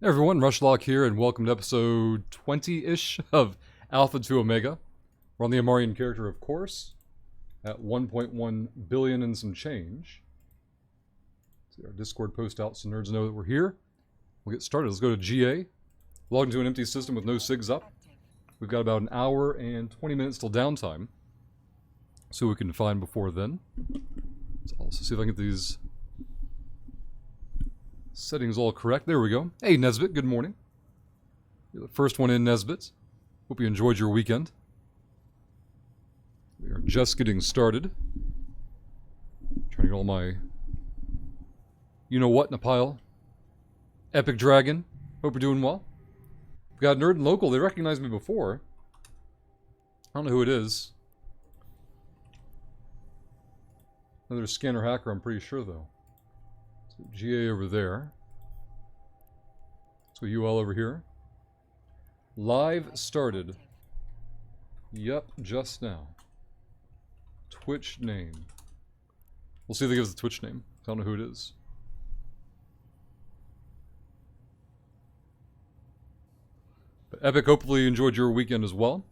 Hey everyone, Rushlock here, and welcome to episode 20-ish of Alpha to Omega. We're on the Amarian character, of course, at 1.1 billion and some change. See our Discord post out so nerds know that we're here. We'll get started. Let's go to GA. Log into an empty system with no SIGs up. We've got about an hour and 20 minutes till downtime. So we can find before then. Let's also see if I can get these settings all correct. There we go. Hey, Nesbit, good morning. You're the first one in, Nesbit. Hope you enjoyed your weekend. We are just getting started. Trying to get all my you-know-what in a pile. Epic Dragon. Hope you're doing well. We got Nerd and Local. They recognized me before. I don't know who it is. Another scanner hacker, I'm pretty sure, though. GA over there. So UL over here. Live started. Yep, just now. Twitch name. We'll see if they give us the Twitch name. I don't know who it is. But Epic, hopefully you enjoyed your weekend as well.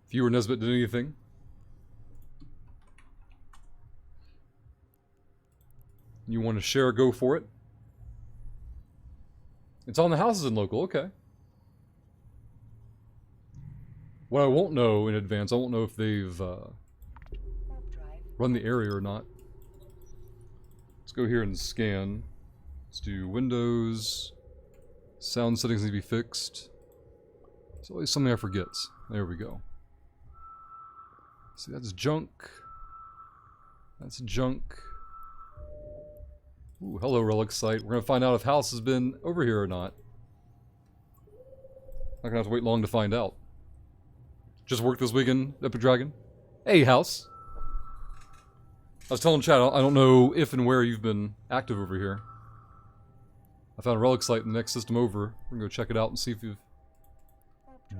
If you or Nesbit did anything. You want to share, go for it. It's on the houses in Local, okay. What I won't know in advance, I won't know if they've run the area or not. Let's go here and scan. Let's do Windows. Sound settings need to be fixed. It's always something I forget. There we go. See, that's junk. That's junk. Ooh, hello, Relic Site. We're going to find out if House has been over here or not. Not going to have to wait long to find out. Just worked this weekend, Epic Dragon. Hey, House. I was telling chat, I don't know if and where you've been active over here. I found a Relic Site in the next system over. We're going to go check it out and see if you've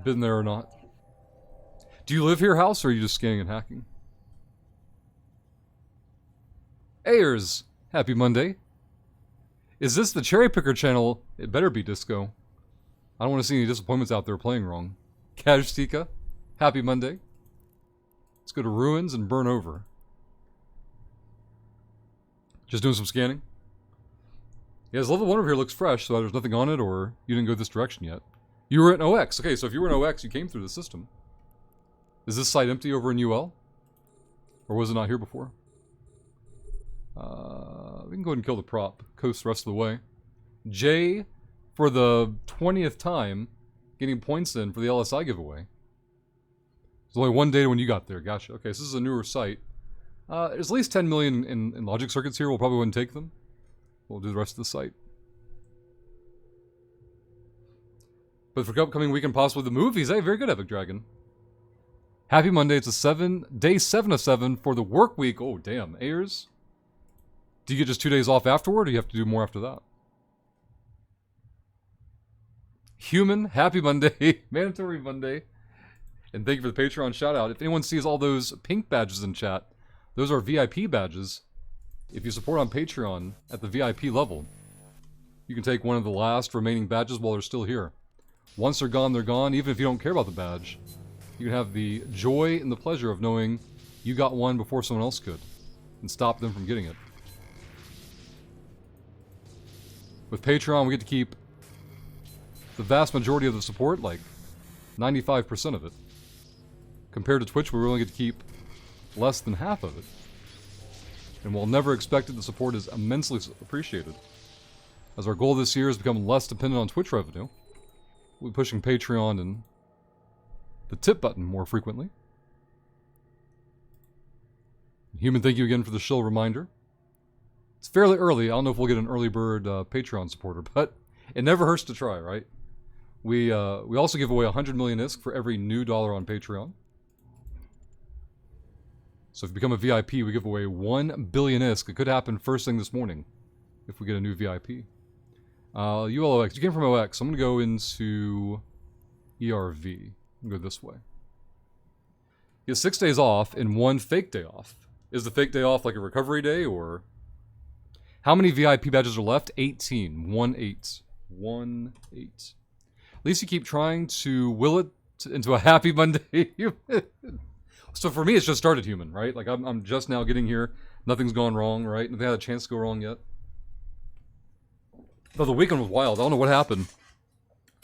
been there or not. Do you live here, House, or are you just scanning and hacking? Ayers, happy Monday. Is this the Cherry Picker channel? It better be Disco. I don't want to see any disappointments out there playing wrong. Kajstika, happy Monday. Let's go to Ruins and burn over. Just doing some scanning. Yeah, this level 1 over here looks fresh, so there's nothing on it, or you didn't go this direction yet. You were in OX. Okay, so if you were in OX, you came through the system. Is this site empty over in UL? Or was it not here before? We can go ahead and kill the prop. Coast the rest of the way. Jay, for the 20th time, getting points in for the LSI giveaway. There's only one day when you got there. Gotcha. Okay, so this is a newer site. There's at least 10 million in logic circuits here. We'll probably go ahead and take them. We'll do the rest of the site. But for upcoming weekend, possibly the movies. Hey, very good, Epic Dragon. Happy Monday. It's day 7 of 7 for the work week. Oh, damn. Ayers. Do you get just 2 days off afterward, or do you have to do more after that? Human, happy Monday. Mandatory Monday. And thank you for the Patreon shout out. If anyone sees all those pink badges in chat, those are VIP badges. If you support on Patreon at the VIP level, you can take one of the last remaining badges while they're still here. Once they're gone, they're gone. Even if you don't care about the badge, you can have the joy and the pleasure of knowing you got one before someone else could and stop them from getting it. With Patreon, we get to keep the vast majority of the support, like 95% of it. Compared to Twitch, we only get to keep less than half of it. And while never expected, the support is immensely appreciated. As our goal this year is to become less dependent on Twitch revenue, we'll be pushing Patreon and the tip button more frequently. Human, thank you again for the shill reminder. It's fairly early. I don't know if we'll get an early bird Patreon supporter, but it never hurts to try, right? We also give away 100 million ISK for every new dollar on Patreon. So if you become a VIP, we give away 1 billion ISK. It could happen first thing this morning if we get a new VIP. ULOX. You came from OX. So I'm going to go into ERV. And go this way. You get 6 days off and 1 fake day off. Is the fake day off like a recovery day, or... How many VIP badges are left? 18. 1-8. 1-8. At least you keep trying to will it into a happy Monday. So for me, it's just started human, right? Like, I'm just now getting here. Nothing's gone wrong, right? Nothing had a chance to go wrong yet. Though the weekend was wild. I don't know what happened.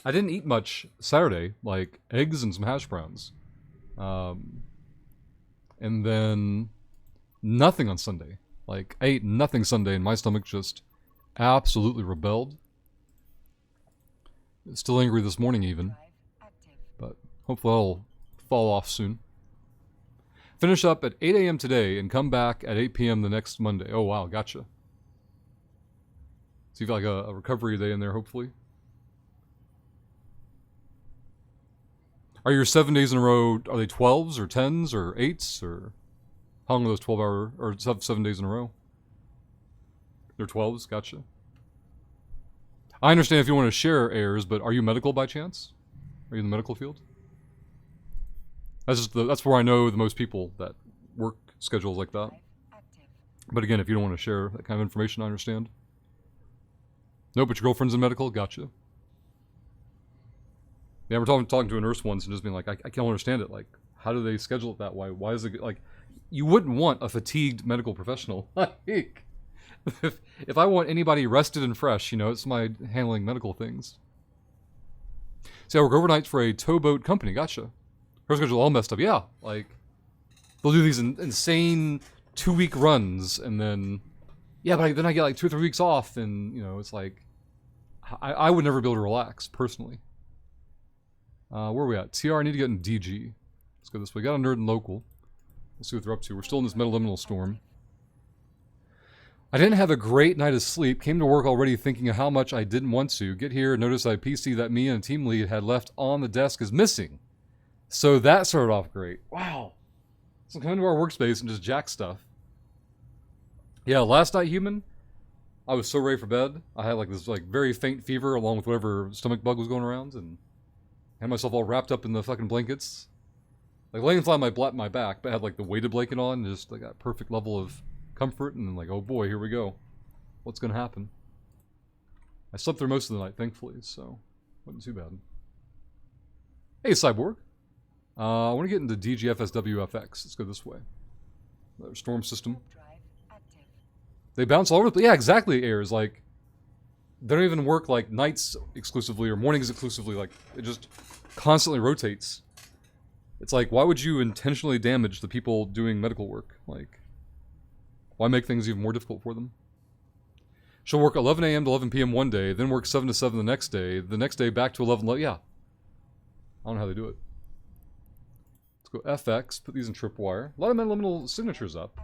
I didn't eat much Saturday, like eggs and some hash browns. And then nothing on Sunday. Like, I ate nothing Sunday and my stomach just absolutely rebelled. It's still angry this morning even. But hopefully that'll fall off soon. Finish up at 8 a.m. today and come back at 8 p.m. the next Monday. Oh, wow, gotcha. So you've got like a recovery day in there, hopefully. Are your 7 days in a row, are they 12s or 10s or 8s? Or how long are those 12-hour, or 7 days in a row? They're 12s, gotcha. I understand if you want to share airs, but are you medical by chance? Are you in the medical field? That's where I know the most people that work schedules like that. But again, if you don't want to share that kind of information, I understand. No, but your girlfriend's in medical? Gotcha. Yeah, we're talking to a nurse once and just being like, I can't understand it. Like, how do they schedule it that way? Why is it, like, you wouldn't want a fatigued medical professional. Like, if I want anybody rested and fresh, you know, it's my handling medical things. See, I work overnight for a towboat company. Gotcha. Her schedule all messed up. Yeah, like, they'll do these insane 2-week runs, and then, yeah, but then I get like 2 or 3 weeks off, and, you know, it's like, I would never be able to relax, personally. Where are we at? TR, I need to get in DG. Let's go this way. Got a nerd and local. Let's see what they're up to. We're still in this metaliminal storm. I didn't have a great night of sleep. Came to work already thinking of how much I didn't want to. Get here and notice a PC that me and a team lead had left on the desk is missing. So that started off great. Wow. So come into our workspace and just jack stuff. Yeah, last night, human, I was so ready for bed. I had like this like very faint fever along with whatever stomach bug was going around, and had myself all wrapped up in the fucking blankets. Like laying flat on my back, but I had like the weighted blanket on, and just like that perfect level of comfort, and then like, oh boy, here we go. What's gonna happen? I slept through most of the night, thankfully, so wasn't too bad. Hey, Cyborg. I want to get into DGFSWFX. Let's go this way. Another storm system. They bounce all over the place. Yeah, exactly, airs. Like, they don't even work like nights exclusively or mornings exclusively. Like, it just constantly rotates. It's like, why would you intentionally damage the people doing medical work? Like, why make things even more difficult for them? She'll work 11 a.m. to 11 p.m. one day, then work 7 to 7 the next day back to 11. Yeah. I don't know how they do it. Let's go FX, put these in tripwire. A lot of metaliminal signatures up.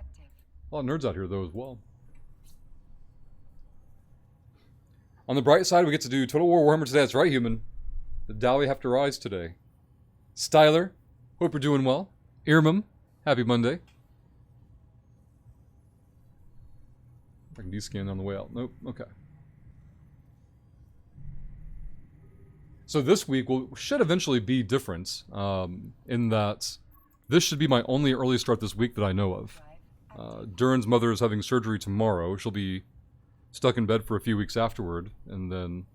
A lot of nerds out here, though, as well. On the bright side, we get to do Total War Warhammer today. That's right, human. The Dowie have to rise today. Styler, hope you're doing well. Irmum, happy Monday. I can descan on the way out. Nope, okay. So this week should eventually be different, in that this should be my only early start this week that I know of. Durin's mother is having surgery tomorrow. She'll be stuck in bed for a few weeks afterward, and then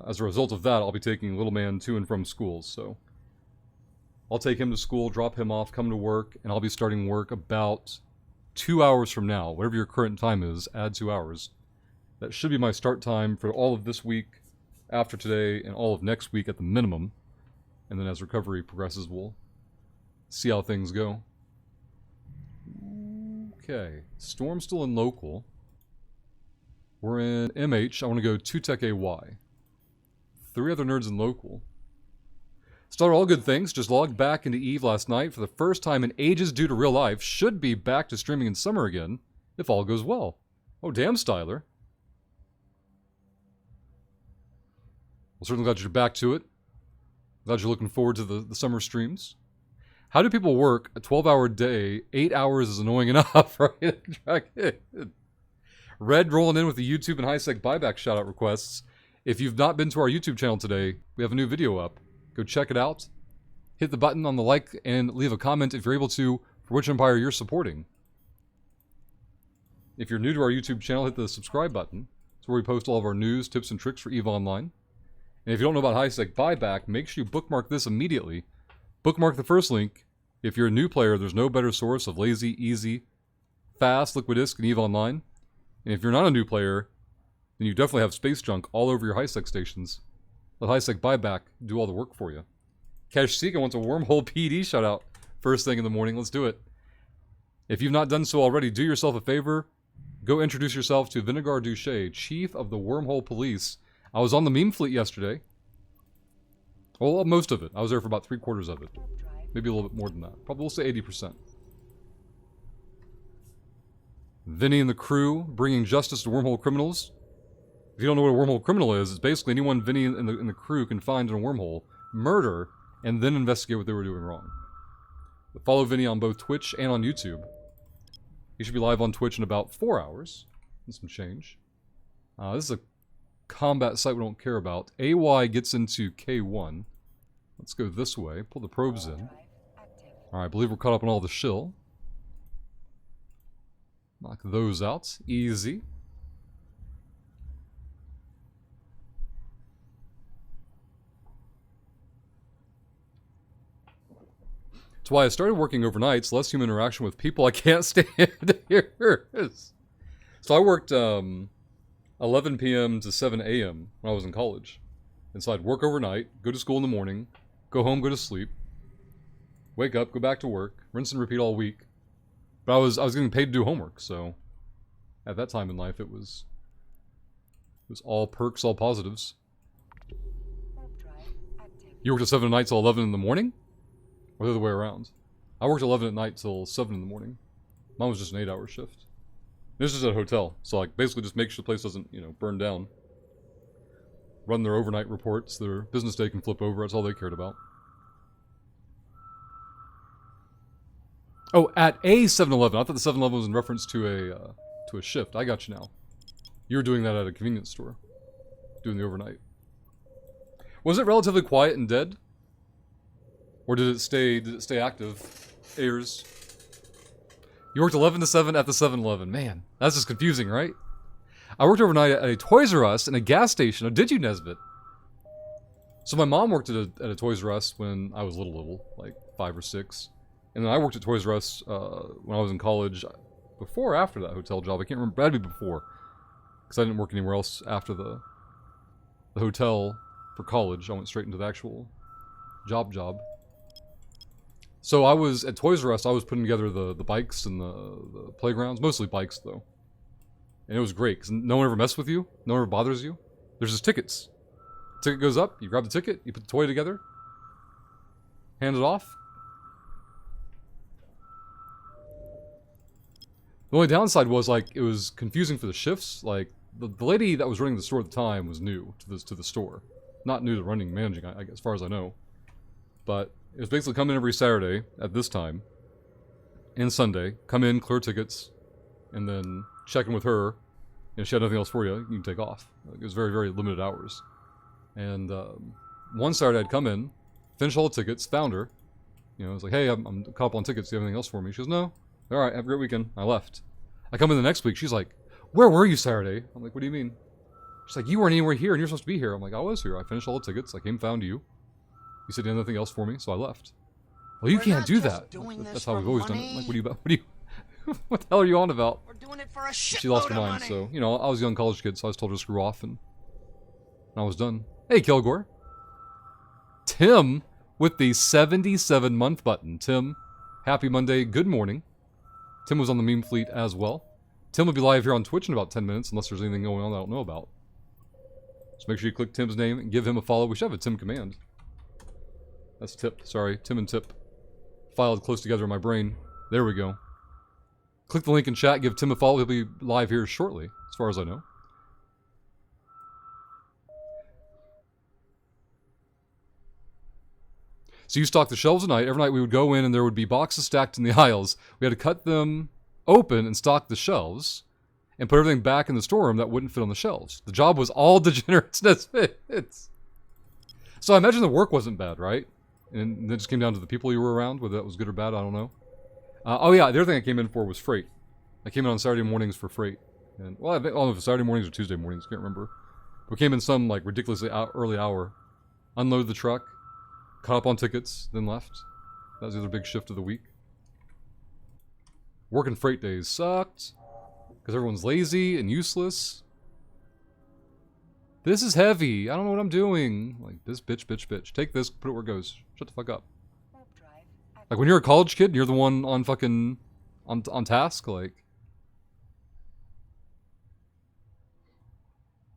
as a result of that, I'll be taking little man to and from school. So I'll take him to school, drop him off, come to work, and I'll be starting work about 2 hours from now. Whatever your current time is, add 2 hours. That should be my start time for all of this week, after today, and all of next week at the minimum. And then as recovery progresses, we'll see how things go. Okay, Storm's still in local. We're in MH. I want to go 2 Tech AY. 3 other nerds in local. Started all good things. Just logged back into EVE last night for the first time in ages due to real life. Should be back to streaming in summer again, if all goes well. Oh, damn, Styler. Well, certainly glad you're back to it. Glad you're looking forward to the summer streams. How do people work a 12-hour day? 8 hours is annoying enough, right? Red rolling in with the YouTube and HiSec buyback shoutout requests. If you've not been to our YouTube channel today, we have a new video up. Go check it out. Hit the button on the like and leave a comment if you're able to for which empire you're supporting. If you're new to our YouTube channel, hit the subscribe button. It's where we post all of our news, tips, and tricks for EVE Online. And if you don't know about High-Sec Buyback, make sure you bookmark this immediately. Bookmark the first link. If you're a new player, there's no better source of lazy, easy, fast Liquid Disk and EVE Online. And if you're not a new player, then you definitely have space junk all over your High-Sec stations. Let High-Sec Buyback do all the work for you. Cash Seeker wants a Wormhole PD shout-out first thing in the morning. Let's do it. If you've not done so already, do yourself a favor. Go introduce yourself to Vinegar Duche, Chief of the Wormhole Police. I was on the meme fleet yesterday. Well, most of it. I was there for about 3/4 of it. Maybe a little bit more than that. Probably we'll say 80%. Vinny and the crew bringing justice to wormhole criminals. If you don't know what a wormhole criminal is, it's basically anyone Vinny and the crew can find in a wormhole, murder, and then investigate what they were doing wrong. But follow Vinny on both Twitch and on YouTube. He should be live on Twitch in about 4 hours. And some change. This is a combat site we don't care about. AY gets into K1. Let's go this way. Pull the probes in. Alright, I believe we're caught up on all the shill. Knock those out. Easy. That's why I started working overnights. Less human interaction with people I can't stand here. So I worked 11 p.m. to 7 a.m. when I was in college. And so I'd work overnight, go to school in the morning, go home, go to sleep, wake up, go back to work, rinse and repeat all week. But I was getting paid to do homework, so at that time in life it was all perks, all positives. You worked at 7 at night till 11 in the morning? Or the other way around? I worked 11 at night till 7 in the morning. Mine was just an 8-hour shift. This is at a hotel, so like basically just make sure the place doesn't, burn down. Run their overnight reports, their business day can flip over, that's all they cared about. Oh, at a 7-Eleven. I thought the 7-Eleven was in reference to a shift. I got you now. You were doing that at a convenience store. Doing the overnight. Was it relatively quiet and dead? Or did it stay active? Ayers. You worked 11 to 7 at the 7-Eleven. Man, that's just confusing, right? I worked overnight at a Toys R Us and a gas station. Oh, did you, Nesbit? So my mom worked at a Toys R Us when I was little, like 5 or 6. And then I worked at Toys R Us when I was in college. Before or after that hotel job? I can't remember. That'd be before. Because I didn't work anywhere else after the hotel for college. I went straight into the actual job. So I was at Toys R Us. I was putting together the bikes and the playgrounds, mostly bikes though, and it was great because no one ever messes with you, no one ever bothers you. There's just tickets. Ticket goes up, you grab the ticket, you put the toy together, hand it off. The only downside was like it was confusing for the shifts. Like the lady that was running the store at the time was new to the store, not new to managing, I guess, as far as I know, but. It was basically come in every Saturday at this time and Sunday, come in, clear tickets, and then check in with her. And if she had nothing else for you, you can take off. It was very, very limited hours. And one Saturday I'd come in, finish all the tickets, found her. I was like, hey, I'm caught up on tickets. Do you have anything else for me? She goes, no. All right, have a great weekend. I left. I come in the next week. She's like, where were you Saturday? I'm like, what do you mean? She's like, you weren't anywhere here and you're supposed to be here. I'm like, I was here. I finished all the tickets. I came, found you. You said you had nothing else for me, so I left. Well, you can't do that. That's how we've always done it. Like, what do you, what the hell are you on about? We're doing it for a shitload She lost her of mind, money. so, I was a young college kid, so I just told her to screw off, and I was done. Hey, Kilgore. Tim with the 77-month button. Tim, happy Monday, good morning. Tim was on the meme fleet as well. Tim will be live here on Twitch in about 10 minutes, unless there's anything going on that I don't know about. So make sure you click Tim's name and give him a follow. We should have a Tim command. That's Tip, sorry. Tim and Tip filed close together in my brain. There we go. Click the link in chat, give Tim a follow. He'll be live here shortly, as far as I know. So you stock the shelves at night. Every night we would go in and there would be boxes stacked in the aisles. We had to cut them open and stock the shelves and put everything back in the storeroom that wouldn't fit on the shelves. The job was all degenerates. So I imagine the work wasn't bad, right? And it just came down to the people you were around, whether that was good or bad, I don't know. Oh yeah, the other thing I came in for was freight. I came in on Saturday mornings for freight. And, well, I don't know if it's Saturday mornings or Tuesday mornings, can't remember. We came in some, like, ridiculously early hour. Unloaded the truck. Caught up on tickets, then left. That was the other big shift of the week. Working freight days sucked. Because everyone's lazy and useless. This is heavy. I don't know what I'm doing. Like, this bitch, bitch, bitch. Take this, put it where it goes. Shut the fuck up. Like, when you're a college kid, you're the one on fucking... On task, like...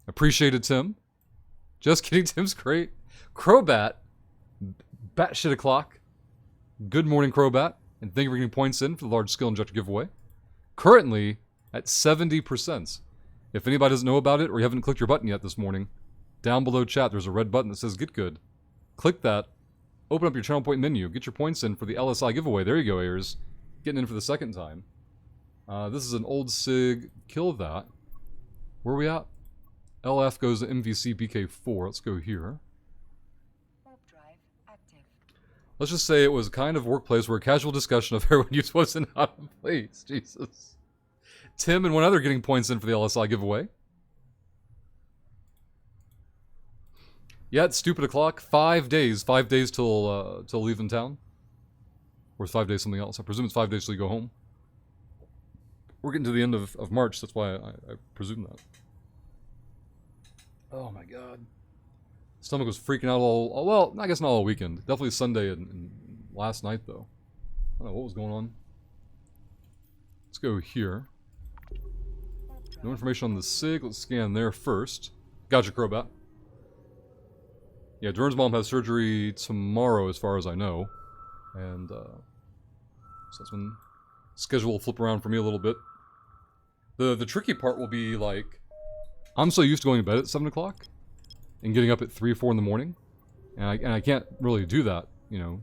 Appreciated Tim. Just kidding, Tim's great. Crobat. Batshit o'clock. Good morning, Crobat. And thank you for getting points in for the large skill injector giveaway. Currently at 70%. If anybody doesn't know about it or you haven't clicked your button yet this morning, down below chat there's a red button that says Get Good. Click that. Open up your channel point menu. Get your points in for the LSI giveaway. There you go, Ayers. Getting in for the second time. This is an old SIG. Kill that. Where are we at? LF goes to MVC BK4. Let's go here. Let's just say it was kind of workplace where a casual discussion of heroin use wasn't out of place. Jesus. Tim and one other getting points in for the LSI giveaway. Yeah, it's stupid o'clock. 5 days. 5 days till leaving town. Or 5 days something else. I presume it's 5 days till you go home. We're getting to the end of March. That's why I presume that. Oh my god. Stomach was freaking out all... Well, I guess not all weekend. Definitely Sunday and last night, though. I don't know what was going on. Let's go here. No information on the SIG. Let's scan there first. Gotcha, Crobat. Yeah, Dern's mom has surgery tomorrow, as far as I know. And, so that's when schedule will flip around for me a little bit. The tricky part will be, like... I'm so used to going to bed at 7 o'clock. And getting up at 3 or 4 in the morning. And I can't really do that, you know,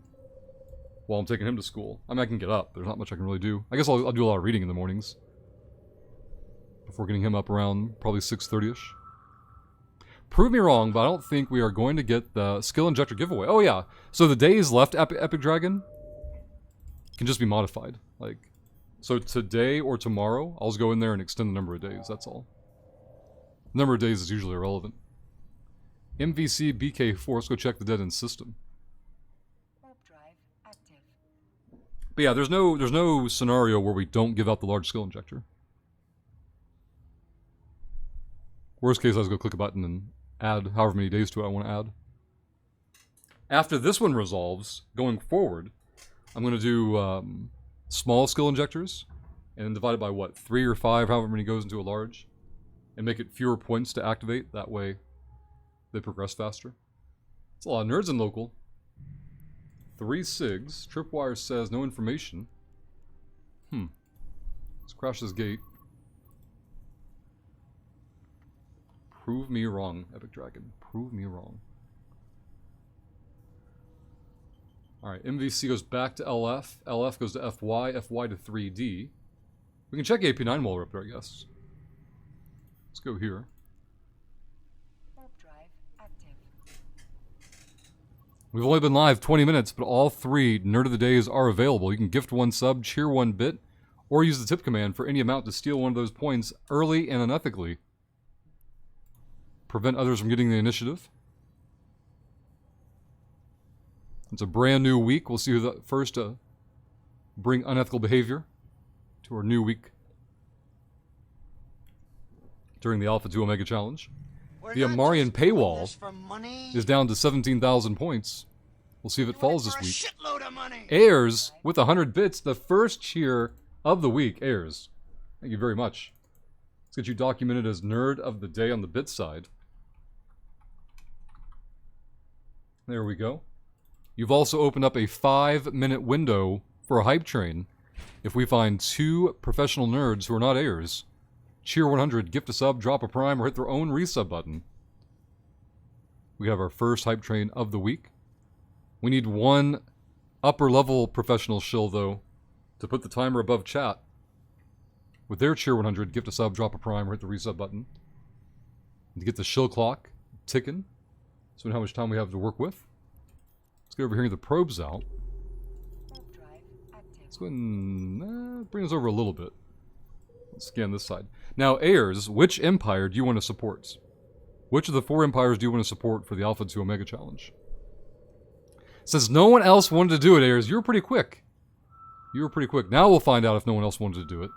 while I'm taking him to school. I mean, I can get up. There's not much I can really do. I guess I'll do a lot of reading in the mornings. Before getting him up around probably 6:30ish. Prove me wrong, but I don't think we are going to get the skill injector giveaway. Oh yeah, so the days left Epic Dragon can just be modified. Like, so today or tomorrow, I'll just go in there and extend the number of days, that's all. The number of days is usually irrelevant. MVC BK4, let's go check the dead-end system. But yeah, there's no scenario where we don't give out the large skill injector. Worst case, I just go click a button and add however many days to it I want to add. After this one resolves, going forward, I'm going to do small skill injectors, and then divide it by what, 3 or 5, however many goes into a large, and make it fewer points to activate. That way, they progress faster. It's a lot of nerds in local. 3 SIGs. Tripwire says no information. Let's crash this gate. Prove me wrong, Epic Dragon. Prove me wrong. Alright, MVC goes back to LF. LF goes to FY. FY to 3D. We can check AP9 while we're up there, I guess. Let's go here. We've only been live 20 minutes, but all 3 Nerd of the Days are available. You can gift 1 sub, cheer 1 bit, or use the tip command for any amount to steal one of those points early and unethically. Prevent others from getting the initiative. It's a brand new week. We'll see who the first to bring unethical behavior to our new week during the Alpha 2 Omega Challenge. The Amarian paywall is down to 17,000 points. We'll see if it falls this week. Ayers with 100 bits, the first cheer of the week. Ayers, thank you very much. Let's get you documented as Nerd of the Day on the bit side. There we go. You've also opened up a 5-minute window for a hype train. If we find 2 professional nerds who are not Ayers, cheer 100, gift a sub, drop a prime, or hit their own resub button. We have our first hype train of the week. We need 1 upper level professional shill though to put the timer above chat. With their cheer 100, gift a sub, drop a prime, or hit the resub button. And to get the shill clock ticking. So we know how much time we have to work with. Let's get over here and get the probes out. Let's go ahead and bring us over a little bit. Let's scan this side. Now, Ayers, which empire do you want to support? Which of the 4 empires do you want to support for the Alpha to Omega challenge? Since no one else wanted to do it, Ayers, you were pretty quick. You were pretty quick. Now we'll find out if no one else wanted to do it.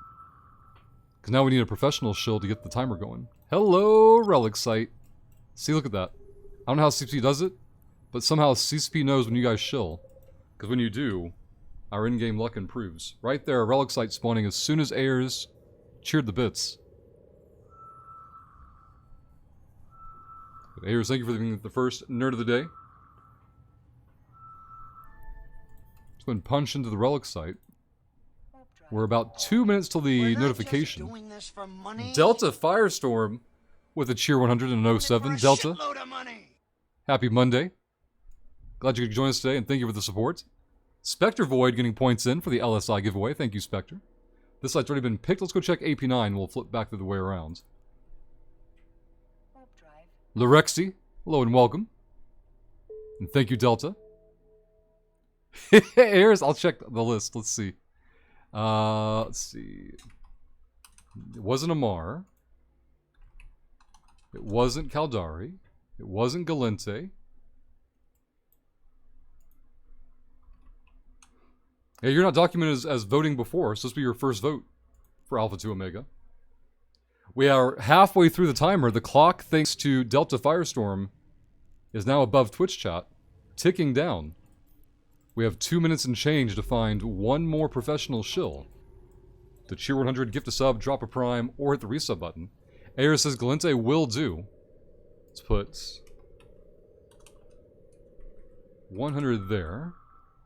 Because now we need a professional shill to get the timer going. Hello, Relic Site. See, look at that. I don't know how CCP does it, but somehow CCP knows when you guys shill. Because when you do, our in-game luck improves. Right there, a Relic Site spawning as soon as Ayers cheered the bits. But Ayers, thank you for being the first nerd of the day. Let's go and punch into the Relic Site. We're about 2 minutes till the notification. Delta Firestorm with a cheer 100 and 07. Delta, happy Monday. Glad you could join us today, and thank you for the support. Spectre Void getting points in for the LSI giveaway. Thank you, Spectre. This site's already been picked. Let's go check AP9. We'll flip back the way around. Lorexi, hello and welcome. And thank you, Delta. Ayers, I'll check the list. Let's see. Let's see. It wasn't Amar. It wasn't Caldari. It wasn't Galente. Yeah, you're not documented as voting before, so this will be your first vote for Alpha 2 Omega. We are halfway through the timer. The clock, thanks to Delta Firestorm, is now above Twitch chat, ticking down. We have 2 minutes and change to find one more professional shill. To cheer 100, gift a sub, drop a prime, or hit the resub button. Ayers says Galente will do. Let's put 100 there.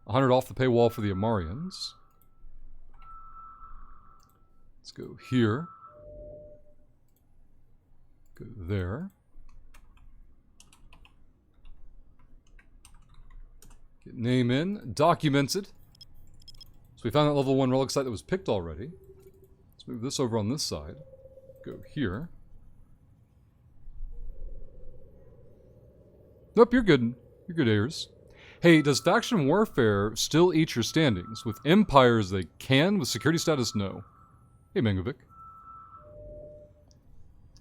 100 off the paywall for the Amarians. Let's go here. Go there. Get name in. Documented. So we found that level 1 relic site that was picked already. Let's move this over on this side. Go here. Nope, you're good. You're good, Ayers. Hey, does faction warfare still eat your standings? With empires they can, with security status no. Hey, Mangovic.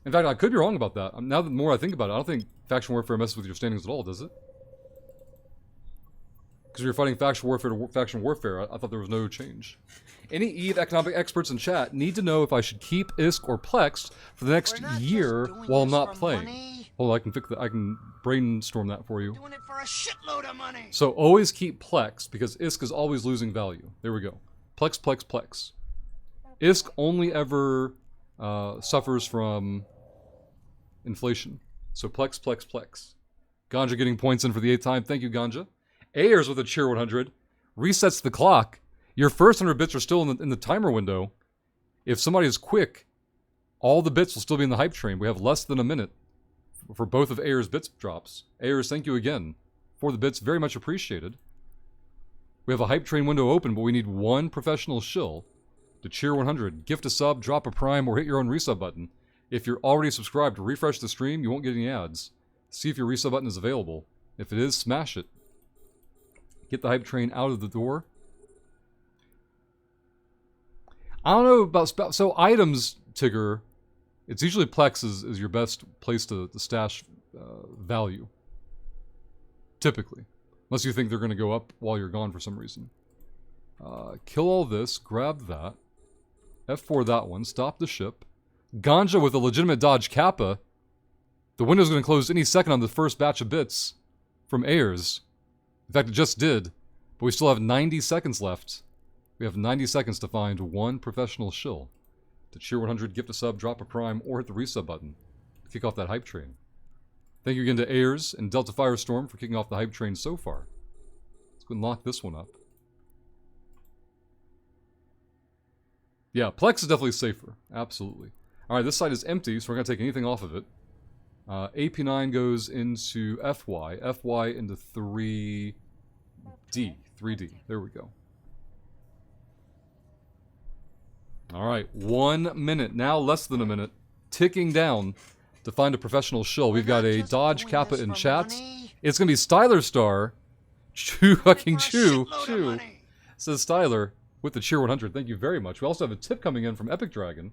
In fact, I could be wrong about that. Now that the more I think about it, I don't think faction warfare messes with your standings at all, does it? Because you're fighting faction warfare to faction warfare, I thought there was no change. Any EVE economic experts in chat need to know if I should keep ISK or Plex for the next year while I'm not playing. Hold on, I can fix that. I can brainstorm that for you. Doing it for a shitload of money. So always keep Plex because ISK is always losing value. There we go. Plex, Plex, Plex. ISK only ever suffers from inflation. So Plex, Plex, Plex. Ganja getting points in for the 8th time. Thank you, Ganja. Ayers with a cheer 100 resets the clock. Your first 100 bits are still in the timer window. If somebody is quick, all the bits will still be in the hype train. We have less than a minute for both of Ayers' bits drops. Ayers, thank you again for the bits. Very much appreciated. We have a hype train window open, but we need one professional shill to cheer 100. Gift a sub, drop a prime, or hit your own resub button. If you're already subscribed, refresh the stream. You won't get any ads. See if your resub button is available. If it is, smash it. Get the hype train out of the door. I don't know about... So items, Tigger, it's usually Plex is your best place to stash value. Typically. Unless you think they're going to go up while you're gone for some reason. Kill all this. Grab that. F4 that one. Stop the ship. Ganja with a legitimate dodge Kappa. The window's going to close any second on the first batch of bits from Ayers. In fact, it just did. But we still have 90 seconds left. We have 90 seconds to find one professional shill. To cheer 100, gift a sub, drop a prime, or hit the resub button to kick off that hype train. Thank you again to Ayers and Delta Firestorm for kicking off the hype train so far. Let's go and lock this one up. Yeah, Plex is definitely safer. Absolutely. Alright, this side is empty, so we're going to take anything off of it. AP9 goes into FY. FY into 3D. 3D. There we go. Alright, 1 minute. Now less than a minute. Ticking down to find a professional shill. We've got a Dodge Kappa in chat. It's going to be Styler Star. Chew fucking chew. Chew. Says Styler with the cheer 100. Thank you very much. We also have a tip coming in from Epic Dragon.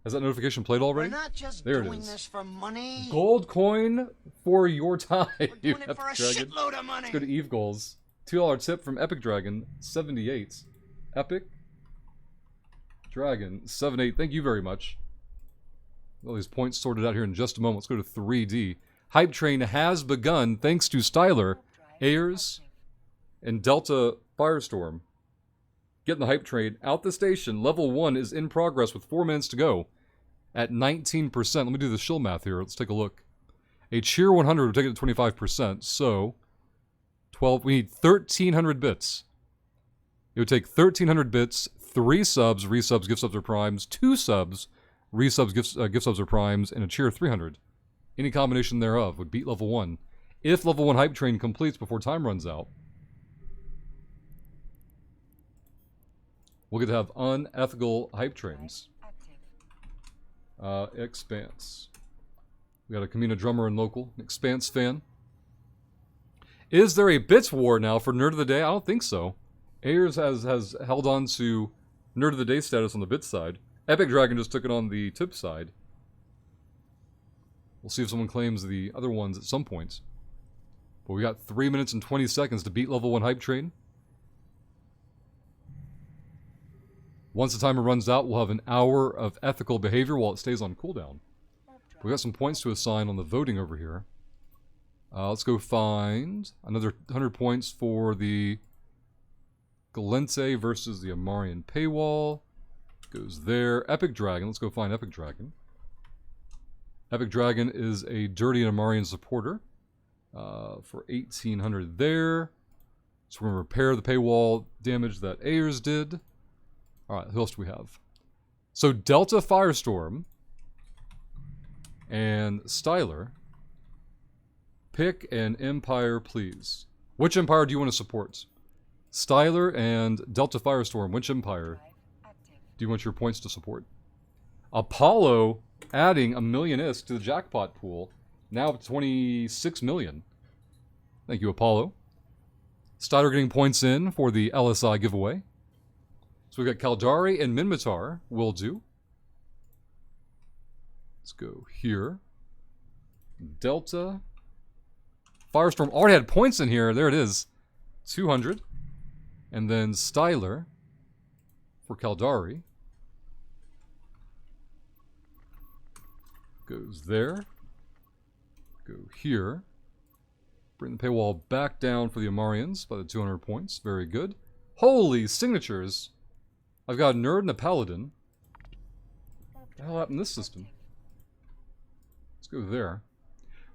Has that notification played We're already? not just There it doing is. this for money. Gold coin for your time. We're doing it Epic for a Dragon. shitload of money. Let's go to Eve goals. $2 tip from Epic Dragon, 78. Epic Dragon, 78. Thank you very much. All these points sorted out here in just a moment. Let's go to 3D. Hype Train has begun thanks to Styler, Ayers, and Delta Firestorm. Getting the Hype Train out the station. Level 1 is in progress with 4 minutes to go at 19%. Let me do the shill math here. Let's take a look. A Cheer 100 would take it to 25%. So, 12. We need 1,300 bits. It would take 1,300 bits, 3 subs, resubs, gift subs, or primes, 2 subs, resubs, gift subs, or primes, and a Cheer 300. Any combination thereof would beat level 1. If level 1 Hype Train completes before time runs out, we'll get to have unethical Hype Trains. Expanse. We got a Kamina drummer and local, an Expanse fan. Is there a bits war now for Nerd of the Day? I don't think so. Ayers has held on to Nerd of the Day status on the bits side. Epic Dragon just took it on the tip side. We'll see if someone claims the other ones at some point. But we got 3 minutes and 20 seconds to beat level 1 Hype Train. Once the timer runs out, we'll have an hour of ethical behavior while it stays on cooldown. We got some points to assign on the voting over here. Let's go find another 100 points for the Galente versus the Amarian Paywall. Goes there. Epic Dragon. Let's go find Epic Dragon. Epic Dragon is a Dirty and Amarian supporter for 1,800 there. So we're going to repair the paywall damage that Ayers did. Alright, who else do we have? So Delta Firestorm and Styler. Pick an Empire, please. Which Empire do you want to support? Styler and Delta Firestorm. Which Empire do you want your points to support? Apollo adding a million ISK to the jackpot pool. Now up to 26 million. Thank you, Apollo. Styler getting points in for the LSI giveaway. So we've got Caldari and Minmatar will do. Let's go here. Delta. Firestorm already had points in here. There it is. 200. And then Styler for Caldari. Goes there. Go here. Bring the paywall back down for the Amarians by the 200 points. Very good. Holy signatures. I've got a Nerd and a Paladin. What the hell happened in this system? Let's go there.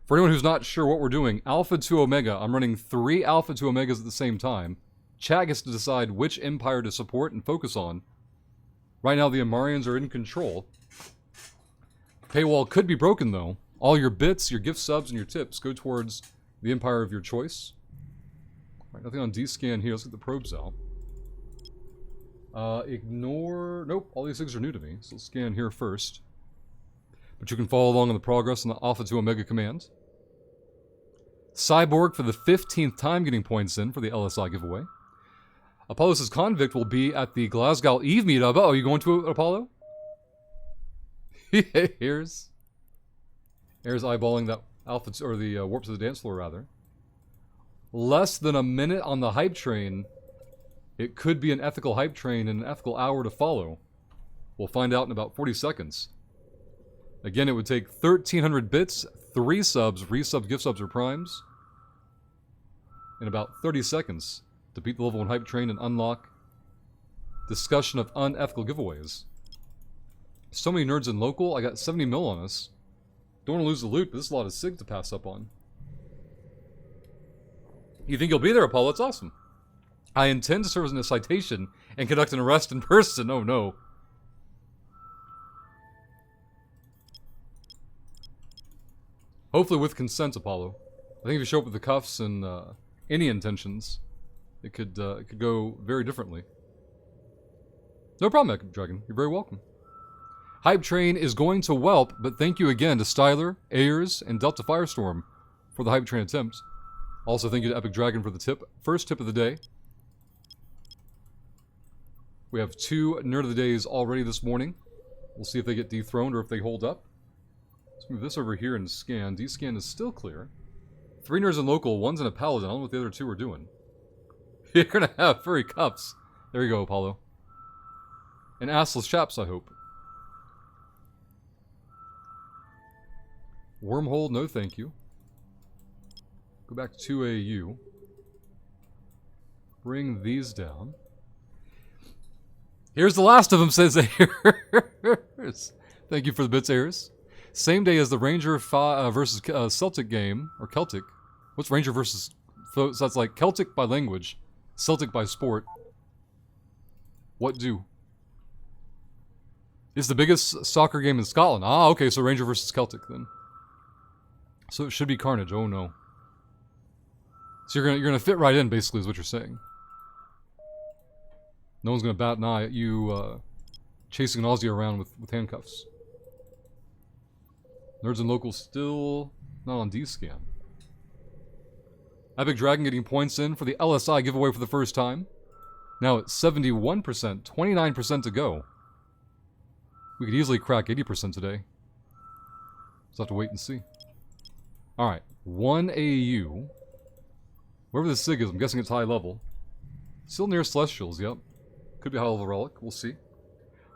For anyone who's not sure what we're doing, Alpha to Omega. I'm running 3 Alpha to Omegas at the same time. Chat gets to decide which Empire to support and focus on. Right now, the Amarians are in control. Paywall could be broken, though. All your bits, your gift subs, and your tips go towards the Empire of your choice. Alright, nothing on D-scan here. Let's get the probes out. Ignore... Nope, all these things are new to me. So let's scan here first. But you can follow along on the progress on the Alpha to Omega command. Cyborg for the 15th time getting points in for the LSI giveaway. Apollo's Convict will be at the Glasgow Eve meetup. Oh, are you going to it, Apollo? Here's eyeballing that Alpha, or the Warp to the Dance Floor, rather. Less than a minute on the Hype Train. It could be an ethical Hype Train and an ethical hour to follow. We'll find out in about 40 seconds. Again, it would take 1,300 bits, 3 subs, resubs, gift subs, or primes, in about 30 seconds to beat the level 1 Hype Train and unlock discussion of unethical giveaways. So many nerds in local, I got 70 mil on us. Don't want to lose the loot, but this is a lot of SIG to pass up on. You think you'll be there, Apollo? That's awesome. I intend to serve as a citation and conduct an arrest in person. Oh no. Hopefully with consent, Apollo. I think if you show up with the cuffs and any intentions, it could go very differently. No problem, Epic Dragon. You're very welcome. Hype Train is going to whelp, but thank you again to Styler, Ayers, and Delta Firestorm for the Hype Train attempt. Also thank you to Epic Dragon for the tip. First tip of the day. We have 2 Nerd of the Days already this morning. We'll see if they get dethroned or if they hold up. Let's move this over here and scan. D-scan is still clear. 3 nerds in local, 1's in a paladin. I don't know what the other 2 are doing. You're gonna have furry cups. There you go, Apollo. And assless chaps, I hope. Wormhole, no thank you. Go back to AU. Bring these down. Here's the last of them, says Ayers. Thank you for the bits, Ayers. Same day as the Ranger versus Celtic game, or Celtic. What's Ranger versus... So that's like Celtic by language, Celtic by sport. What do? It's the biggest soccer game in Scotland. Ah, okay, so Ranger versus Celtic then. So it should be Carnage. Oh no. So you're gonna fit right in, basically, is what you're saying. No one's gonna bat an eye at you chasing an Aussie around with handcuffs. Nerds and locals still not on D-scan. Epic Dragon getting points in for the LSI giveaway for the first time. Now at 71%, 29% to go. We could easily crack 80% today. Just have to wait and see. Alright, 1 AU. Wherever the SIG is, I'm guessing it's high level. Still near Celestials, yep. Could be a high level relic, we'll see.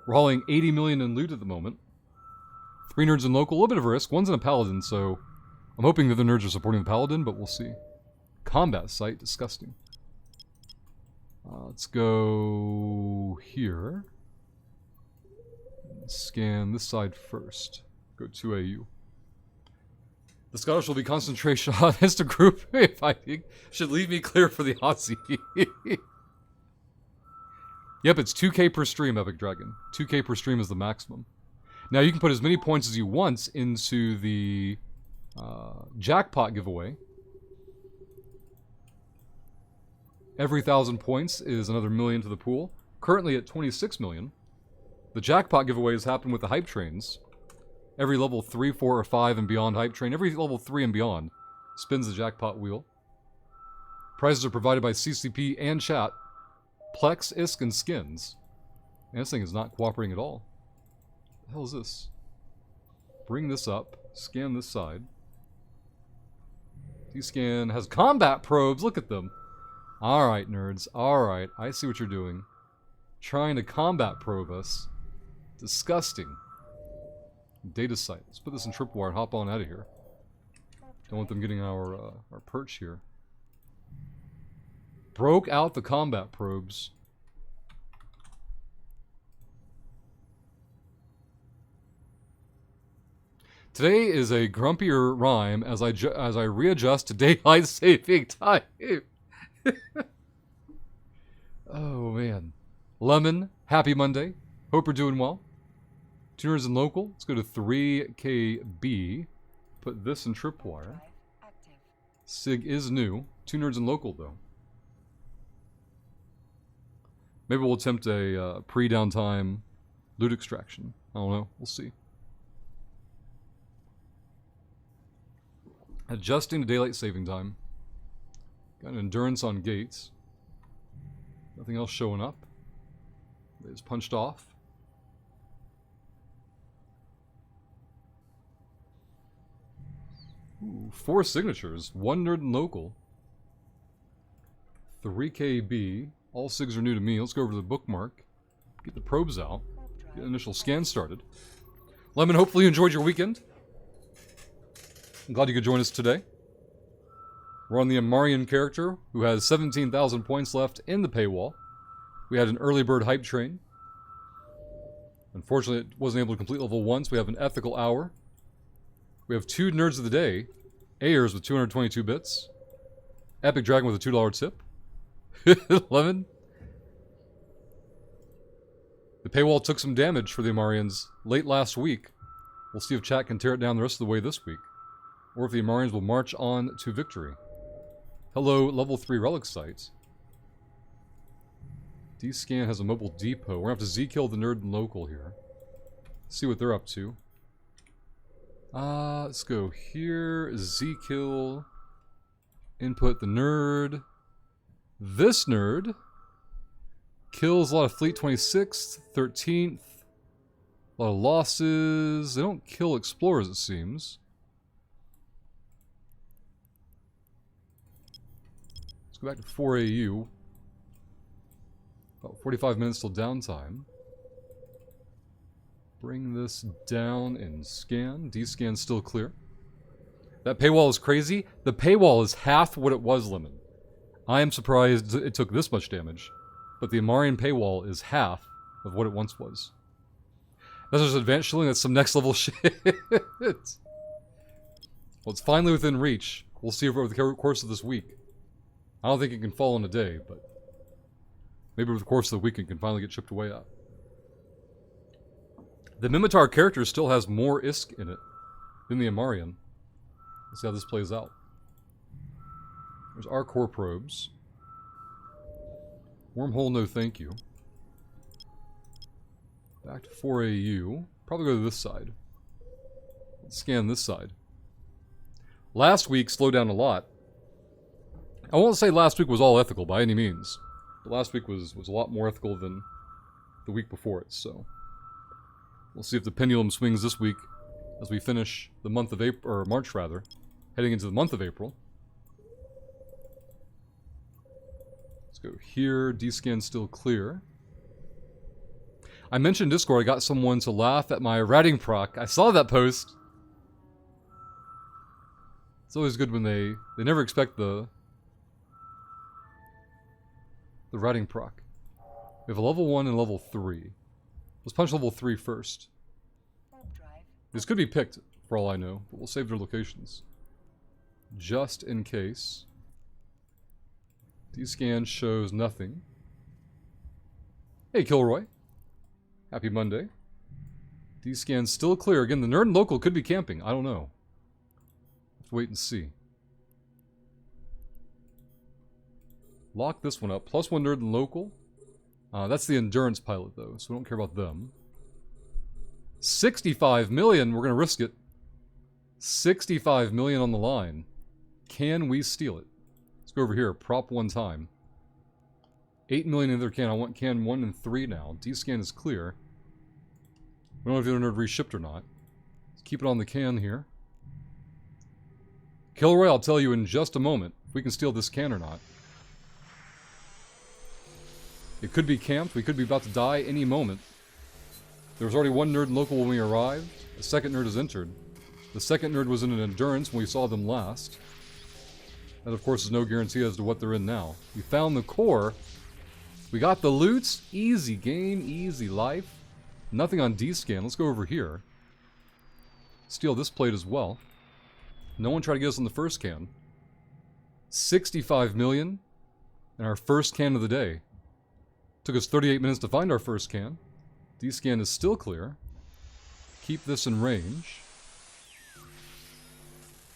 We're hauling 80 million in loot at the moment. 3 nerds in local, a little bit of a risk. 1's in a paladin, so I'm hoping the other nerds are supporting the paladin, but we'll see. Combat site, disgusting. Let's go here. Scan this side first. Go to AU. The Scottish will be concentration on Insta group fighting. Should leave me clear for the Aussie. Yep, it's 2k per stream, Epic Dragon. 2k per stream is the maximum. Now you can put as many points as you want into the jackpot giveaway. Every 1,000 points is another million to the pool. Currently at 26 million. The jackpot giveaways happen with the hype trains. Every level 3, 4, or 5 and beyond hype train, every level 3 and beyond spins the jackpot wheel. Prizes are provided by CCP and chat. Plex, ISK, and skins. Man, this thing is not cooperating at all. What the hell is this? Bring this up. Scan this side. D-scan has combat probes. Look at them. Alright, nerds. Alright. I see what you're doing. Trying to combat probe us. Disgusting. Data site. Let's put this in tripwire and hop on out of here. Don't want them getting our perch here. Broke out the combat probes. Today is a grumpier rhyme as I readjust to daylight saving time. Oh man. Lemon, happy Monday. Hope you're doing well. Tuners and local. Let's go to 3KB. Put this in tripwire. SIG is new. 2 nerds and local though. Maybe we'll attempt a pre-downtime loot extraction. I don't know. We'll see. Adjusting to daylight saving time. Got an endurance on gates. Nothing else showing up. It's punched off. Ooh, 4 signatures. 1 nerd and local. 3KB. All SIGs are new to me. Let's go over to the bookmark. Get the probes out. Get initial scan started. Lemon, hopefully you enjoyed your weekend. I'm glad you could join us today. We're on the Amarian character, who has 17,000 points left in the paywall. We had an early bird hype train. Unfortunately, it wasn't able to complete level 1, so we have an ethical hour. We have 2 nerds of the day. Ayers with 222 bits. Epic Dragon with a $2 tip. Lemon. The paywall took some damage for the Amarians late last week. We'll see if chat can tear it down the rest of the way this week. Or if the Amarians will march on to victory. Hello, level 3 relic site. D-scan has a mobile depot. We're gonna have to Z-kill the nerd and local here. See what they're up to. Let's go here. Z-kill. Input the nerd. This nerd kills a lot of fleet. 26th, 13th. A lot of losses. They don't kill explorers, it seems. Let's go back to 4 AU. About 45 minutes till downtime. Bring this down and scan. D-scan's still clear. That paywall is crazy. The paywall is half what it was, Lemon. I am surprised it took this much damage. But the Amarian paywall is half of what it once was. That's just advanced shilling. That's some next level shit. Well, it's finally within reach. We'll see over the course of this week. I don't think it can fall in a day, but maybe over the course of the week it can finally get chipped away at. The Minmatar character still has more ISK in it than the Amarian. Let's see how this plays out. There's our core probes. Wormhole, no thank you. Back to 4 AU. Probably go to this side. Let's scan this side. Last week slowed down a lot. I won't say last week was all ethical by any means. But last week was a lot more ethical than the week before it, so... We'll see if the pendulum swings this week as we finish the month of April, or March rather, heading into the month of April. Let's go here. D-scan's still clear. I mentioned Discord, I got someone to laugh at my ratting proc. I saw that post. It's always good when they never expect the ratting proc. We have a level 1 and level 3. Let's punch level 3 first. This could be picked, for all I know, but we'll save their locations. Just in case. D-scan shows nothing. Hey, Kilroy. Happy Monday. D-scan's still clear. Again, the Nerd and Local could be camping. I don't know. Let's wait and see. Lock this one up. +1 Nerd and Local. That's the Endurance pilot, though, so we don't care about them. 65 million, we're going to risk it. 65 million on the line. Can we steal it? Let's go over here, prop one time. 8 million in their can. I want can 1 and 3 now. D-scan is clear. We don't know if the nerd reshipped or not. Let's keep it on the can here. Kilroy, I'll tell you in just a moment if we can steal this can or not. It could be camped. We could be about to die any moment. There was already 1 nerd local when we arrived. The second nerd has entered. The second nerd was in an endurance when we saw them last. That, of course, is no guarantee as to what they're in now. We found the core. We got the loots. Easy game, easy life. Nothing on D-scan. Let's go over here. Steal this plate as well. No one tried to get us on the first can. 65 million. And our first can of the day. Took us 38 minutes to find our first can. D-scan is still clear. Keep this in range.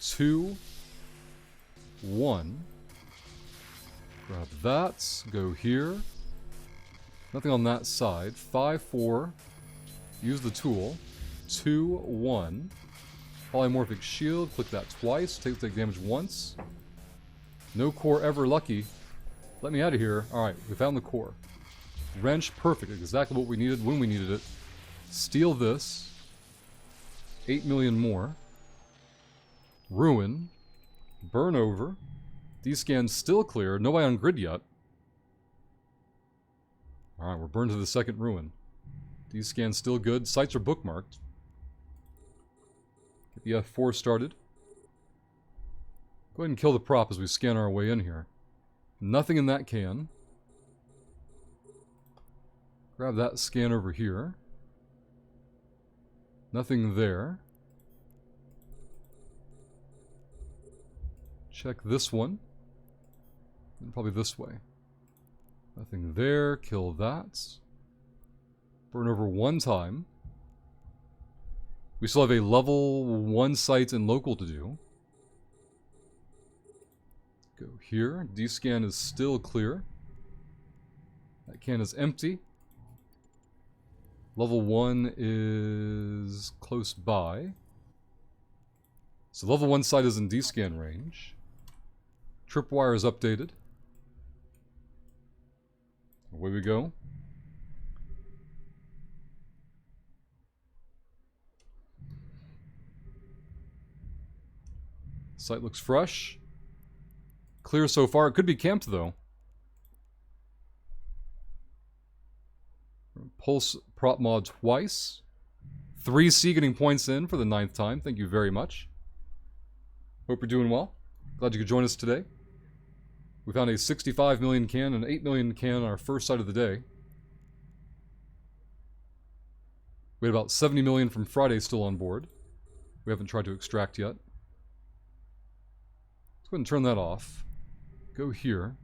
2, 1. Grab that. Go here. Nothing on that side. 5, 4. Use the tool. 2, 1. Polymorphic shield. Click that twice. Take damage once. No core ever lucky. Let me out of here. Alright, we found the core. Wrench, perfect. Exactly what we needed when we needed it. Steal this. 8 million more. Ruin. Burn over. D-scan still clear. Nobody on grid yet. Alright, we're burned to the second ruin. D-scan still good. Sites are bookmarked. Get the F4 started. Go ahead and kill the prop as we scan our way in here. Nothing in that can. Grab that scan over here. Nothing there. Check this one. And probably this way. Nothing there. Kill that. Burn over one time. We still have a level 1 site and local to do. Go here. D-scan is still clear. That can is empty. Level 1 is close by. So level 1 site is in D-scan range. Tripwire is updated. Away we go. Site looks fresh. Clear so far. It could be camped, though. Pulse prop mod twice. 3C getting points in for the 9th time. Thank you very much. Hope you're doing well. Glad you could join us today. We found a 65 million can and 8 million can on our first site of the day. We had about 70 million from Friday still on board. We haven't tried to extract yet. Let's go ahead and turn that off. Go here.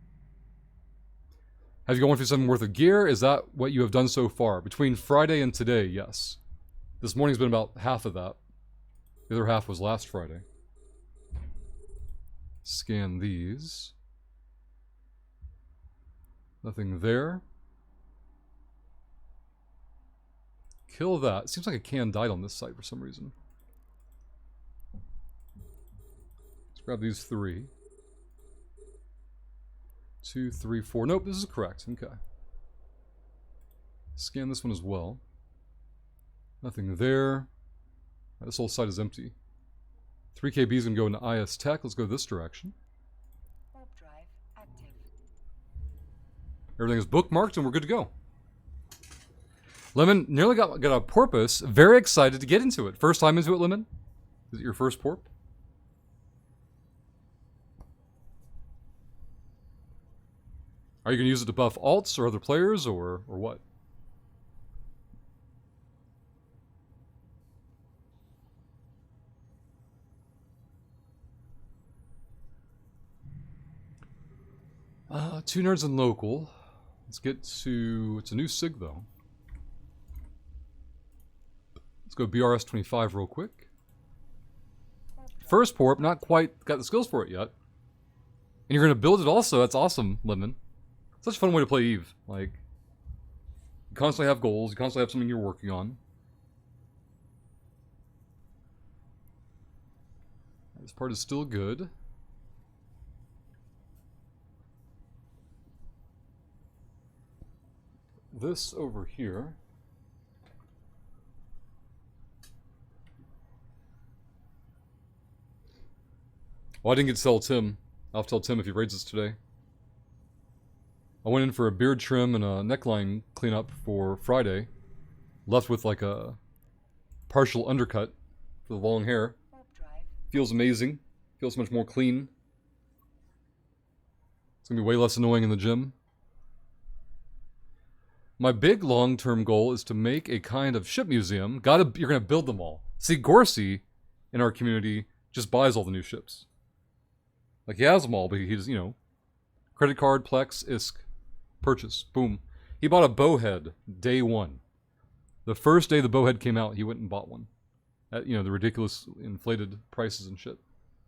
Have you gone through something worth of gear? Is that what you have done so far? Between Friday and today, yes. This morning's been about half of that. The other half was last Friday. Scan these. Nothing there. Kill that. Seems like a can died on this site for some reason. Let's grab these 3. 2, 3, 4. Nope, this is correct. Okay. Scan this one as well. Nothing there. This whole site is empty. 3KB is going to go into IS Tech. Let's go this direction. Warp drive active. Everything is bookmarked and we're good to go. Lemon nearly got a porpoise. Very excited to get into it. First time into it, Lemon? Is it your first porp? Are you going to use it to buff alts or other players or what? Two nerds and local. Let's get to... It's a new SIG, though. Let's go BRS-25 real quick. First porp, not quite got the skills for it yet. And you're going to build it also. That's awesome, Lemon. Such a fun way to play Eve. Like, you constantly have goals. You constantly have something you're working on. This part is still good. This over here. Well, I didn't get to tell Tim. I'll have to tell Tim if he raids us today. I went in for a beard trim and a neckline cleanup for Friday. Left with like a partial undercut for the long hair. Feels amazing. Feels much more clean. It's going to be way less annoying in the gym. My big long-term goal is to make a kind of ship museum. You're going to build them all. See, Gorsey in our community just buys all the new ships. Like, he has them all, but he just, you know, credit card, Plex, ISK, purchase, boom. He bought a bowhead day 1. The first day the bowhead came out, he went and bought one. At, you know, the ridiculous inflated prices and shit.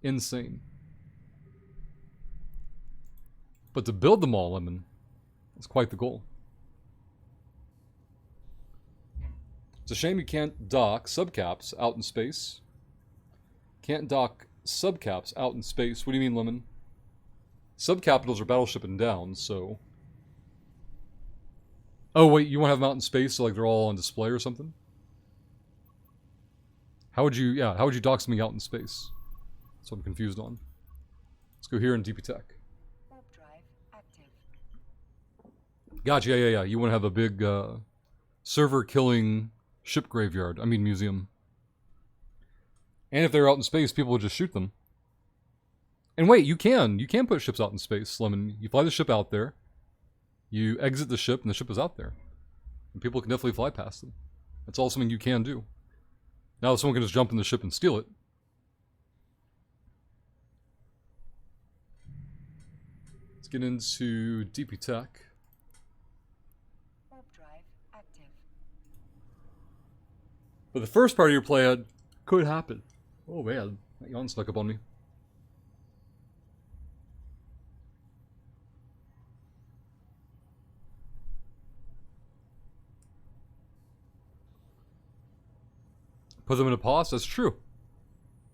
Insane. But to build them all, Lemon, is quite the goal. It's a shame you can't dock subcaps out in space. Can't dock subcaps out in space. What do you mean, Lemon? Subcapitals are battleship and down, so... Oh, wait, you want to have them out in space so like they're all on display or something? How would you dock something out in space? That's what I'm confused on. Let's go here in DP Tech. Warp drive active. Gotcha, yeah. You want to have a big server-killing ship graveyard. I mean museum. And if they're out in space, people will just shoot them. And wait, you can put ships out in space, Lemon. You fly the ship out there. You exit the ship, and the ship is out there. And people can definitely fly past them. That's all something you can do. Now someone can just jump in the ship and steal it. Let's get into DP Tech. Warp drive active. But the first part of your plan could happen. Oh man, that yawn snuck up on me. Put them in a pause? That's true.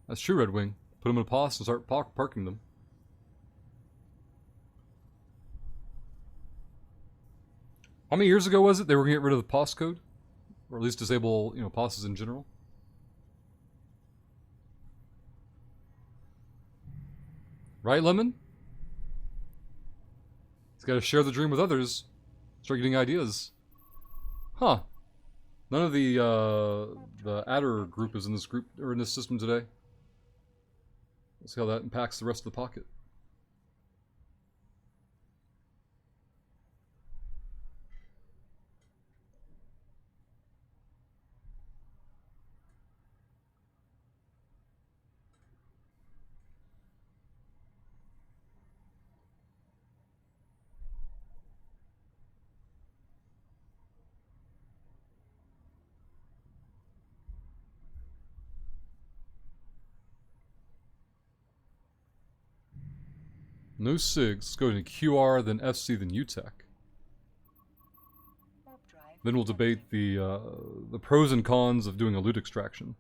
That's true, Red Wing. Put them in a pause and start parking them. How many years ago was it they were going to get rid of the pause code? Or at least disable, pauses in general? Right, Lemon? He's got to share the dream with others. Start getting ideas. Huh. None of the adder group is in this group or in this system today. Let's see how that impacts the rest of the pocket. No SIGs. Let's go to QR, then FC, then UTEC. Warp drive. Then we'll debate the pros and cons of doing a loot extraction.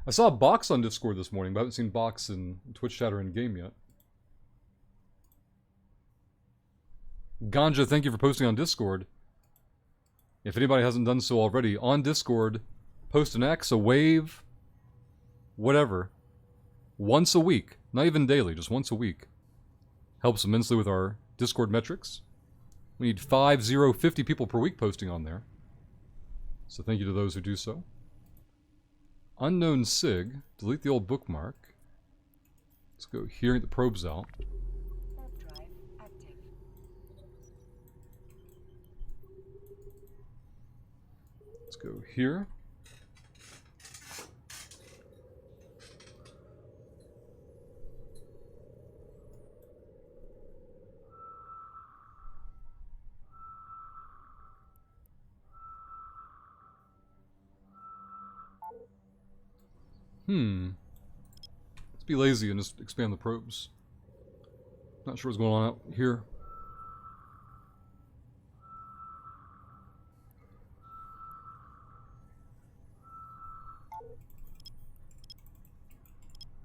I saw Box on Discord this morning, but I haven't seen Box in Twitch chat or in game yet. Ganja, thank you for posting on Discord. If anybody hasn't done so already, on Discord, post an X, a wave, whatever. Once a week. Not even daily, just once a week. Helps immensely with our Discord metrics. We need 50 people per week posting on there. So thank you to those who do so. Unknown SIG. Delete the old bookmark. Let's go here and get the probes out. Warp drive active. Let's go here. Let's be lazy and just expand the probes. Not sure what's going on out here.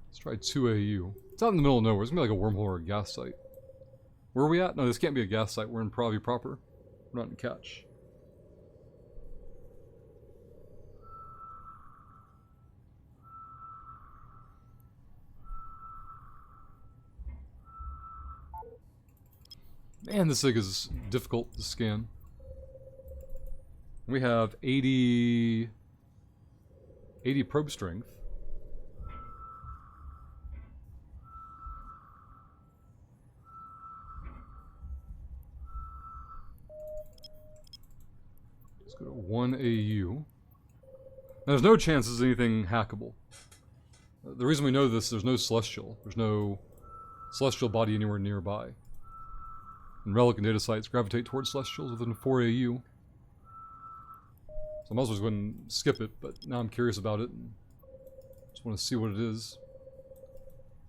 Let's try 2AU. It's out in the middle of nowhere. It's gonna be like a wormhole or a gas site. Where are we at? No, this can't be a gas site. We're in Pravi proper. We're not in Catch. Man, this thing is difficult to scan. We have 80 probe strength. Let's go to 1 AU. Now, there's no chance this is anything hackable. The reason we know this, there's no celestial. There's no celestial body anywhere nearby. And relic and data sites gravitate towards celestials within 4 AU. So I might as well just go ahead and skip it, but now I'm curious about it. And just want to see what it is.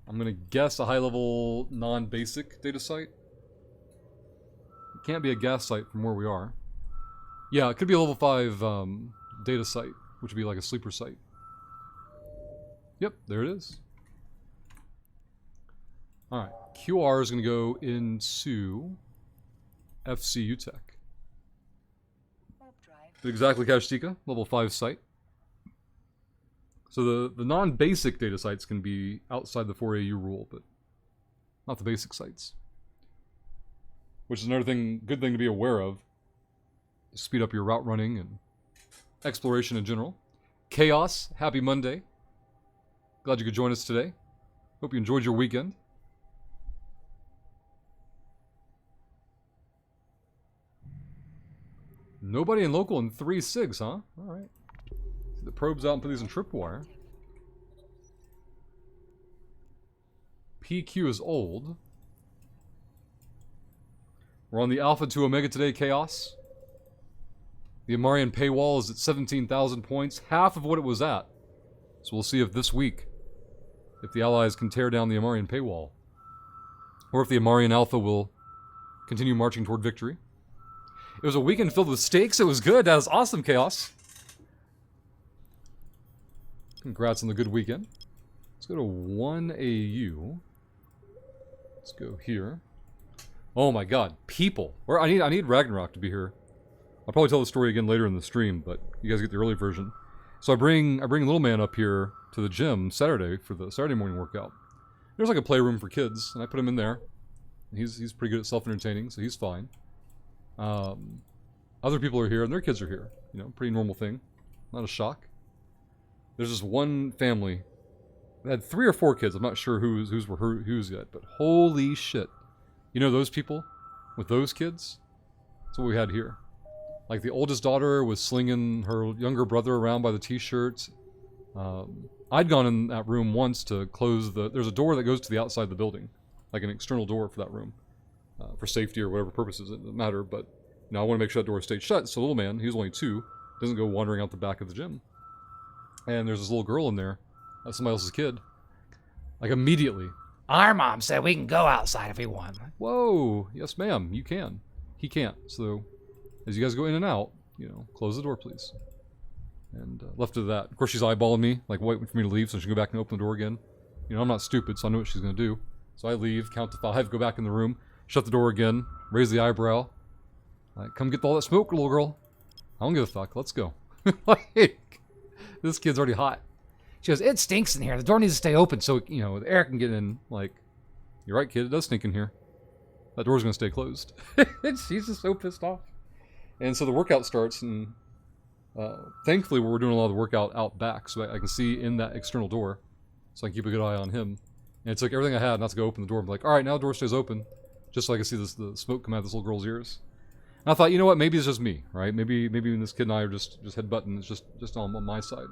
I'm going to guess a high-level, non-basic data site. It can't be a gas site from where we are. Yeah, it could be a level 5 data site, which would be like a sleeper site. Yep, there it is. Alright, QR is going to go into FC UTEC. Warp drive. Exactly, Kashtika, level 5 site. So the non-basic data sites can be outside the 4AU rule, but not the basic sites. Which is another good thing to be aware of. To speed up your route running and exploration in general. Chaos, happy Monday. Glad you could join us today. Hope you enjoyed your weekend. Nobody in local in 3 SIGs, huh? Alright. The probes out and put these in tripwire. PQ is old. We're on the Alpha to Omega today, Chaos. The Amarian paywall is at 17,000 points, half of what it was at. So we'll see if this week, if the Allies can tear down the Amarian paywall. Or if the Amarian Alpha will continue marching toward victory. It was a weekend filled with stakes. It was good. That was awesome, Chaos. Congrats on the good weekend. Let's go to 1 AU. Let's go here. Oh my god, people. Or I need Ragnarok to be here. I'll probably tell the story again later in the stream, but you guys get the early version. So I bring little man up here to the gym Saturday for the Saturday morning workout. There's like a playroom for kids, and I put him in there. He's pretty good at self-entertaining, so he's fine. Other people are here, and their kids are here. You know, pretty normal thing. Not a shock. There's this one family that had 3 or 4 kids. I'm not sure who's yet, but holy shit. You know those people with those kids? That's what we had here. Like the oldest daughter was slinging her younger brother around by the t-shirt. I'd gone in that room once to close there's a door that goes to the outside of the building. Like an external door for that room. For safety or whatever purposes, it doesn't matter, but you know, I want to make sure that door stayed shut, so little man, he was only 2, doesn't go wandering out the back of the gym. And there's this little girl in there, that's somebody else's kid. Like immediately. Our mom said we can go outside if we want. Whoa, yes ma'am, you can. He can't, so as you guys go in and out, you know, close the door please. And left to that. Of course she's eyeballing me, like waiting for me to leave so she can go back and open the door again. You know, I'm not stupid, so I know what she's going to do. So I leave, count to 5, go back in the room, shut the door again, raise the eyebrow. Like, come get all that smoke, little girl. I don't give a fuck, let's go. Like, this kid's already hot. She goes, it stinks in here. The door needs to stay open. So, you know, the air can get in. Like, you're right, kid, it does stink in here. That door's going to stay closed. She's just so pissed off. And so the workout starts, and thankfully we're doing a lot of the workout out back, so I can see in that external door, so I can keep a good eye on him. And it took everything I had not to go open the door. I'm like, alright, now the door stays open, just so I can see the smoke come out of this little girl's ears. And I thought, you know what, maybe it's just me, right? Maybe this kid and I are just headbutting, it's just on my side.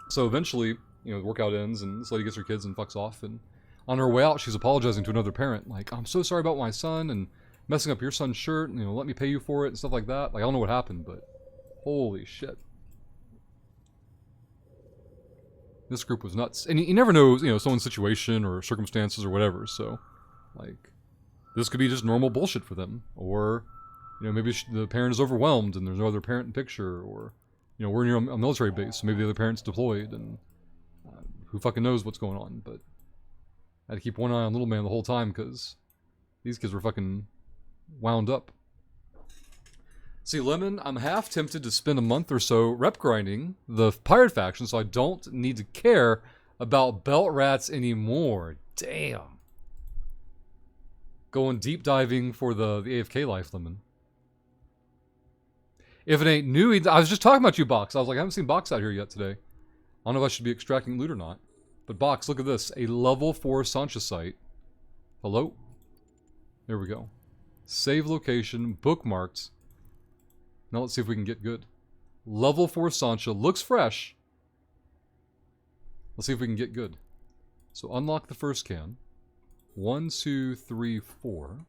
So eventually, you know, the workout ends, and this lady gets her kids and fucks off, and on her way out, she's apologizing to another parent, like, I'm so sorry about my son, and messing up your son's shirt, and, you know, let me pay you for it, and stuff like that. Like, I don't know what happened, but holy shit. This group was nuts. And you never know, you know, someone's situation or circumstances or whatever, so, like, this could be just normal bullshit for them. Or, you know, maybe the parent is overwhelmed and there's no other parent in picture, or, you know, we're near a military base, so maybe the other parent's deployed, and who fucking knows what's going on, but I had to keep one eye on little man the whole time, because these kids were fucking wound up. See, Lemon, I'm half tempted to spend a month or so rep grinding the pirate faction so I don't need to care about belt rats anymore. Damn. Going deep diving for the AFK life, Lemon. If it ain't new, I was just talking about you, Box. I was like, I haven't seen Box out here yet today. I don't know if I should be extracting loot or not. But Box, look at this. A level 4 Sancha site. Hello? There we go. Save location, bookmarked. Now let's see if we can get good. Level 4 Sancha, looks fresh. Let's see if we can get good. So unlock the first can. 1, 2, 3, 4.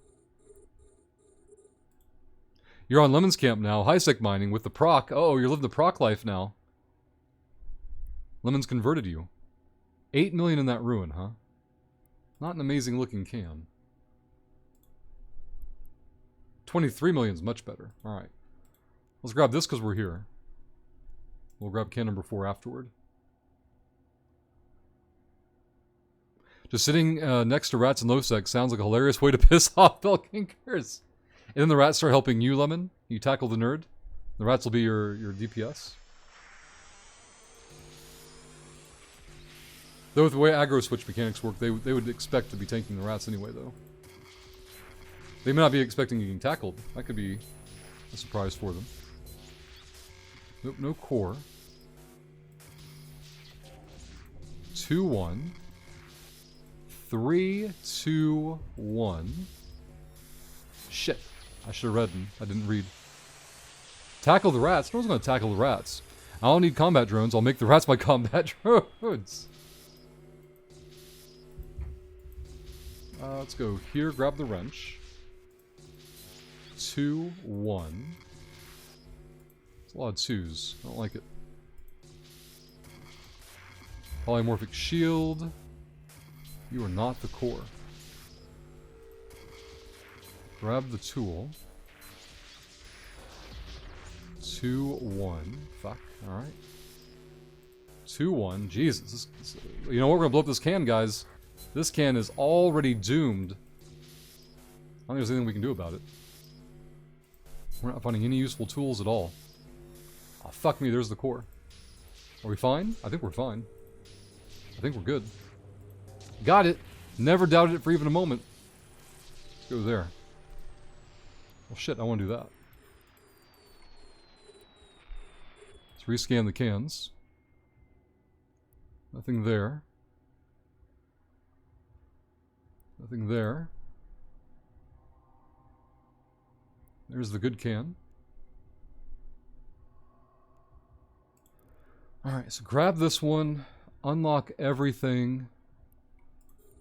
You're on Lemon's camp now, high-sec mining with the proc. Oh, you're living the proc life now. Lemon's converted you. 8 million in that ruin, huh? Not an amazing looking can. 23 million is much better. Alright. Let's grab this because we're here. We'll grab can number 4 afterward. Just sitting next to rats and low-sec sounds like a hilarious way to piss off bell kinkers. And then the rats start helping you, Lemon. You tackle the nerd. The rats will be your DPS. Though with the way aggro switch mechanics work, they would expect to be tanking the rats anyway, though. They may not be expecting getting tackled. That could be a surprise for them. Nope, no core. 2-1. 3, 2, 1. Shit. I should have read and I didn't read. Tackle the rats? No one's going to tackle the rats. I don't need combat drones. I'll make the rats my combat drones. Let's go here, grab the wrench. 2, 1. It's a lot of 2s. I don't like it. Polymorphic shield. You are not the core. Grab the tool. 2, 1. Fuck. Alright. 2, 1. Jesus. You know what? We're gonna blow up this can, guys. This can is already doomed. I don't think there's anything we can do about it. We're not finding any useful tools at all. Oh, fuck me, there's the core. Are we fine? I think we're fine. I think we're good. Got it. Never doubted it for even a moment. Let's go there. Well, shit, I want to do that. Let's rescan the cans. Nothing there. Nothing there. There's the good can. Alright, so grab this one, unlock everything,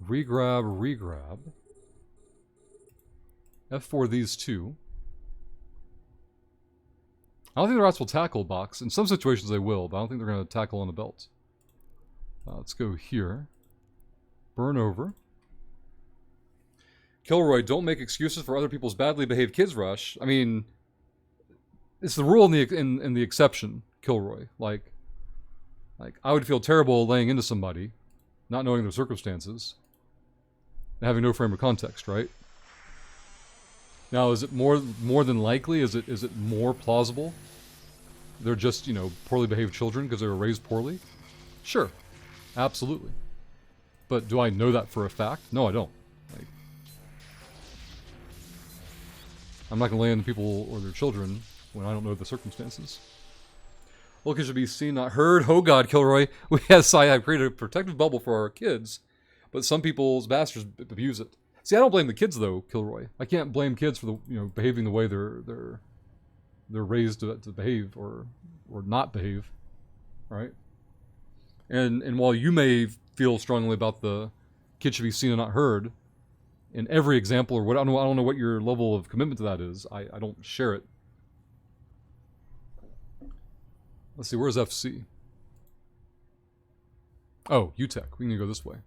regrab. F4 these two. I don't think the rats will tackle box. In some situations they will, but I don't think they're going to tackle on the belt. Let's go here. Burn over. Kilroy, don't make excuses for other people's badly behaved kids, Rush. I mean, it's the rule in the exception, Kilroy. Like, I would feel terrible laying into somebody, not knowing their circumstances, and having no frame of context, right? Now, is it more than likely? Is it more plausible? They're just, you know, poorly behaved children because they were raised poorly? Sure, absolutely. But do I know that for a fact? No, I don't. Like, I'm not going to lay into people or their children when I don't know the circumstances. Look, it should be seen, not heard. Oh God, Kilroy. We as have created a protective bubble for our kids, but some people's bastards abuse it. See, I don't blame the kids though, Kilroy. I can't blame kids for behaving the way they're raised to behave or not behave, right? And while you may feel strongly about the kids should be seen and not heard, in every example or what I don't know what your level of commitment to that is. I don't share it. Let's see, where's FC? Oh, UTech. We can go this way.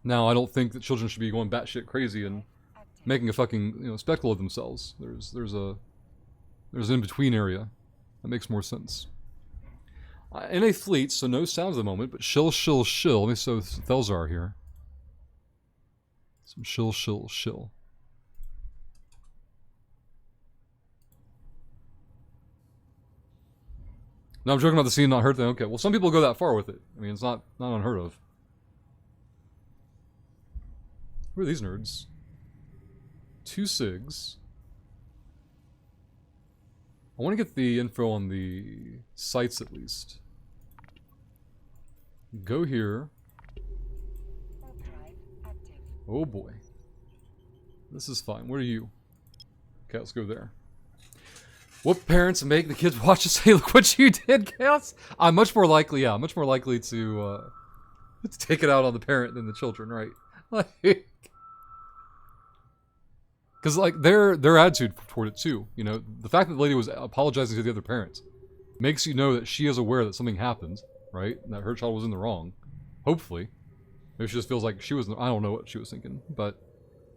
Now, I don't think that children should be going batshit crazy and making a fucking spectacle of themselves. There's an in-between area that makes more sense. In a fleet, so no sounds at the moment, but shill. Let me show Thelzar here. Some shill. No, I'm joking about the scene not heard thing. Okay, well, some people go that far with it. I mean, it's not unheard of. Who are these nerds? 2 SIGs. I want to get the info on the sites at least. Go here. Oh boy. This is fine. What are you? Okay, let's go there. What parents make the kids watch and say, look what you did, Chaos? I'm much more likely to take it out on the parent than the children, right? Like, because their attitude toward it too, the fact that the lady was apologizing to the other parents makes you know that she is aware that something happened, right? And that her child was in the wrong. Hopefully. Maybe she just feels like she was, I don't know what she was thinking, but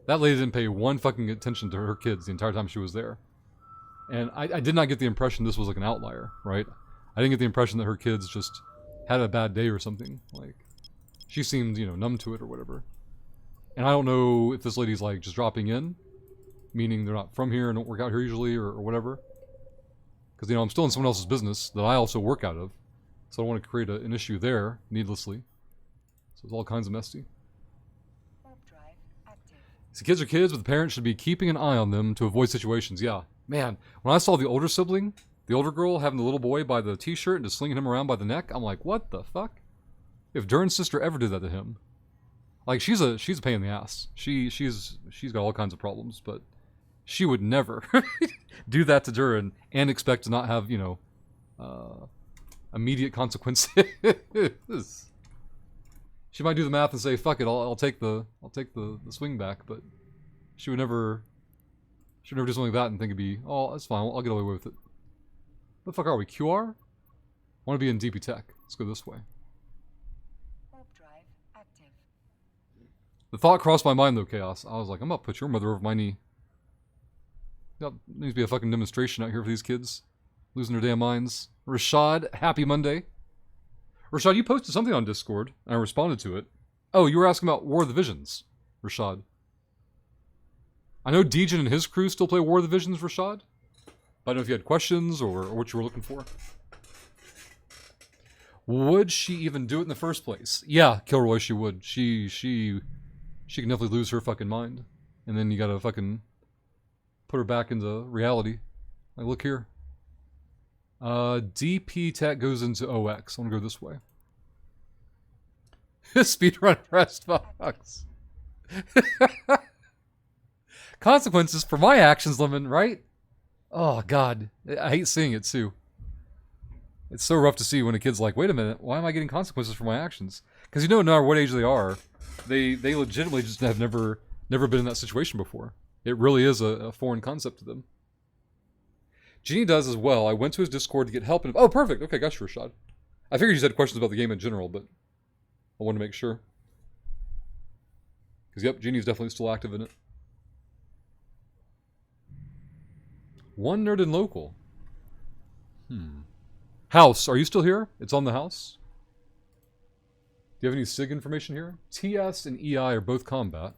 that lady didn't pay one fucking attention to her kids the entire time she was there. And I did not get the impression this was like an outlier, right? I didn't get the impression that her kids just had a bad day or something. Like, she seemed, numb to it or whatever. And I don't know if this lady's like just dropping in, meaning they're not from here and don't work out here usually or whatever. Because, I'm still in someone else's business that I also work out of. So I don't want to create an issue there needlessly. So it's all kinds of messy. So kids are kids, but the parents should be keeping an eye on them to avoid situations. Yeah. Man, when I saw the older sibling, the older girl having the little boy by the t-shirt and just slinging him around by the neck, I'm like, what the fuck? If Durin's sister ever did that to him, like, she's a pain in the ass. She's got all kinds of problems, but she would never do that to Durin and expect to not have, immediate consequences. She might do the math and say, fuck it, I'll take the swing back, but she would never do something like that and think it'd be, oh, that's fine, I'll get away with it. What the fuck are we, QR? I want to be in DP Tech. Let's go this way. The thought crossed my mind though, Chaos. I was like, I'm about to put your mother over my knee. There needs to be a fucking demonstration out here for these kids. Losing their damn minds. Rashad, happy Monday. Rashad, you posted something on Discord, and I responded to it. Oh, you were asking about War of the Visions, Rashad. I know Dejan and his crew still play War of the Visions, Rashad. But I don't know if you had questions or what you were looking for. Would she even do it in the first place? Yeah, Kilroy, she would. She can definitely lose her fucking mind. And then you gotta fucking put her back into reality. Like, look here. DP tech goes into OX. I wanna go this way. Speedrun rest box. Consequences for my actions, Lemon, right? Oh, God. I hate seeing it, too. It's so rough to see when a kid's like, wait a minute, why am I getting consequences for my actions? Because you know, no matter what age they are, they legitimately just have never been in that situation before. It really is a foreign concept to them. Genie does as well. I went to his Discord to get help. Oh, perfect. Okay, got you, Rashad. I figured you had questions about the game in general, but I wanted to make sure. Because, yep, Genie's definitely still active in it. One nerd and local. House, are you still here? It's on the house. Do you have any SIG information here? TS and EI are both combat.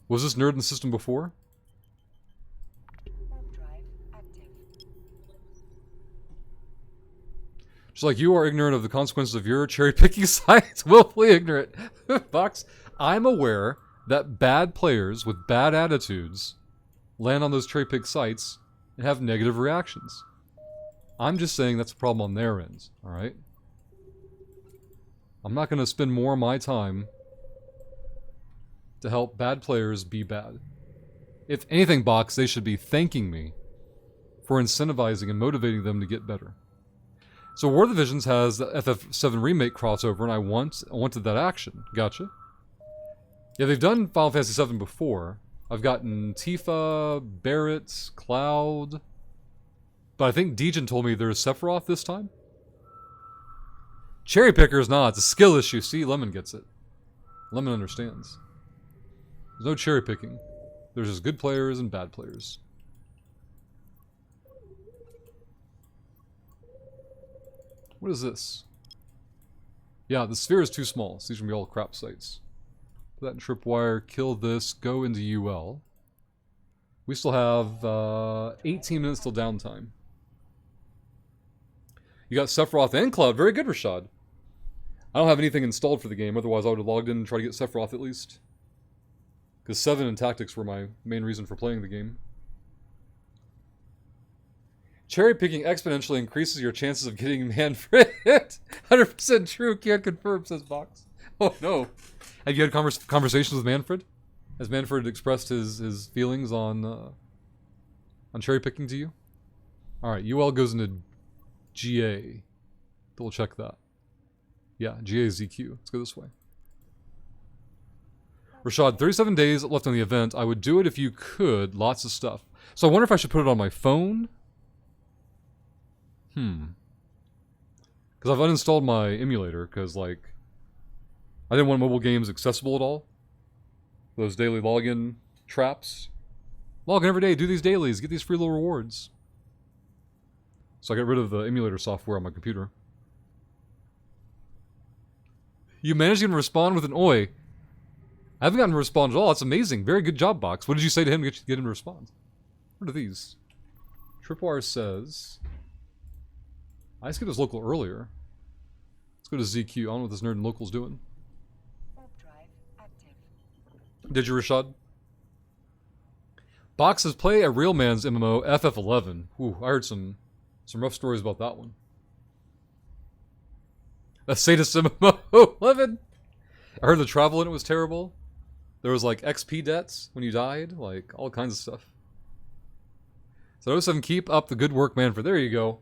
Was this nerd in the system before? Warp drive active. Just like you are ignorant of the consequences of your cherry-picking sites, willfully ignorant. Fox, I'm aware that bad players with bad attitudes land on those cherry-picked sites and have negative reactions. I'm just saying that's a problem on their end, alright? I'm not going to spend more of my time to help bad players be bad. If anything, Box, they should be thanking me for incentivizing and motivating them to get better. So War of the Visions has the FF7 Remake crossover, and I wanted that action. Gotcha. Yeah, they've done Final Fantasy VII before. I've gotten Tifa, Barrett, Cloud... But I think Degen told me there's Sephiroth this time. Cherry picker is not. It's a skill issue. See, Lemon gets it. Lemon understands. There's no cherry picking. There's just good players and bad players. What is this? Yeah, the sphere is too small. So these are going to be all crap sites. Put that in tripwire. Kill this. Go into UL. We still have 18 minutes till downtime. You got Sephiroth and Cloud. Very good, Rashad. I don't have anything installed for the game, otherwise I would have logged in and tried to get Sephiroth at least. Because 7 and Tactics were my main reason for playing the game. Cherry picking exponentially increases your chances of getting Manfred. 100% true, can't confirm, says Box. Oh no. Have you had conversations with Manfred? Has Manfred expressed his feelings on cherry picking to you? Alright, UL goes into GA. Double check that. Yeah, GA is ZQ. Let's go this way. Rashad, 37 days left on the event. I would do it if you could. Lots of stuff. So I wonder if I should put it on my phone? Because I've uninstalled my emulator, because, like, I didn't want mobile games accessible at all. Those daily login traps. Log in every day, do these dailies, get these free little rewards. So I got rid of the emulator software on my computer. You managed to get him to respond with an oi. I haven't gotten him to respond at all. That's amazing. Very good job, Box. What did you say to him to get him to respond? What are these? Tripwire says... I just get his local earlier. Let's go to ZQ. I don't know what this nerd and local's doing. Warp drive active. Did you, Rashad? Box says play a real man's MMO, FF11. Ooh, I heard some rough stories about that one. A sadist MMO 11. I heard the travel in it was terrible. There was like XP debts when you died, like all kinds of stuff. So 07, keep up the good work, Manfred. There you go.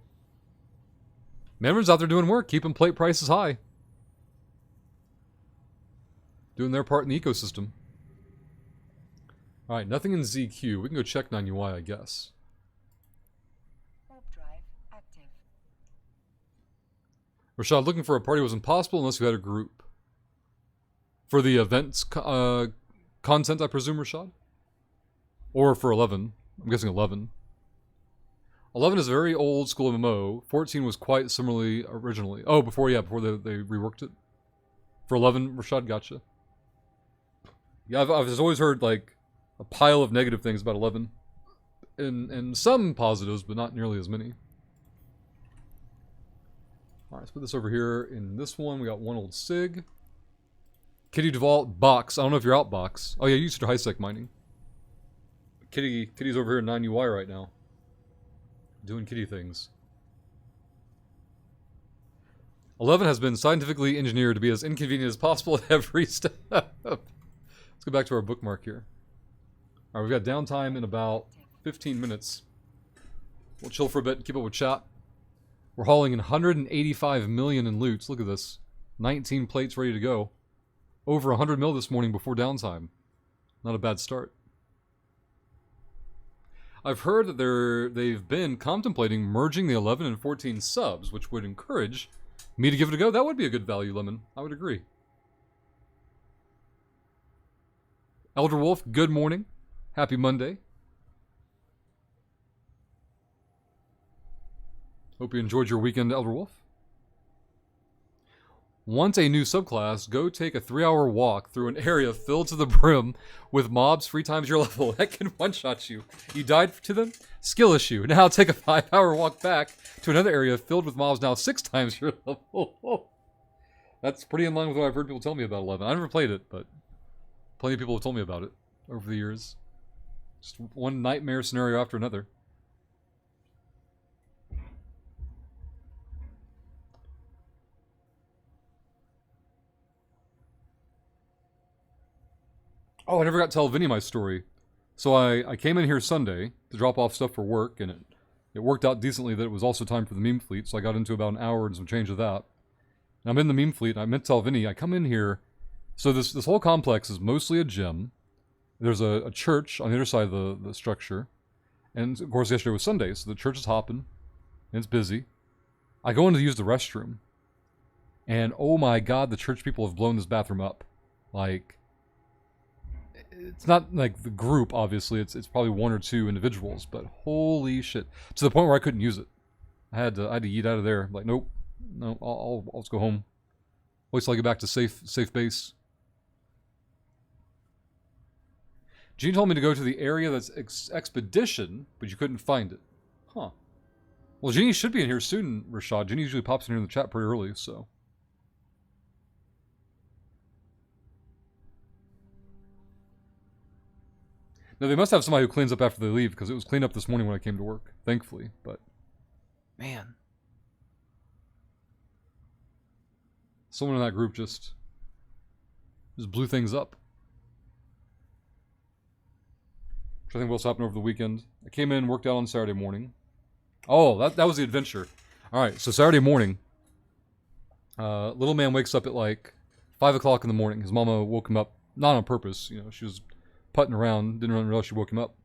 Manfred's out there doing work, keeping plate prices high. Doing their part in the ecosystem. Alright, nothing in ZQ. We can go check 9UI, I guess. Warp drive active. Rashad, looking for a party was impossible unless you had a group. For the events content, I presume, Rashad? Or for 11. I'm guessing 11. 11 is a very old school MMO. 14 was quite similarly originally. Oh, before they reworked it. For 11, Rashad, gotcha. Yeah, I've just always heard, like, a pile of negative things about 11. and some positives, but not nearly as many. Alright, let's put this over here. In this one, we got one old SIG. Kitty DeVault, Box. I don't know if you're out, Box. Oh yeah, you used to high sec mining. Kitty's over here in 9UI right now. Doing kitty things. 11 has been scientifically engineered to be as inconvenient as possible at every step. Let's go back to our bookmark here. Alright, we've got downtime in about 15 minutes. We'll chill for a bit and keep up with chat. We're hauling in 185 million in loots. Look at this. 19 plates ready to go. Over 100 mil this morning before downtime. Not a bad start. I've heard that they've been contemplating merging the 11 and 14 subs, which would encourage me to give it a go. That would be a good value, Lemon. I would agree. Elder Wolf, good morning. Happy Monday. Hope you enjoyed your weekend, Elder Wolf. Want a new subclass? Go take a 3-hour walk through an area filled to the brim with mobs 3 times your level. That can one-shot you. You died to them? Skill issue. Now take a 5-hour walk back to another area filled with mobs now 6 times your level. That's pretty in line with what I've heard people tell me about 11. I never played it, but plenty of people have told me about it over the years. Just one nightmare scenario after another. Oh, I never got to tell Vinny my story. So I came in here Sunday to drop off stuff for work, and it worked out decently that it was also time for the meme fleet, so I got into about an hour and some change of that. And I'm in the meme fleet, and I meant to tell Vinny, I come in here, so this whole complex is mostly a gym. There's a church on the other side of the structure, and of course yesterday was Sunday, so the church is hopping, and it's busy. I go in to use the restroom, and oh my god, the church people have blown this bathroom up. Like, it's not like the group, obviously. It's probably 1 or 2 individuals, but holy shit! To the point where I couldn't use it. I had to yeet out of there. Like, nope, no, I'll just go home. Wait till I get back to safe base. Gene told me to go to the area that's expedition, but you couldn't find it. Huh. Well, Genie should be in here soon, Rashad. Genie usually pops in here in the chat pretty early, so. Now, they must have somebody who cleans up after they leave, because it was cleaned up this morning when I came to work, thankfully, but... Man. Someone in that group just blew things up. Which I think will also happen over the weekend. I came in, worked out on Saturday morning. Oh, that was the adventure. Alright, so Saturday morning, little man wakes up at like 5 o'clock in the morning. His mama woke him up, not on purpose, you know, she was putting around, didn't realize she woke him up.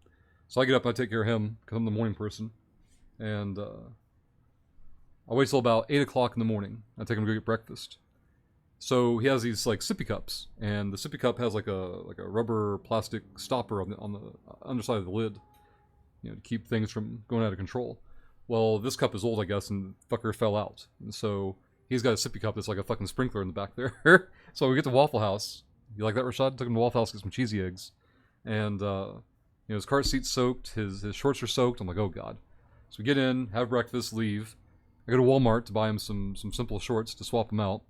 So I get up and I take care of him, because I'm the morning person. And I wait till about 8 o'clock in the morning. I take him to go get breakfast. So he has these like sippy cups, and the sippy cup has like a rubber plastic stopper on the underside of the lid, you know, to keep things from going out of control. Well, this cup is old, I guess, and fucker fell out. And so he's got a sippy cup that's like a fucking sprinkler in the back there. So we get to Waffle House. You like that, Rashad? Took him to Waffle House to get some cheesy eggs. And, you know, his car seat's soaked, his shorts are soaked. I'm like, oh god. So we get in, have breakfast, leave. I go to Walmart to buy him some simple shorts to swap him out.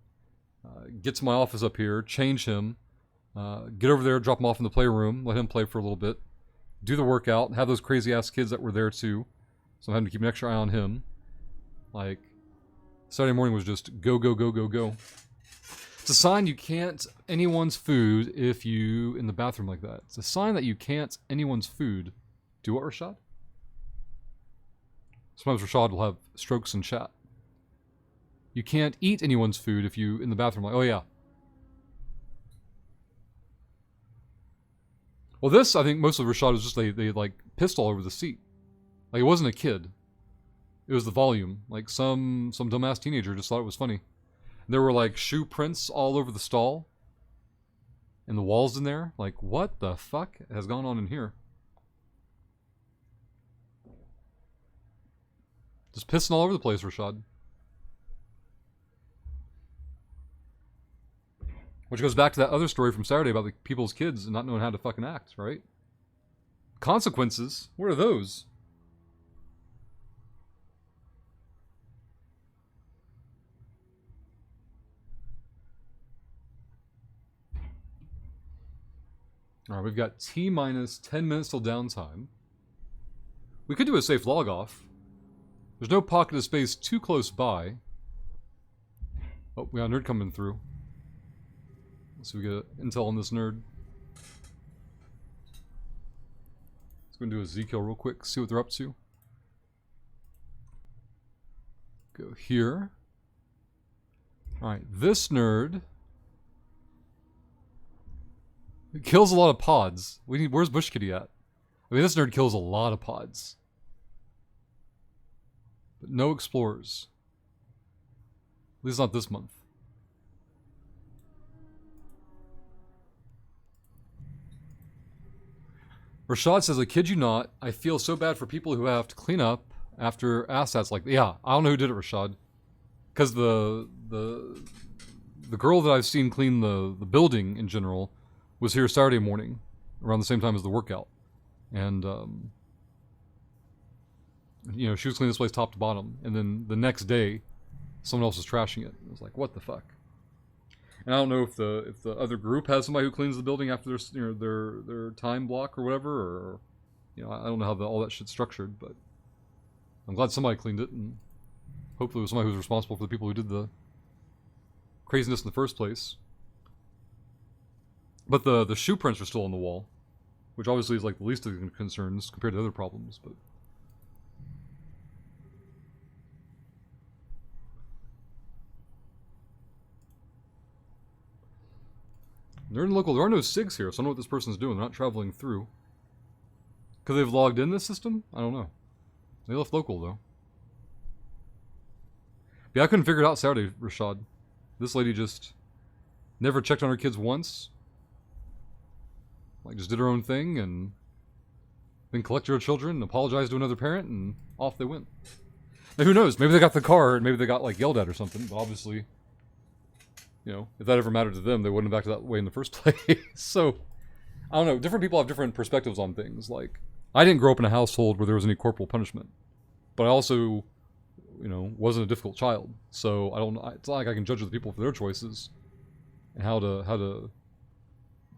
Get to my office up here, change him, get over there, drop him off in the playroom, let him play for a little bit, do the workout, have those crazy ass kids that were there too. So I'm having to keep an extra eye on him. Like, Saturday morning was just go, go, go, go, go. It's a sign you can't anyone's food if you in the bathroom like that. It's a sign that you can't anyone's food. Do what, Rashad? Sometimes Rashad will have strokes in chat. You can't eat anyone's food if you in the bathroom like, oh yeah. Well, this, I think most of Rashad was just they like pissed all over the seat. Like, it wasn't a kid. It was the volume. Like, some dumbass teenager just thought it was funny. There were like shoe prints all over the stall. And the walls in there. Like, what the fuck has gone on in here? Just pissing all over the place, Rashad. Which goes back to that other story from Saturday about the people's kids and not knowing how to fucking act, right? Consequences? What are those? Alright, we've got T minus 10 minutes till downtime. We could do a safe log off. There's no pocket of space too close by. Oh, we got a nerd coming through. Let's see if we get intel on this nerd. Let's go and do a Z kill real quick, see what they're up to. Go here. Alright, this nerd kills a lot of pods. Where's Bush Kitty at? I mean, this nerd kills a lot of pods. But no explorers. At least not this month. Rashad says, I kid you not, I feel so bad for people who have to clean up after assets like... Yeah, I don't know who did it, Rashad. Because the girl that I've seen clean the building in general was here Saturday morning, around the same time as the workout. And, you know, she was cleaning this place top to bottom. And then the next day, someone else was trashing it. It was like, what the fuck? And I don't know if the other group has somebody who cleans the building after their, you know, their time block or whatever, or, you know, I don't know how all that shit's structured, but I'm glad somebody cleaned it, and hopefully it was somebody who was responsible for the people who did the craziness in the first place. But the shoe prints are still on the wall, which obviously is like the least of the concerns compared to other problems, but... They're in local. There are no SIGs here, so I don't know what this person's doing. They're not traveling through. Could they have logged in this system? I don't know. They left local, though. Yeah, I couldn't figure it out Saturday, Rashad. This lady just never checked on her kids once. Like, just did her own thing, and then collected her children, and apologized to another parent, and off they went. Now, who knows? Maybe they got the car, and maybe they got, like, yelled at or something, but obviously... You know, if that ever mattered to them, they wouldn't have acted that way in the first place. So, I don't know. Different people have different perspectives on things. Like, I didn't grow up in a household where there was any corporal punishment. But I also, you know, wasn't a difficult child. So, I don't. It's not like I can judge other people for their choices. And how to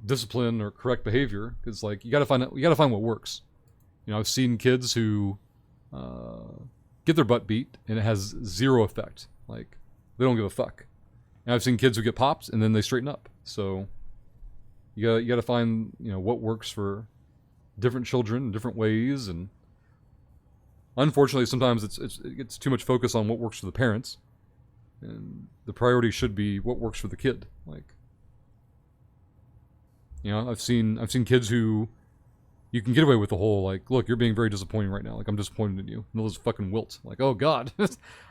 discipline or correct behavior. Because, like, you gotta find what works. You know, I've seen kids who get their butt beat, and it has zero effect. Like, they don't give a fuck. And I've seen kids who get popped and then they straighten up. So you gotta find, you know, what works for different children in different ways. And unfortunately, sometimes it gets too much focus on what works for the parents, and the priority should be what works for the kid. Like, you know, I've seen kids who you can get away with the whole, like, look, you're being very disappointing right now. Like, I'm disappointed in you. And they'll just fucking wilt. Like, oh god,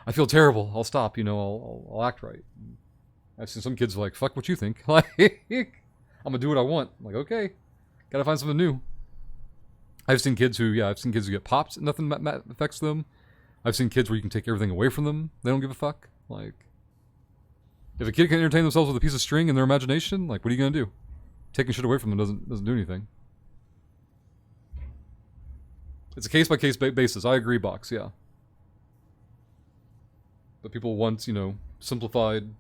I feel terrible. I'll stop. You know, I'll act right. I've seen some kids like, fuck what you think. Like, I'm gonna do what I want. I'm like, okay, gotta find something new. I've seen kids who get popped and nothing affects them. I've seen kids where you can take everything away from them. They don't give a fuck. Like, if a kid can entertain themselves with a piece of string in their imagination, like, what are you gonna do? Taking shit away from them doesn't do anything. It's a case-by-case basis. I agree, Box, yeah. But people want, you know, simplified,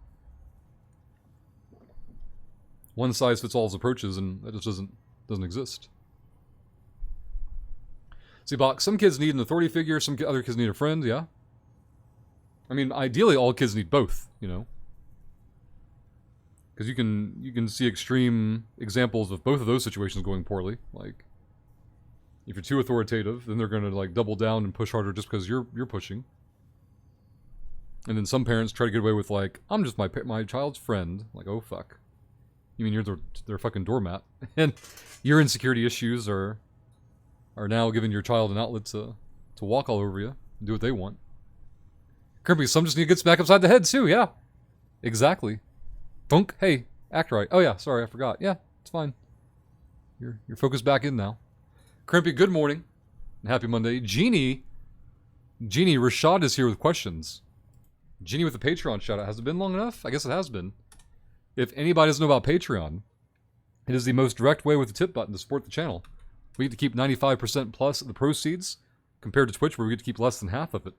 one-size-fits-all approaches, and that just doesn't exist. See, Box, some kids need an authority figure, some other kids need a friend, yeah? I mean, ideally, all kids need both, you know? Because you can see extreme examples of both of those situations going poorly. Like, if you're too authoritative, then they're going to, like, double down and push harder just because you're pushing. And then some parents try to get away with, like, I'm just my child's friend. Like, oh, fuck. You mean you're their fucking doormat? And your insecurity issues are now giving your child an outlet to walk all over you and do what they want. Kirby, some just need to get smacked upside the head, too, yeah. Exactly. Thunk, hey, act right. Oh, yeah, sorry, I forgot. Yeah, it's fine. You're focused back in now. Crimpy, good morning. And happy Monday. Jeannie, Rashad is here with questions. Jeannie with the Patreon shout out. Has it been long enough? I guess it has been. If anybody doesn't know about Patreon, it is the most direct way with the tip button to support the channel. We get to keep 95% plus of the proceeds, compared to Twitch where we get to keep less than half of it.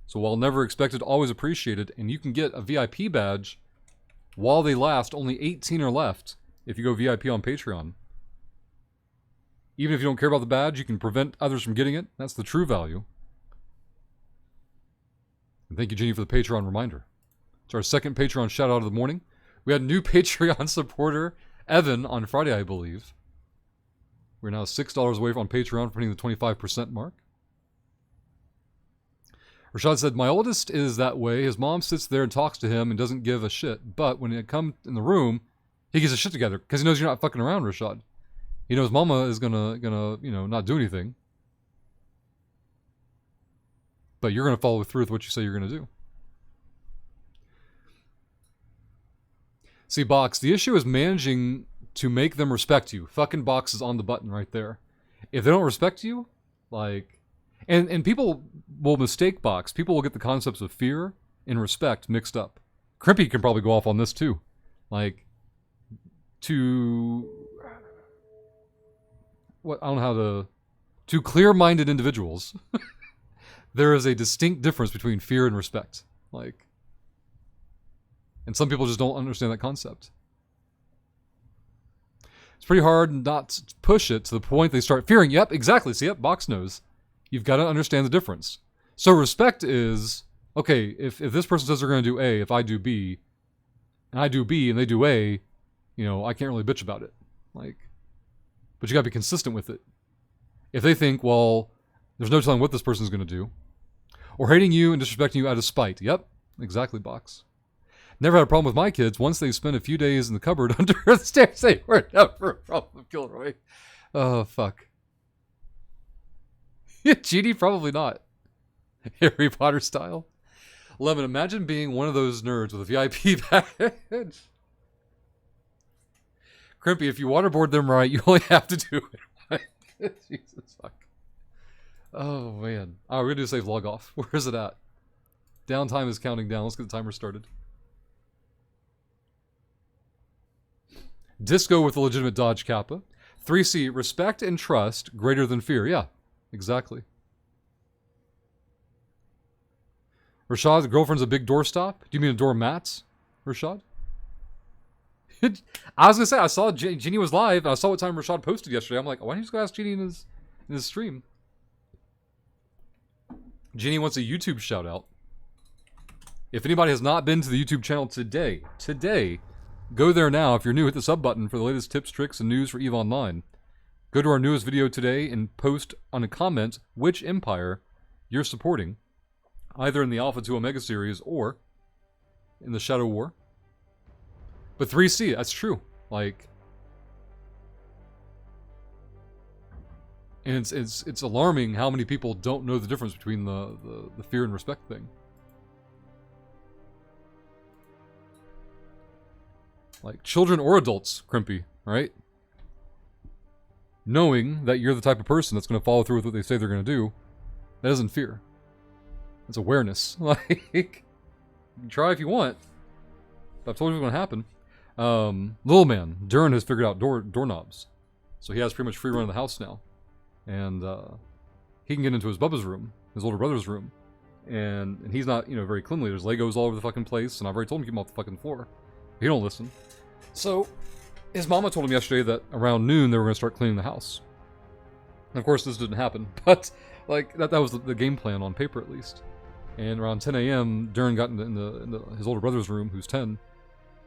So while never expected, always appreciated, and you can get a VIP badge while they last. Only 18 are left if you go VIP on Patreon. Even if you don't care about the badge, you can prevent others from getting it. That's the true value. And thank you, Jeannie, for the Patreon reminder. It's our second Patreon shout out of the morning. We had a new Patreon supporter, Evan, on Friday, I believe. We're now $6 away from Patreon from hitting the 25% mark. Rashad said, my oldest is that way. His mom sits there and talks to him and doesn't give a shit. But when it comes in the room, he gets his shit together because he knows you're not fucking around, Rashad. He knows mama is gonna, not do anything. But you're gonna follow through with what you say you're gonna do. See, Box, the issue is managing to make them respect you. Fucking Box is on the button right there. If they don't respect you, like... And people will mistake Box. People will get the concepts of fear and respect mixed up. Crimpy can probably go off on this too. Like, to clear-minded individuals, there is a distinct difference between fear and respect. Like, and some people just don't understand that concept. It's pretty hard not to push it to the point they start fearing. Yep, exactly. See, yep, Box knows. You've got to understand the difference. So respect is, okay, if this person says they're going to do A, if I do B, and I do B and they do A, I can't really bitch about it. Like, but you got to be consistent with it. If they think, well, there's no telling what this person's going to do, or hating you and disrespecting you out of spite. Yep, exactly, Box. Never had a problem with my kids. Once they spent a few days in the cupboard under the stairs, they were never a problem, Gilroy. Oh, fuck. Genie, probably not. Harry Potter style. Lemon, imagine being one of those nerds with a VIP badge. Crimpy, if you waterboard them right, you only have to do it right. Jesus fuck. Oh, man. Oh, we're going to do a save log off. Where is it at? Downtime is counting down. Let's get the timer started. Disco with a legitimate dodge kappa. 3C, respect and trust greater than fear. Yeah, exactly. Rashad, the girlfriend's a big doorstop? Do you mean a doormat, Rashad? I was going to say, I saw Jeannie was live, and I saw what time Rashad posted yesterday. I'm like, why don't you just go ask Jeannie in his stream? Jeannie wants a YouTube shout out. If anybody has not been to the YouTube channel today, go there now. If you're new, hit the sub button for the latest tips, tricks, and news for EVE Online. Go to our newest video today and post on a comment which empire you're supporting, either in the Alpha to Omega series or in the Shadow War. But 3C, that's true. Like, and it's alarming how many people don't know the difference between the fear and respect thing. Like, children or adults, Crimpy, right? Knowing that you're the type of person that's going to follow through with what they say they're going to do, that isn't fear. It's awareness. Like, you can try if you want. But I've told you what's going to happen. Little man, Duran has figured out doorknobs. So he has pretty much free run of the house now. And he can get into his Bubba's room, his older brother's room. And he's not, very cleanly. There's Legos all over the fucking place, and I've already told him to keep him off the fucking floor. He don't listen. So, his mama told him yesterday that around noon they were going to start cleaning the house. And of course, this didn't happen. But, like, that was the game plan on paper, at least. And around 10 a.m., Duran got into his older brother's room, who's 10.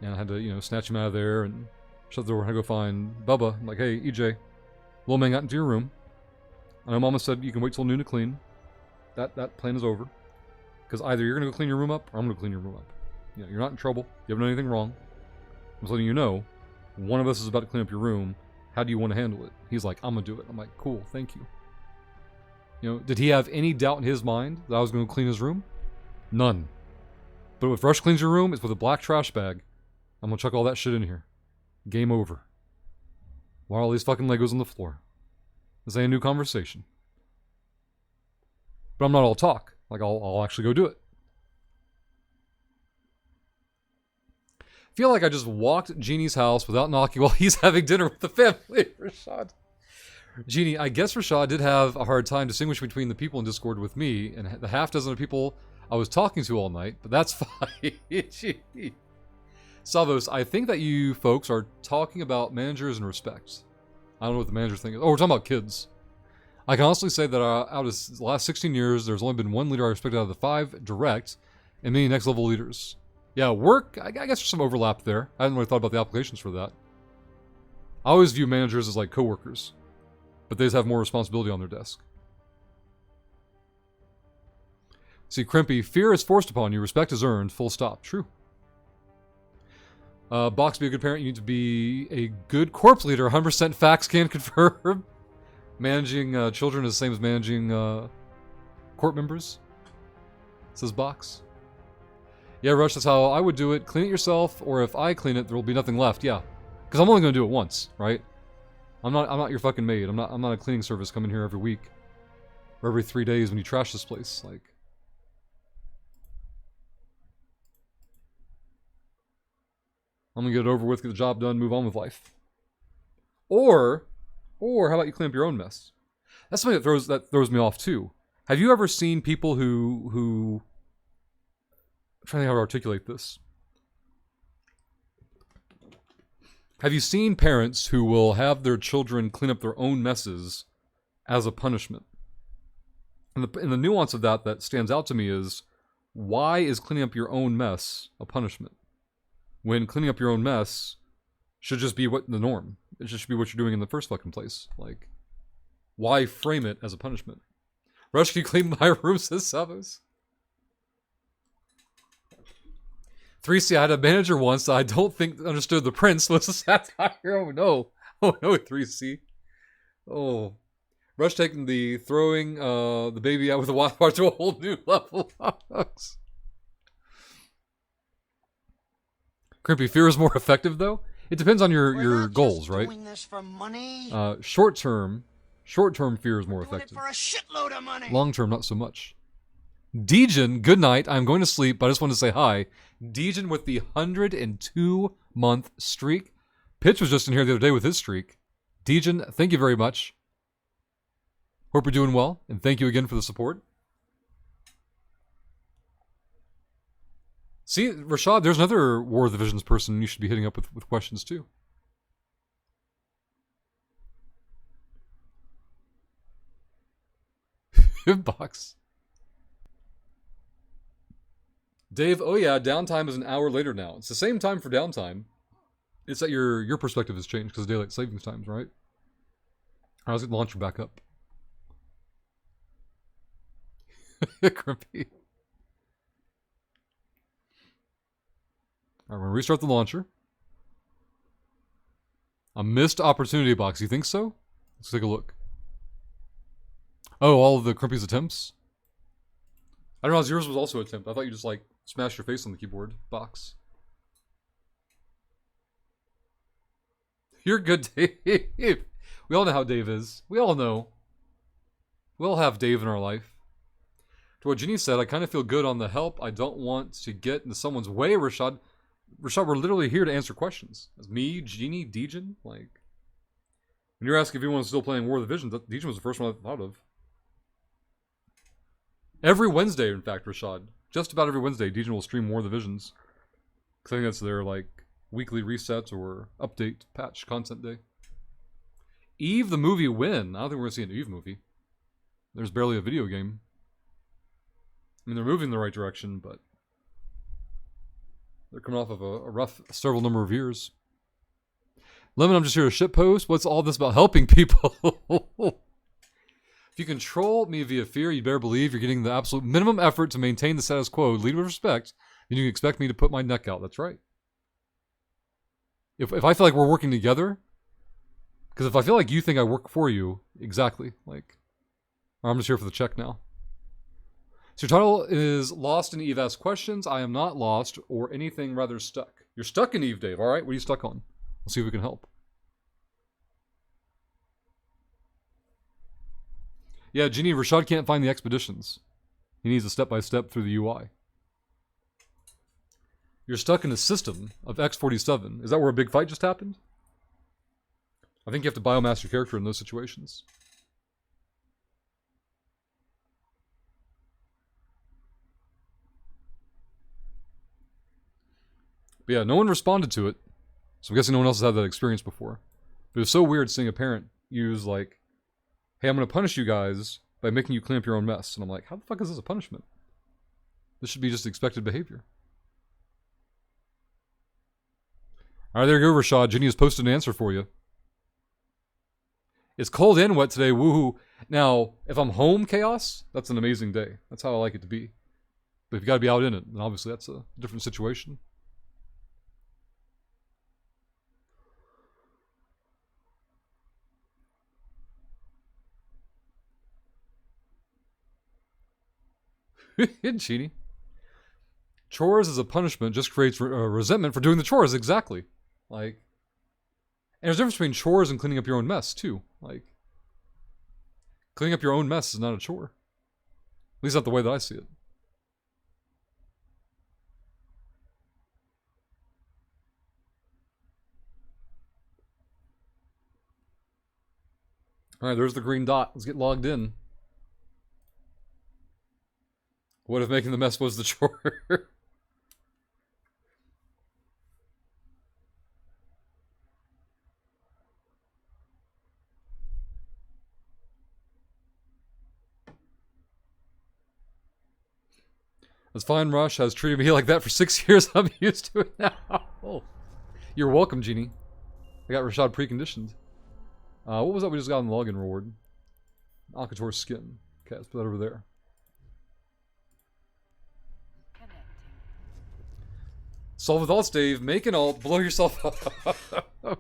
And I had to, snatch him out of there and shut the door and I go find Bubba. I'm like, hey, EJ, little man got into your room. I know Mama said you can wait till noon to clean. That plan is over. Because either you're going to go clean your room up or I'm going to clean your room up. You're not in trouble. You haven't done anything wrong. I'm just letting you know, one of us is about to clean up your room. How do you want to handle it? He's like, I'm going to do it. I'm like, cool, thank you. Did he have any doubt in his mind that I was going to clean his room? None. But if Rush cleans your room, it's with a black trash bag. I'm going to chuck all that shit in here. Game over. Why are all these fucking Legos on the floor? This ain't a new conversation. But I'm not all talk. Like, I'll actually go do it. Feel like I just walked Jeannie's house without knocking while he's having dinner with the family, Rashad. Jeannie, I guess Rashad did have a hard time distinguishing between the people in Discord with me and the half dozen of people I was talking to all night, but that's fine. Salvos, I think that you folks are talking about managers and respect. I don't know what the manager thing is. Oh, we're talking about kids. I can honestly say that out of the last 16 years, there's only been one leader I respected out of the 5 direct, and many next level leaders. Yeah, work, I guess there's some overlap there. I hadn't really thought about the applications for that. I always view managers as like coworkers, but they just have more responsibility on their desk. See, Crimpy, fear is forced upon you, respect is earned, full stop. True. Box, be a good parent, you need to be a good corpse leader, 100% facts can confirm. Managing children is the same as managing court members, says Box. Yeah, Rush, that's how I would do it. Clean it yourself, or if I clean it, there will be nothing left. Yeah, because I'm only going to do it once, right? I'm not your fucking maid. I'm not a cleaning service coming here every week or every 3 days when you trash this place. Like, I'm gonna get it over with, get the job done, move on with life. Or how about you clean up your own mess? That's something that throws me off too. Have you ever seen people who I'm trying to think how to articulate this. Have you seen parents who will have their children clean up their own messes as a punishment? And the nuance of that stands out to me is, why is cleaning up your own mess a punishment? When cleaning up your own mess should just be what the norm. It just should be what you're doing in the first fucking place. Like, why frame it as a punishment? Rush, can you clean my room, says Savos. 3C, I had a manager once that I don't think understood the prince was a satire. Oh no. Oh no, 3C. Oh. Rush taking the throwing the baby out with the wildfire to a whole new level. Crimpy, fear is more effective though? It depends on your goals, right? Doing this for money. Short term fear is more Doing it effective. for a shitload of money. Long term, not so much. Dejan, good night. I'm going to sleep, but I just wanted to say hi. Dejan with the 102-month streak. Pitch was just in here the other day with his streak. Dejan, thank you very much. Hope you're doing well, and thank you again for the support. See, Rashad, there's another War of the Visions person you should be hitting up with questions too. Box. Dave, oh yeah, downtime is an hour later now. It's the same time for downtime. It's that your perspective has changed because of daylight savings times, right? I was going to launch you back up. Crimpy. Alright, we're going to restart the launcher. A missed opportunity box. You think so? Let's take a look. Oh, all of the Crimpy's attempts? I don't know, yours was also an attempt. I thought you just, like, smashed your face on the keyboard box. You're good, Dave. We all know how Dave is. We all know. We all have Dave in our life. To what Ginny said, I kind of feel good on the help. I don't want to get into someone's way, Rashad. Rashad, we're literally here to answer questions. It's me, Genie, Dejan. Like, when you're asking if anyone's still playing War of the Visions, Dejan was the first one I thought of. Every Wednesday, in fact, Rashad. Just about every Wednesday, Dejan will stream War of the Visions. Because I think that's their, like, weekly resets or update patch content day. Eve the movie when? I don't think we're going to see an Eve movie. There's barely a video game. I mean, they're moving in the right direction, but they're coming off of a rough several number of years. Lemon, I'm just here to shitpost. What's all this about helping people? If you control me via fear, you better believe you're getting the absolute minimum effort to maintain the status quo. Lead with respect, then you can expect me to put my neck out. That's right. If I feel like we're working together, because if I feel like you think I work for you, exactly, like, I'm just here for the check now. So your title is Lost in Eve Asks Questions. I am not lost or anything, rather stuck. You're stuck in Eve, Dave. All right, what are you stuck on? We'll see if we can help. Yeah, Genie, Rashad can't find the expeditions. He needs a step-by-step through the UI. You're stuck in a system of X47. Is that where a big fight just happened? I think you have to biomass your character in those situations. But yeah, no one responded to it. So I'm guessing no one else has had that experience before. But it was so weird seeing a parent use like, hey, I'm going to punish you guys by making you clean up your own mess. And I'm like, how the fuck is this a punishment? This should be just expected behavior. All right, there you go, Rashad. Ginny has posted an answer for you. It's cold and wet today, woohoo. Now, if I'm home, Chaos, that's an amazing day. That's how I like it to be. But if you gotta be out in it, then obviously that's a different situation. Genie. Chores as a punishment just creates resentment for doing the chores, exactly. Like, and there's a difference between chores and cleaning up your own mess, too. Like, cleaning up your own mess is not a chore. At least not the way that I see it. Alright, there's the green dot. Let's get logged in. What if making the mess was the chore? As Fine Rush has treated me like that for 6 years, I'm used to it now. You're welcome, Genie. I got Rashad preconditioned. What was that we just got on the login reward? Alcator skin. Okay, let's put that over there. Connecting. Solve with alts, Dave. Make an alt. Blow yourself up.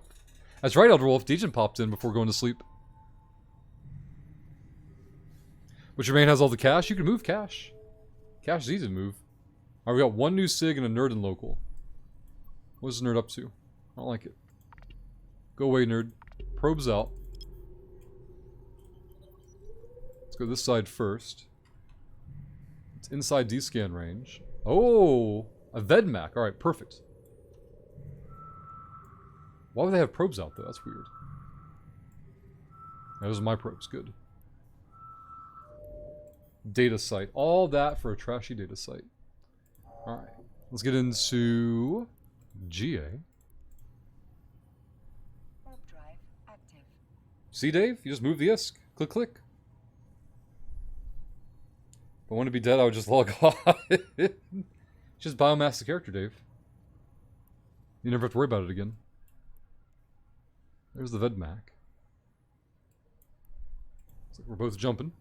That's right, Elder Wolf. Degen popped in before going to sleep. But your main has all the cash? You can move cash. Cash is easy to move. Alright, we got one new SIG and a nerd in local. What is the nerd up to? I don't like it. Go away, nerd. Probes out. Let's go this side first. It's inside D-scan range. Oh! A Vedmak. Alright, perfect. Why would they have probes out, though? That's weird. Those are my probes. Good. Data site. All that for a trashy data site. Alright. Let's get into GA. Warp drive active. See, Dave? You just move the ISK. Click, click. If I wanted to be dead, I would just log off. Just biomass the character, Dave. You never have to worry about it again. There's the Vedmak. Looks like we're both jumping.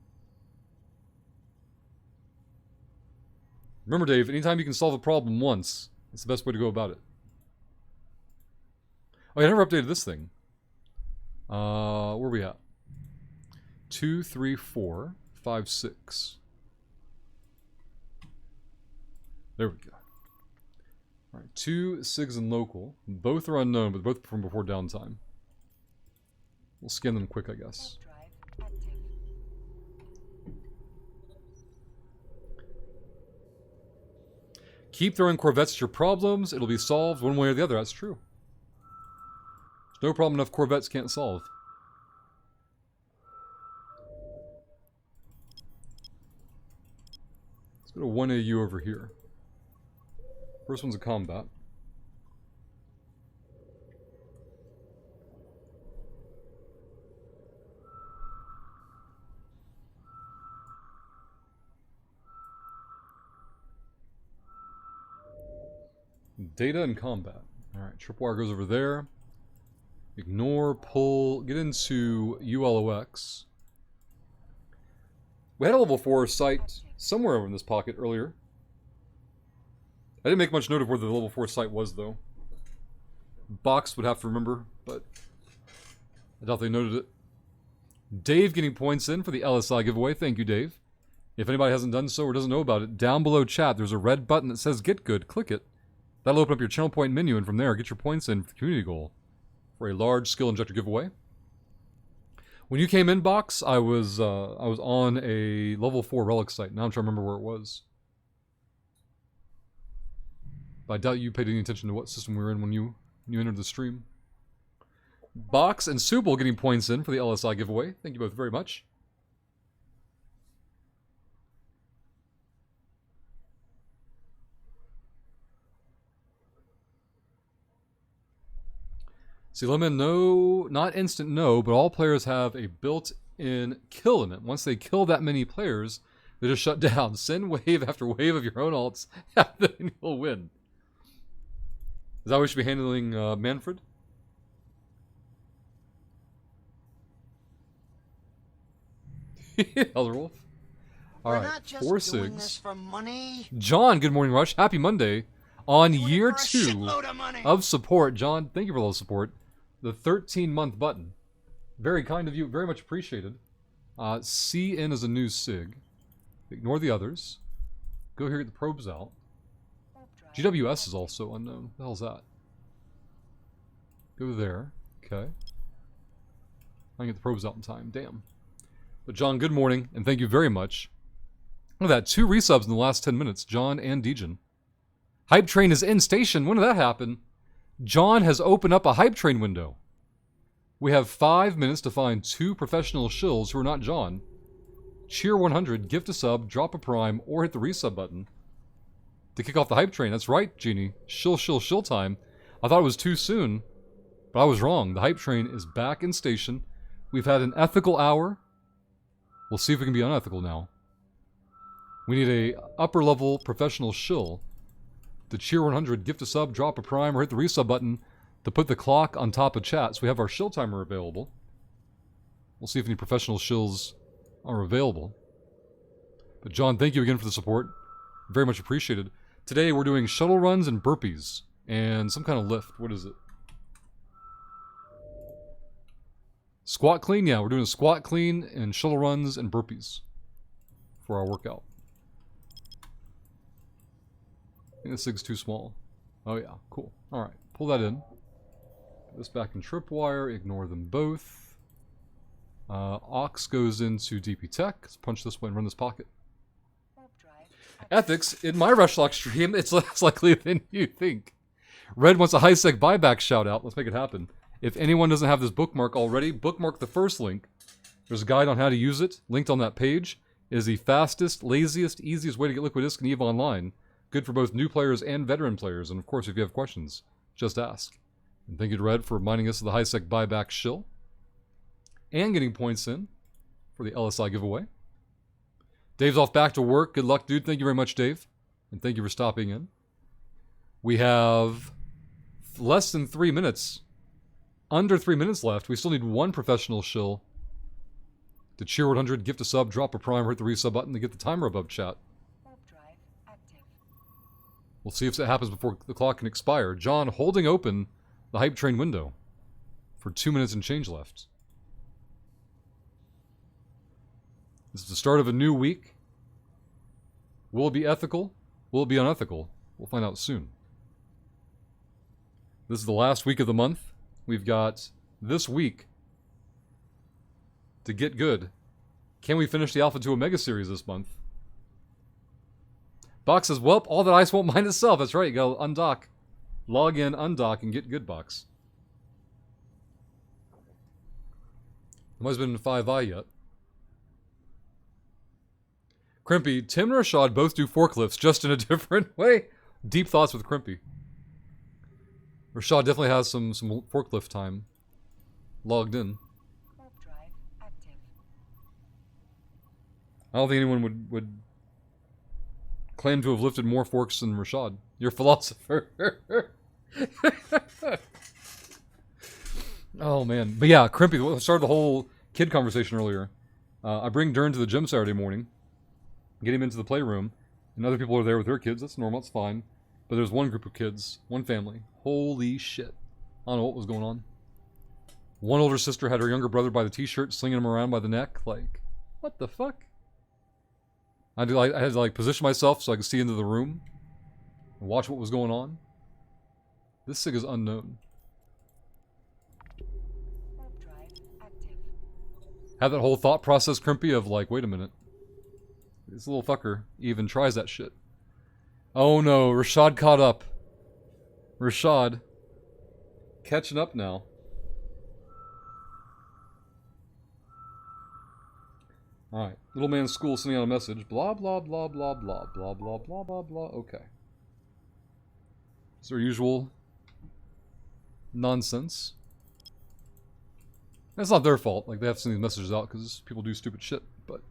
Remember, Dave, anytime you can solve a problem once, it's the best way to go about it. Oh, I never updated this thing. Where are we at? 2, 3, 4, 5, 6. There we go. Alright, 2 SIGs and local. Both are unknown, but both from before downtime. We'll scan them quick, I guess. Warp drive active. Keep throwing Corvettes at your problems. It'll be solved one way or the other. That's true. There's no problem enough Corvettes can't solve. Let's go to 1AU over here. First one's a combat. Data and combat. Alright, Tripwire goes over there. Ignore, pull, get into ULOX. We had a level 4 site somewhere over in this pocket earlier. I didn't make much note of where the level 4 site was, though. Box would have to remember, but I doubt they noted it. Dave getting points in for the LSI giveaway. Thank you, Dave. If anybody hasn't done so or doesn't know about it, down below chat, there's a red button that says Get Good. Click it. That'll open up your channel point menu, and from there, get your points in for the community goal for a large skill injector giveaway. When you came in, Box, I was on a level 4 relic site. Now I'm trying to remember where it was. But I doubt you paid any attention to what system we were in when you entered the stream. Box and Subal getting points in for the LSI giveaway. Thank you both very much. See, Lemon, no, not instant no, but all players have a built-in kill limit. Once they kill that many players, they just shut down. Send wave after wave of your own alts, then you'll win. Is that how we should be handling Manfred? Elderwolf. All We're right, not just 4 doing 6. this for money. John, good morning, Rush. Happy Monday. On Doing it year for a 2 shitload of money. of support, John, thank you for all the support. The 13-month button. Very kind of you, very much appreciated. C in as a new SIG. Ignore the others. Go here, get the probes out. Warp drive. GWS is also unknown. What the hell's that? Go there. Okay. I can get the probes out in time. Damn. But John, good morning, and thank you very much. Look at that. 2 resubs in the last 10 minutes. John and Degen. Hype Train is in station. When did that happen? John has opened up a Hype Train window. We have 5 minutes to find 2 professional shills who are not John. Cheer 100, gift a sub, drop a prime, or hit the resub button to kick off the Hype Train. That's right, Genie. Shill time. I thought it was too soon, but I was wrong. The Hype Train is back in station. We've had an ethical hour. We'll see if we can be unethical now. We need a upper level professional shill to cheer 100, gift a sub, drop a prime, or hit the resub button to put the clock on top of chat. So we have our shill timer available. We'll see if any professional shills are available. But John, thank you again for the support. Very much appreciated. Today we're doing shuttle runs and burpees and some kind of lift. What is it? Squat clean? Yeah, we're doing a squat clean and shuttle runs and burpees for our workout. I think this thing's too small. Oh yeah, cool. Alright, pull that in. Put this back in tripwire, ignore them both. Aux goes into DP Tech. Let's punch this way and run this pocket. Warp drive. Ethics, in my Rushlock stream, it's less likely than you think. Red wants a high-sec buyback shout-out. Let's make it happen. If anyone doesn't have this bookmark already, bookmark the first link. There's a guide on how to use it, linked on that page. It is the fastest, laziest, easiest way to get Liquid Disc and EVE Online. Good for both new players and veteran players. And of course, if you have questions, just ask. And thank you to Red for reminding us of the high-sec buyback shill. And getting points in for the LSI giveaway. Dave's off back to work. Good luck, dude. Thank you very much, Dave. And thank you for stopping in. We have less than 3 minutes. Under 3 minutes left. We still need 1 professional shill to cheer 100, gift a sub, drop a prime, hit the resub button to get the timer above chat. Warp drive active. We'll see if that happens before the clock can expire. John holding open the Hype Train window for 2 minutes and change left. This is the start of a new week. Will it be ethical? Will it be unethical? We'll find out soon. This is the last week of the month. We've got this week to get good. Can we finish the Alpha to Omega series this month? Box says, "Welp, all that ice won't mind itself." That's right, you gotta undock. Log in, undock, and get good, Box. Nobody's been in 5i yet. Crimpy, Tim and Rashad both do forklifts, just in a different way. Deep thoughts with Crimpy. Rashad definitely has some forklift time logged in. Warp drive active. I don't think anyone would claim to have lifted more forks than Rashad. You're a philosopher. Oh, man. But yeah, Crimpy, we started the whole kid conversation earlier. I bring Dern to the gym Saturday morning, get him into the playroom, and other people are there with their kids. That's normal, it's fine. But there's one group of kids, one family. Holy shit. I don't know what was going on. One older sister had her younger brother by the t-shirt, slinging him around by the neck. Like, what the fuck? I had to like position myself so I could see into the room and watch what was going on. This SIG is unknown. Warp drive active. Have that whole thought process, Crimpy, of like, wait a minute. This little fucker even tries that shit. Oh no, Rashad caught up. Rashad. Catching up now. Alright, little man's school sending out a message. Blah, blah, blah, blah, blah, blah, blah, blah, blah, blah. Okay. It's their usual nonsense. That's not their fault. Like, they have to send these messages out because people do stupid shit. But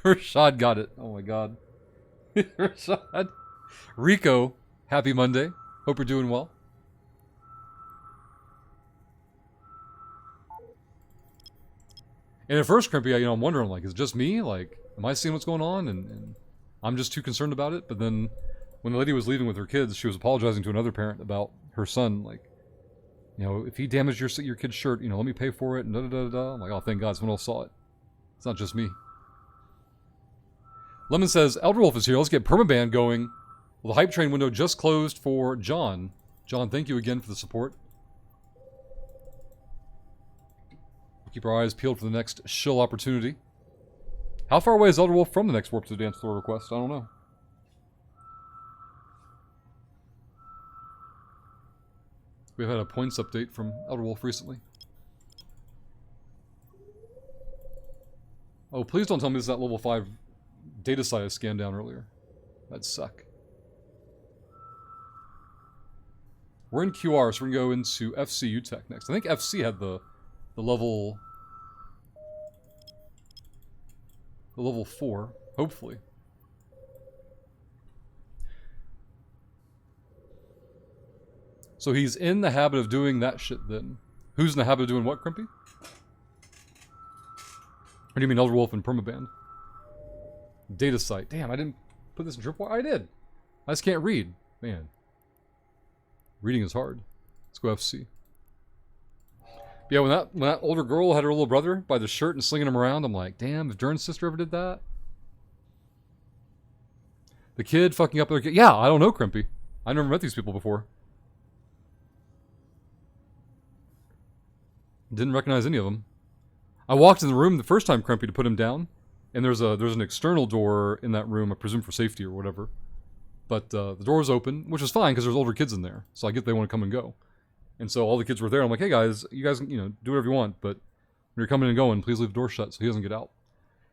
Rashad got it. Oh my god. Rashad. Rico, happy Monday. Hope you're doing well. And at first, Crimpy, I'm wondering, like, is it just me? Like, am I seeing what's going on? And I'm just too concerned about it? But then, when the lady was leaving with her kids, she was apologizing to another parent about her son, like, if he damaged your kid's shirt, let me pay for it, and da-da-da-da. I'm like, oh, thank God, someone else saw it. It's not just me. Lemon says, Elder Wolf is here. Let's get Permaban going. Well, the hype train window just closed for John. John, thank you again for the support. We'll keep our eyes peeled for the next shill opportunity. How far away is Elder Wolf from the next Warp to the Dance Floor request? I don't know. We've had a points update from Elder Wolf recently. Oh, please don't tell me this is that level 5 data site I scanned down earlier. That'd suck. We're in QR, so we're going to go into FC UTech next. I think FC had the level 4, hopefully. So he's in the habit of doing that shit then. Who's in the habit of doing what, Crimpy? Or do you mean Elder Wolf and Permaban? Data site. Damn, I didn't put this in Tripwire. I did. I just can't read. Man. Reading is hard. Let's go FC. Yeah, when that older girl had her little brother by the shirt and slinging him around, I'm like, damn, if Dern's sister ever did that. The kid fucking up their kid. Yeah, I don't know, Crimpy. I never met these people before. Didn't recognize any of them. I walked in the room the first time, Crimpy, to put him down, and there's an external door in that room, I presume for safety or whatever. But the door was open, which was fine because there's older kids in there, so I get they want to come and go. And so all the kids were there. I'm like, hey guys, you guys, do whatever you want, but when you're coming and going, please leave the door shut so he doesn't get out.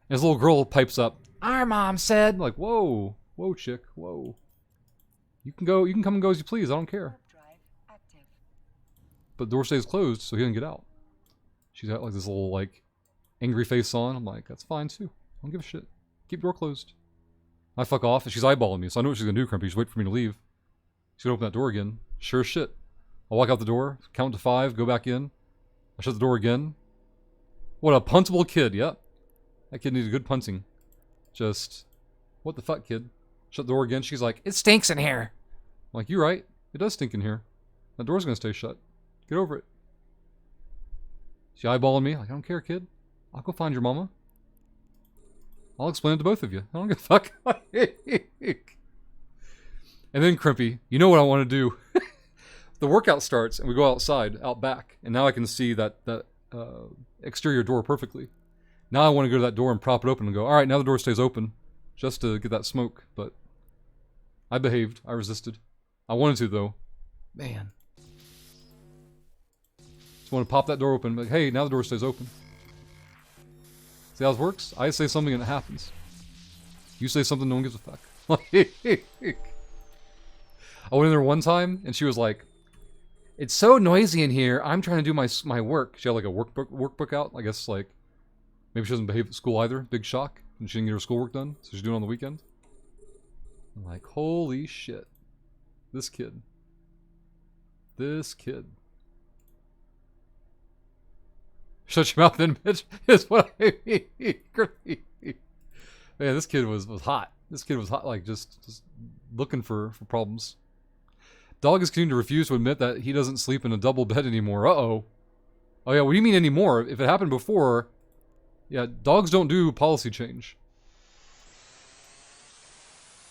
And his little girl pipes up, Our mom said. I'm like, whoa, chick, whoa. You can come and go as you please. I don't care. Warp drive active. But the door stays closed, so he doesn't get out. She's got like this little like angry face on. I'm like, that's fine too. I don't give a shit. Keep the door closed. I fuck off, and she's eyeballing me, so I know what she's gonna do, Crimpy. She's waiting for me to leave. She's gonna open that door again. Sure as shit. I'll walk out the door, count to 5, go back in. I shut the door again. What a puntable kid, yep. That kid needed good punting. Just, what the fuck, kid? Shut the door again. She's like, It stinks in here. I'm like, you're right. It does stink in here. That door's gonna stay shut. Get over it. She eyeballing me. Like, I don't care, kid. I'll go find your mama. I'll explain it to both of you. I don't give a fuck. And then, Crimpy, you know what I want to do? The workout starts, and we go outside, out back. And now I can see that exterior door perfectly. Now I want to go to that door and prop it open and go, all right, now the door stays open. Just to get that smoke. But I behaved. I resisted. I wanted to, though. Man. Just want to pop that door open. Like, hey, now the door stays open. See how this works? I say something and it happens. You say something, no one gives a fuck. I went in there one time and she was like, it's so noisy in here. I'm trying to do my work. She had like a workbook out. I guess like maybe she doesn't behave at school either. Big shock. And she didn't get her schoolwork done, so she's doing it on the weekend. I'm like, holy shit. This kid. Shut your mouth then, bitch. Is what I mean. Man, this kid was hot. This kid was hot, like just looking for problems. Dog is continuing to refuse to admit that he doesn't sleep in a double bed anymore. Uh-oh. Oh yeah, what do you mean anymore? If it happened before, yeah, dogs don't do policy change.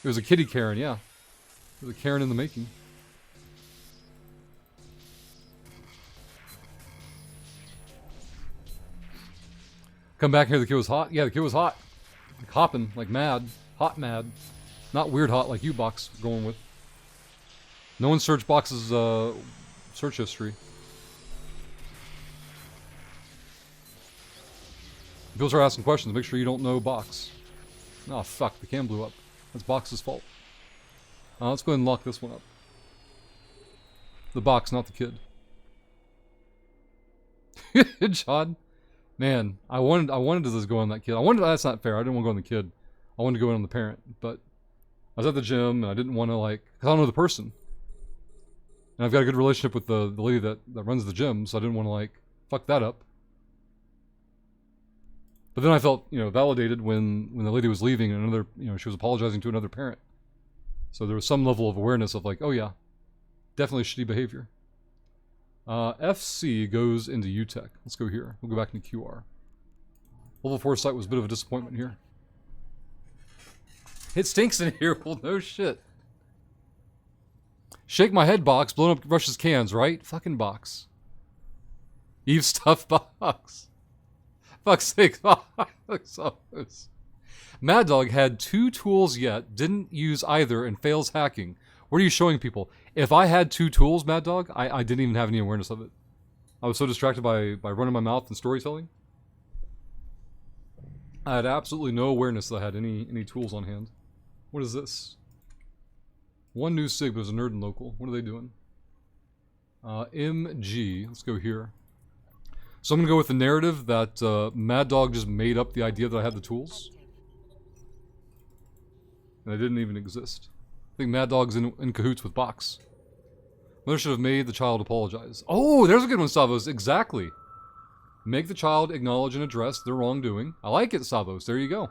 It was a kitty Karen, yeah. It was a Karen in the making. Come back here, the kid was hot? Yeah, the kid was hot. Like hopping, like mad. Hot mad. Not weird hot like you, Box, going with. No one searched Box's search history. If you'll start asking questions, make sure you don't know Box. Oh, fuck, the cam blew up. That's Box's fault. Let's go ahead and lock this one up. The box, not the kid. John, man, I wanted to just go on that kid. That's not fair. I didn't want to go on the kid. I wanted to go in on the parent, but I was at the gym and I didn't want to because I don't know the person. And I've got a good relationship with the lady that runs the gym, so I didn't want to fuck that up. But then I felt, validated when the lady was leaving and she was apologizing to another parent. So there was some level of awareness of oh yeah, definitely shitty behavior. FC goes into UTech. Let's go here. We'll go back into QR. Level 4 site was a bit of a disappointment here. It stinks in here. Well, no shit. Shake my head box, blown up Russia's cans, right? Fucking box. Eve stuff box. Fuck's sake, box. Mad Dog had 2 tools yet, didn't use either, and fails hacking. What are you showing people? If I had 2 tools, Mad Dog, I didn't even have any awareness of it. I was so distracted by running my mouth and storytelling. I had absolutely no awareness that I had any tools on hand. What is this? One new sig, but it was a nerd and local. What are they doing? MG. Let's go here. So I'm going to go with the narrative that Mad Dog just made up the idea that I had the tools. And they didn't even exist. I think Mad Dog's in cahoots with Box. Mother should have made the child apologize. Oh, there's a good one, Savos. Exactly. Make the child acknowledge and address their wrongdoing. I like it, Savos. There you go.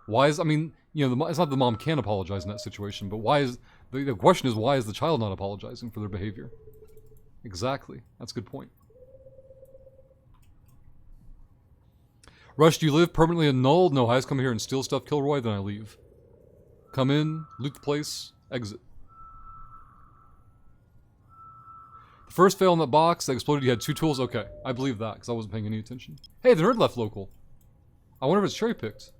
Why is, it's not the mom can't apologize in that situation, but why is, the question is, why is the child not apologizing for their behavior? Exactly. That's a good point. Rush, do you live permanently annulled? No, I just come here and steal stuff, kill Roy, then I leave. Come in, loot the place, exit. The first fail in that box that exploded, you had 2 tools? Okay, I believe that, because I wasn't paying any attention. Hey, the nerd left local. I wonder if it's cherry picked.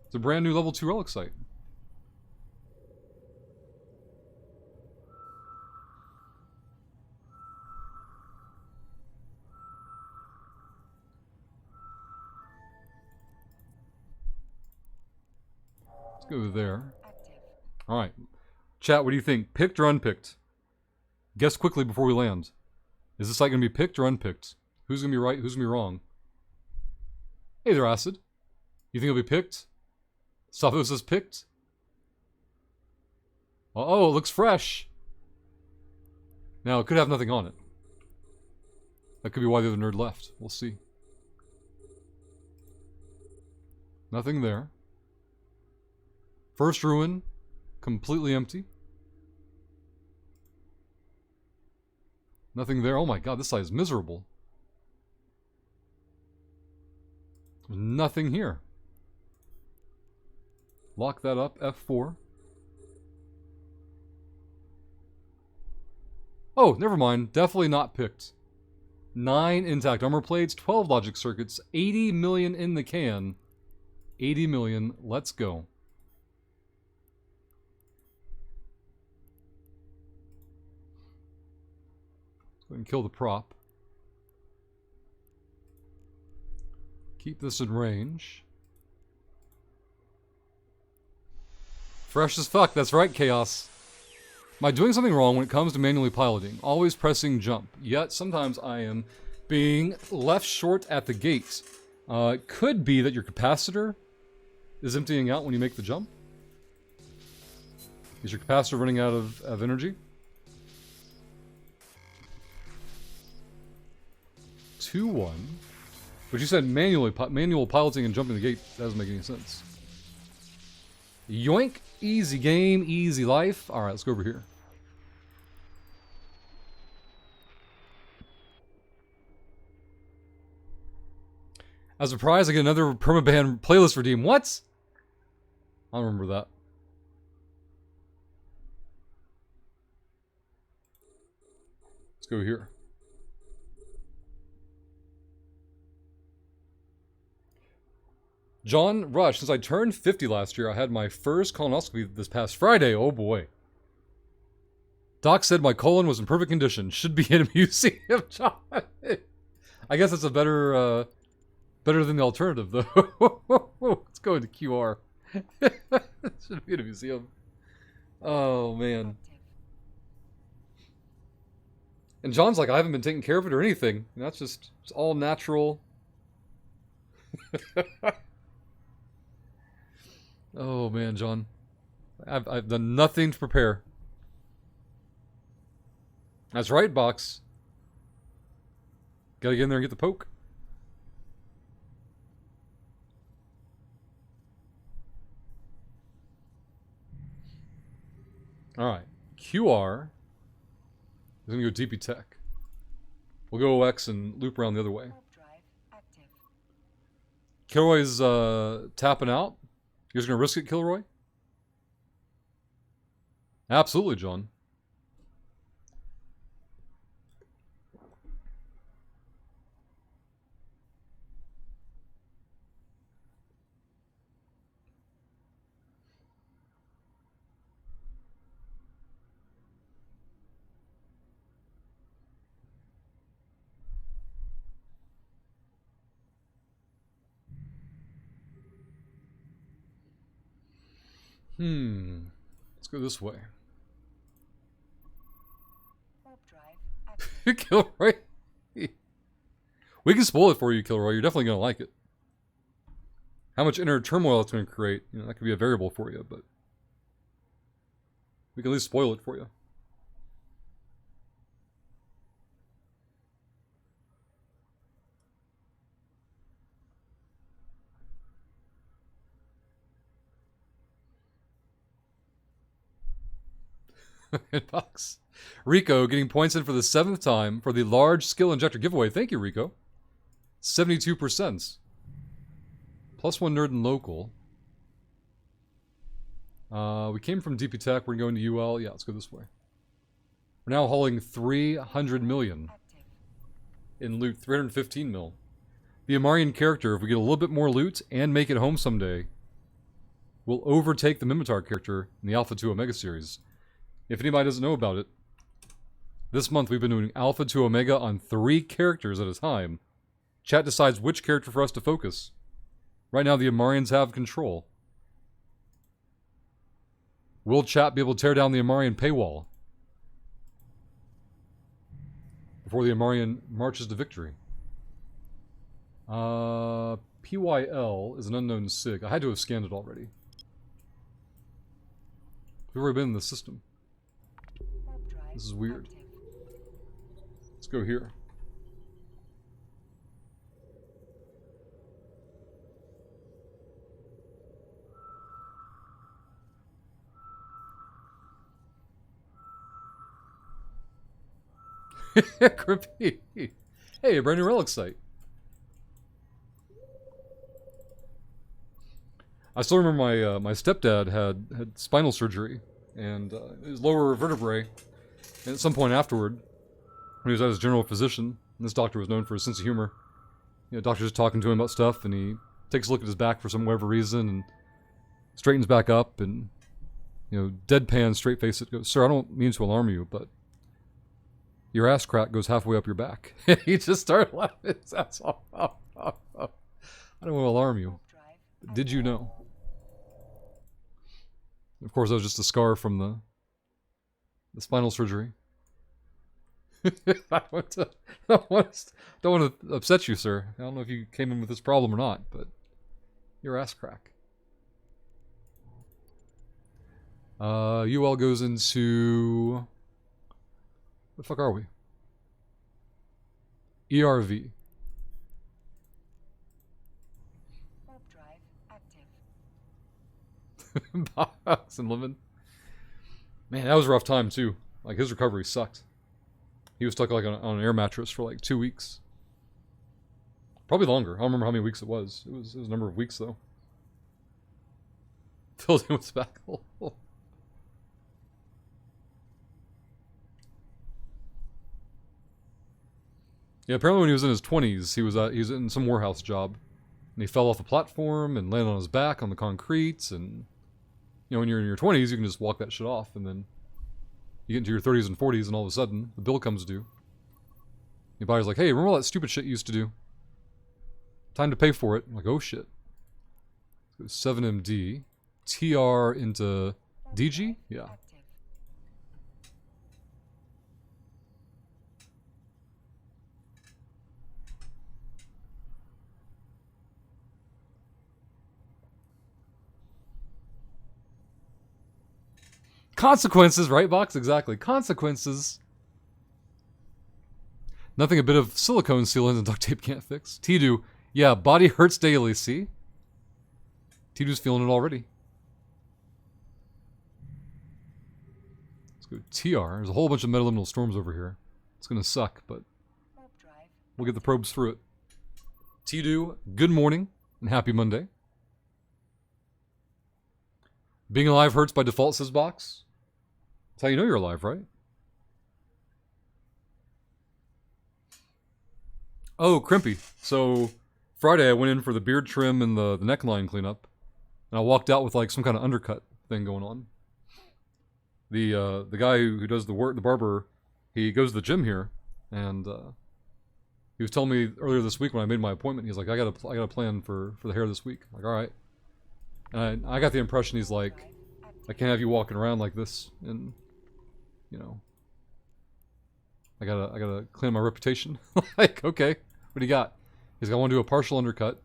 It's a brand new level 2 relic site. Let's go there. Alright. Chat, what do you think? Picked or unpicked? Guess quickly before we land. Is this site going to be picked or unpicked? Who's going to be right? Who's going to be wrong? Hey there, Acid. You think it'll be picked? Savos says picked. Oh, it looks fresh. Now, it could have nothing on it. That could be why the other nerd left. We'll see. Nothing there. First ruin, completely empty. Nothing there. Oh my god, this side is miserable. There's nothing here. Lock that up, F4. Oh, never mind. Definitely not picked. 9 intact armor plates, 12 logic circuits, 80 million in the can. 80 million. Let's go. Let's go ahead and kill the prop. Keep this in range. Fresh as fuck, that's right, Chaos. Am I doing something wrong when it comes to manually piloting? Always pressing jump. Yet, sometimes I am being left short at the gate. It could be that your capacitor is emptying out when you make the jump. Is your capacitor running out of energy? 2-1. But you said manual piloting and jumping the gate. That doesn't make any sense. Yoink. Easy game, easy life. Alright, let's go over here. As a prize, I get another permaban playlist redeem. What? I don't remember that. Let's go here. John Rush, since I turned 50 last year, I had my first colonoscopy this past Friday. Oh boy. Doc said my colon was in perfect condition. Should be in a museum, John. I guess it's a better than the alternative, though. Let's go into QR. Should be in a museum. Oh, man. And John's like, I haven't been taking care of it or anything. And that's just, it's all natural. Oh man, John. I've done nothing to prepare. That's right, Box. Gotta get in there and get the poke. Alright. QR is gonna go DP Tech. We'll go OX and loop around the other way. Warp drive active. Kilroy's tapping out. You guys gonna risk it, Kilroy? Absolutely, John. Let's go this way. Warp drive active. Kilroy. We can spoil it for you, Kilroy. You're definitely gonna like it. How much inner turmoil it's gonna create, you know, that could be a variable for you, but we can at least spoil it for you. Box. Rico getting points in for the 7th time for the large skill injector giveaway. Thank you, Rico. 72%. +1 nerd and local. We came from DP Tech. We're going to UL. Yeah, let's go this way. We're now hauling 300 million Active. in loot. 315 mil. The Amarian character, if we get a little bit more loot and make it home someday, will overtake the Mimitar character in the Alpha 2 Omega series. If anybody doesn't know about it, this month we've been doing Alpha to Omega on 3 characters at a time. Chat decides which character for us to focus. Right now the Amarians have control. Will chat be able to tear down the Amarian paywall before the Amarian marches to victory? PYL is an unknown SIG. I had to have scanned it already. We've already been in the system. Warp drive This is weird. active. Let's go here. Crippy. Hey, a brand new relic site. I still remember my stepdad had spinal surgery and his lower vertebrae. And at some point afterward, when he was at his general physician, and this doctor was known for his sense of humor, you know, doctor's talking to him about stuff, and he takes a look at his back for some whatever reason, and straightens back up, and you know, deadpan, straight face it, goes, "Sir, I don't mean to alarm you, but your ass crack goes halfway up your back." He just started laughing his ass off. I don't want to alarm you, Warp drive but did you know? Of course, that was just a scar from the spinal surgery. I don't want to upset you, sir. I don't know if you came in with this problem or not, but your ass crack. UL goes into... Where the fuck are we? ERV. warp drive active. Box and living. Man, that was a rough time too. Like his recovery sucked. He was stuck like on an air mattress for like 2 weeks. Probably longer. I don't remember how many weeks it was. It was a number of weeks though. Filled in with spackle. Yeah, apparently when he was in his 20s, he was in some warehouse job, and he fell off a platform and landed on his back on the concrete. And you know, when you're in your 20s, you can just walk that shit off, and then you get into your 30s and 40s, and all of a sudden the bill comes due. Your body's like, "Hey, remember all that stupid shit you used to do? Time to pay for it." I'm like, oh shit. Let's go 7MD, TR into Warp DG. drive Yeah. active. Consequences, right, Box? Exactly. Consequences. Nothing a bit of silicone sealant and duct tape can't fix. T-Do, yeah, body hurts daily, see? T-Do's feeling it already. Let's go TR. There's a whole bunch of metaliminal storms over here. It's gonna suck, but Warp drive. we'll get the probes through it. T-Do, good morning and happy Monday. Being alive hurts by default, says Box. That's how you know you're alive, right? Oh, Crimpy. So, Friday I went in for the beard trim and the neckline cleanup. And I walked out with like some kind of undercut thing going on. The guy who does the work, the barber, he goes to the gym here. And he was telling me earlier this week when I made my appointment, he's like, I got a plan for the hair this week. I'm like, alright. And I got the impression he's like, I can't have you walking around like this, and you know, I gotta clean my reputation. Like, okay, what do you got? He's like, I want to do a partial undercut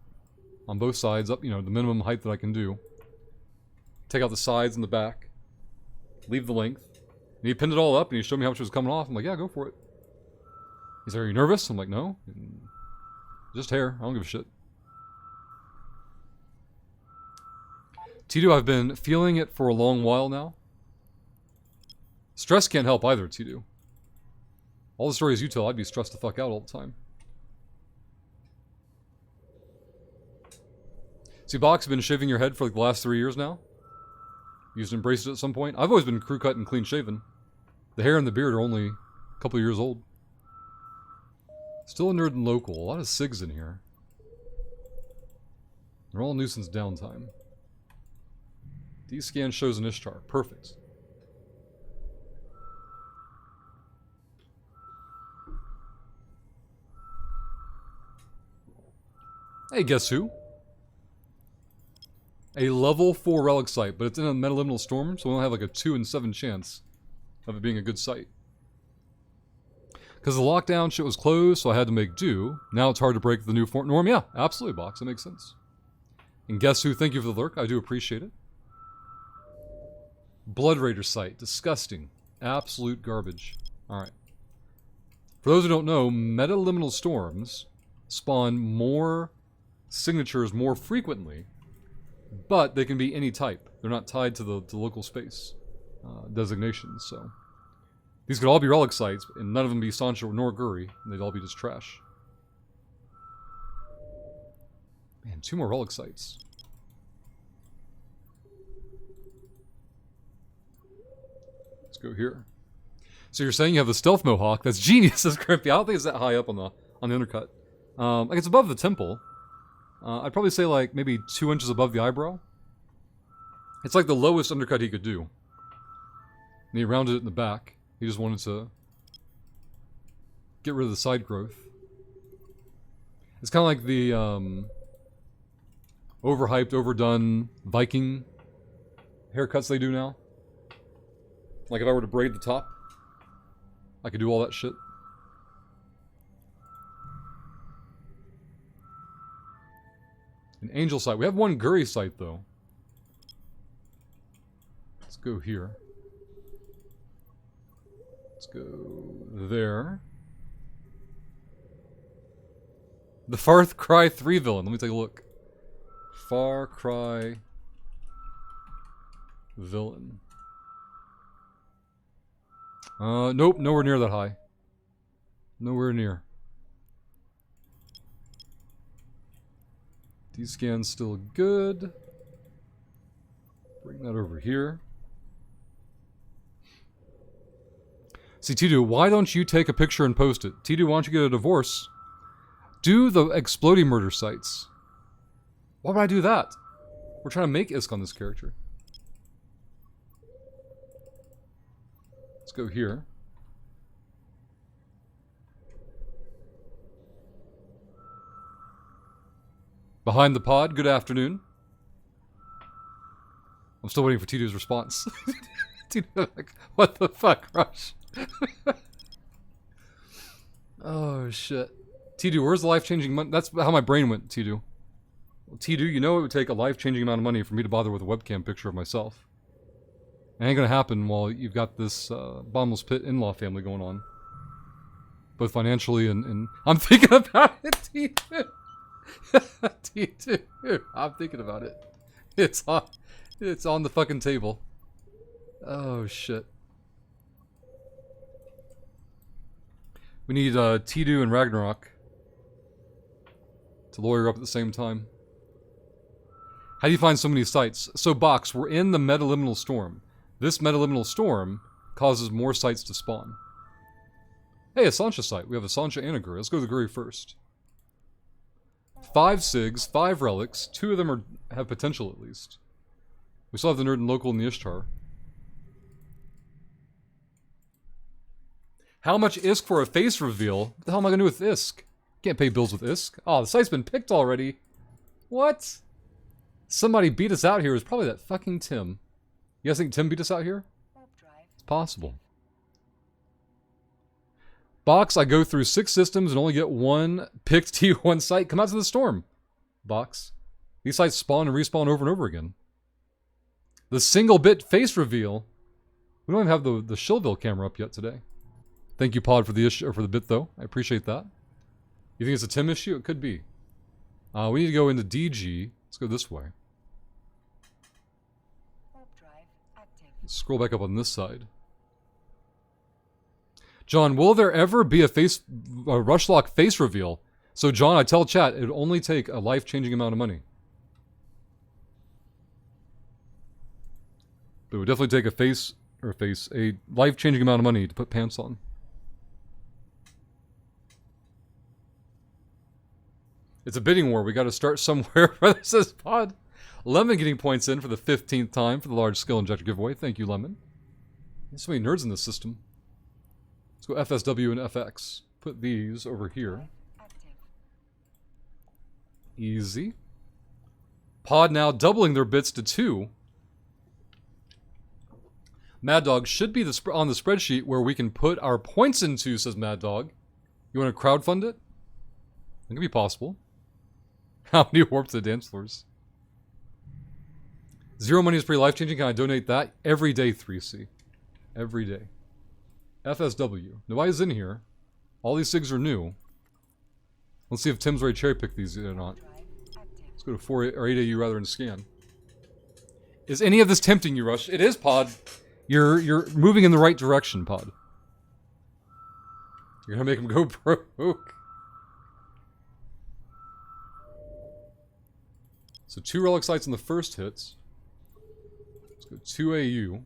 on both sides, up, you know, the minimum height that I can do. Take out the sides and the back, leave the length. And he pinned it all up, and he showed me how much was coming off. I'm like, yeah, go for it. He's like, are you nervous? I'm like, no, just hair. I don't give a shit. T-Do, I've been feeling it for a long while now. Stress can't help either, T-Do. All the stories you tell, I'd be stressed the fuck out all the time. See, Box, been shaving your head for like the last 3 years now? You just embraced it at some point? I've always been crew cut and clean shaven. The hair and the beard are only a couple years old. Still a nerd and local. A lot of SIGs in here. They're all nuisance downtime. D-scan shows an Ishtar. Perfect. Hey, guess who? A level 4 relic site, but it's in a metaliminal storm, so we only have like a 2 in 7 chance of it being a good site. Because the lockdown shit was closed, so I had to make do. Now it's hard to break the new norm. Yeah, absolutely, Box. That makes sense. And guess who? Thank you for the lurk. I do appreciate it. Blood Raider site. Disgusting. Absolute garbage. Alright. For those who don't know, metaliminal storms spawn more signatures more frequently, but they can be any type. They're not tied to the local space designations, so. These could all be relic sites, and none of them be Sancho nor Guri, and they'd all be just trash. Man, 2 more relic sites. Let's go here. So you're saying you have the stealth mohawk? That's genius, says Crimpy. I don't think it's that high up on the undercut. Like it's above the temple. I'd probably say like maybe 2 inches above the eyebrow. It's like the lowest undercut he could do. And he rounded it in the back. He just wanted to get rid of the side growth. It's kind of like the overhyped, overdone Viking haircuts they do now. Like if I were to braid the top, I could do all that shit. An angel site. We have one Guri site though. Let's go here. Let's go there. The Far Cry 3 villain. Let me take a look. Far Cry villain. Nope, nowhere near that high. Nowhere near. D-scan's still good. Bring that over here. See, T-Do, why don't you take a picture and post it? T-Do, why don't you get a divorce? Do the exploding murder sites. Why would I do that? We're trying to make ISK on this character. Let's go here. Behind the pod, good afternoon. I'm still waiting for T-Do's response. T-Do, like, what the fuck, Rush? Oh, shit. T-Do, where's the life-changing money? That's how my brain went, T-Do. Well, T-Do, you know it would take a life-changing amount of money for me to bother with a webcam picture of myself. It ain't gonna happen while you've got this bottomless pit in-law family going on. Both financially and I'm thinking about it, T2. T2. I'm thinking about it. It's on the fucking table. Oh shit. We need T2 and Ragnarok to lawyer up at the same time. How do you find so many sites? So Box, we're in the metaliminal storm. This metaliminal storm causes more sites to spawn. Hey, a Sancha site. We have a Sancha and a Guri. Let's go to the Guri first. 5 SIGs, 5 relics. 2 of them have potential at least. We still have the Nerd and Local and the Ishtar. How much ISK for a face reveal? What the hell am I gonna do with ISK? Can't pay bills with ISK. Oh, the site's been picked already. What? Somebody beat us out here. It was probably that fucking Tim. You guys think Tim beat us out here? It's possible. Box, I go through 6 systems and only get 1 picked T1 site. Come out to the storm, Box. These sites spawn and respawn over and over again. The single bit face reveal. We don't even have the Shillville camera up yet today. Thank you, Pod, for the issue, or for the bit though. I appreciate that. You think it's a Tim issue? It could be. We need to go into DG. Let's go this way. Let's scroll back up on this side. John, will there ever be a Rushlock face reveal? So John, I tell chat, it would only take a life-changing amount of money. But it would definitely take a life-changing amount of money to put pants on. It's a bidding war. We got to start somewhere. This says Pod. Lemon getting points in for the 15th time for the large skill injector giveaway. Thank you, Lemon. There's so many nerds in this system. Let's go FSW and FX. Put these over here. Easy. Pod now doubling their bits to 2. Mad Dog should be on the spreadsheet where we can put our points into, says Mad Dog. You want to crowdfund it? It could be possible. How many warp to the dance floors? 0 money is pretty life-changing. Can I donate that? Every day, 3C. Every day. FSW. Nobody's in here. All these SIGs are new. Let's see if Tim's ready to cherry-pick these or not. Let's go to 4 or 8 AU rather than scan. Is any of this tempting you, Rush? It is, Pod. You're moving in the right direction, Pod. You're gonna make him go broke. So 2 relic sites in the first hits. Let's go 2 AU.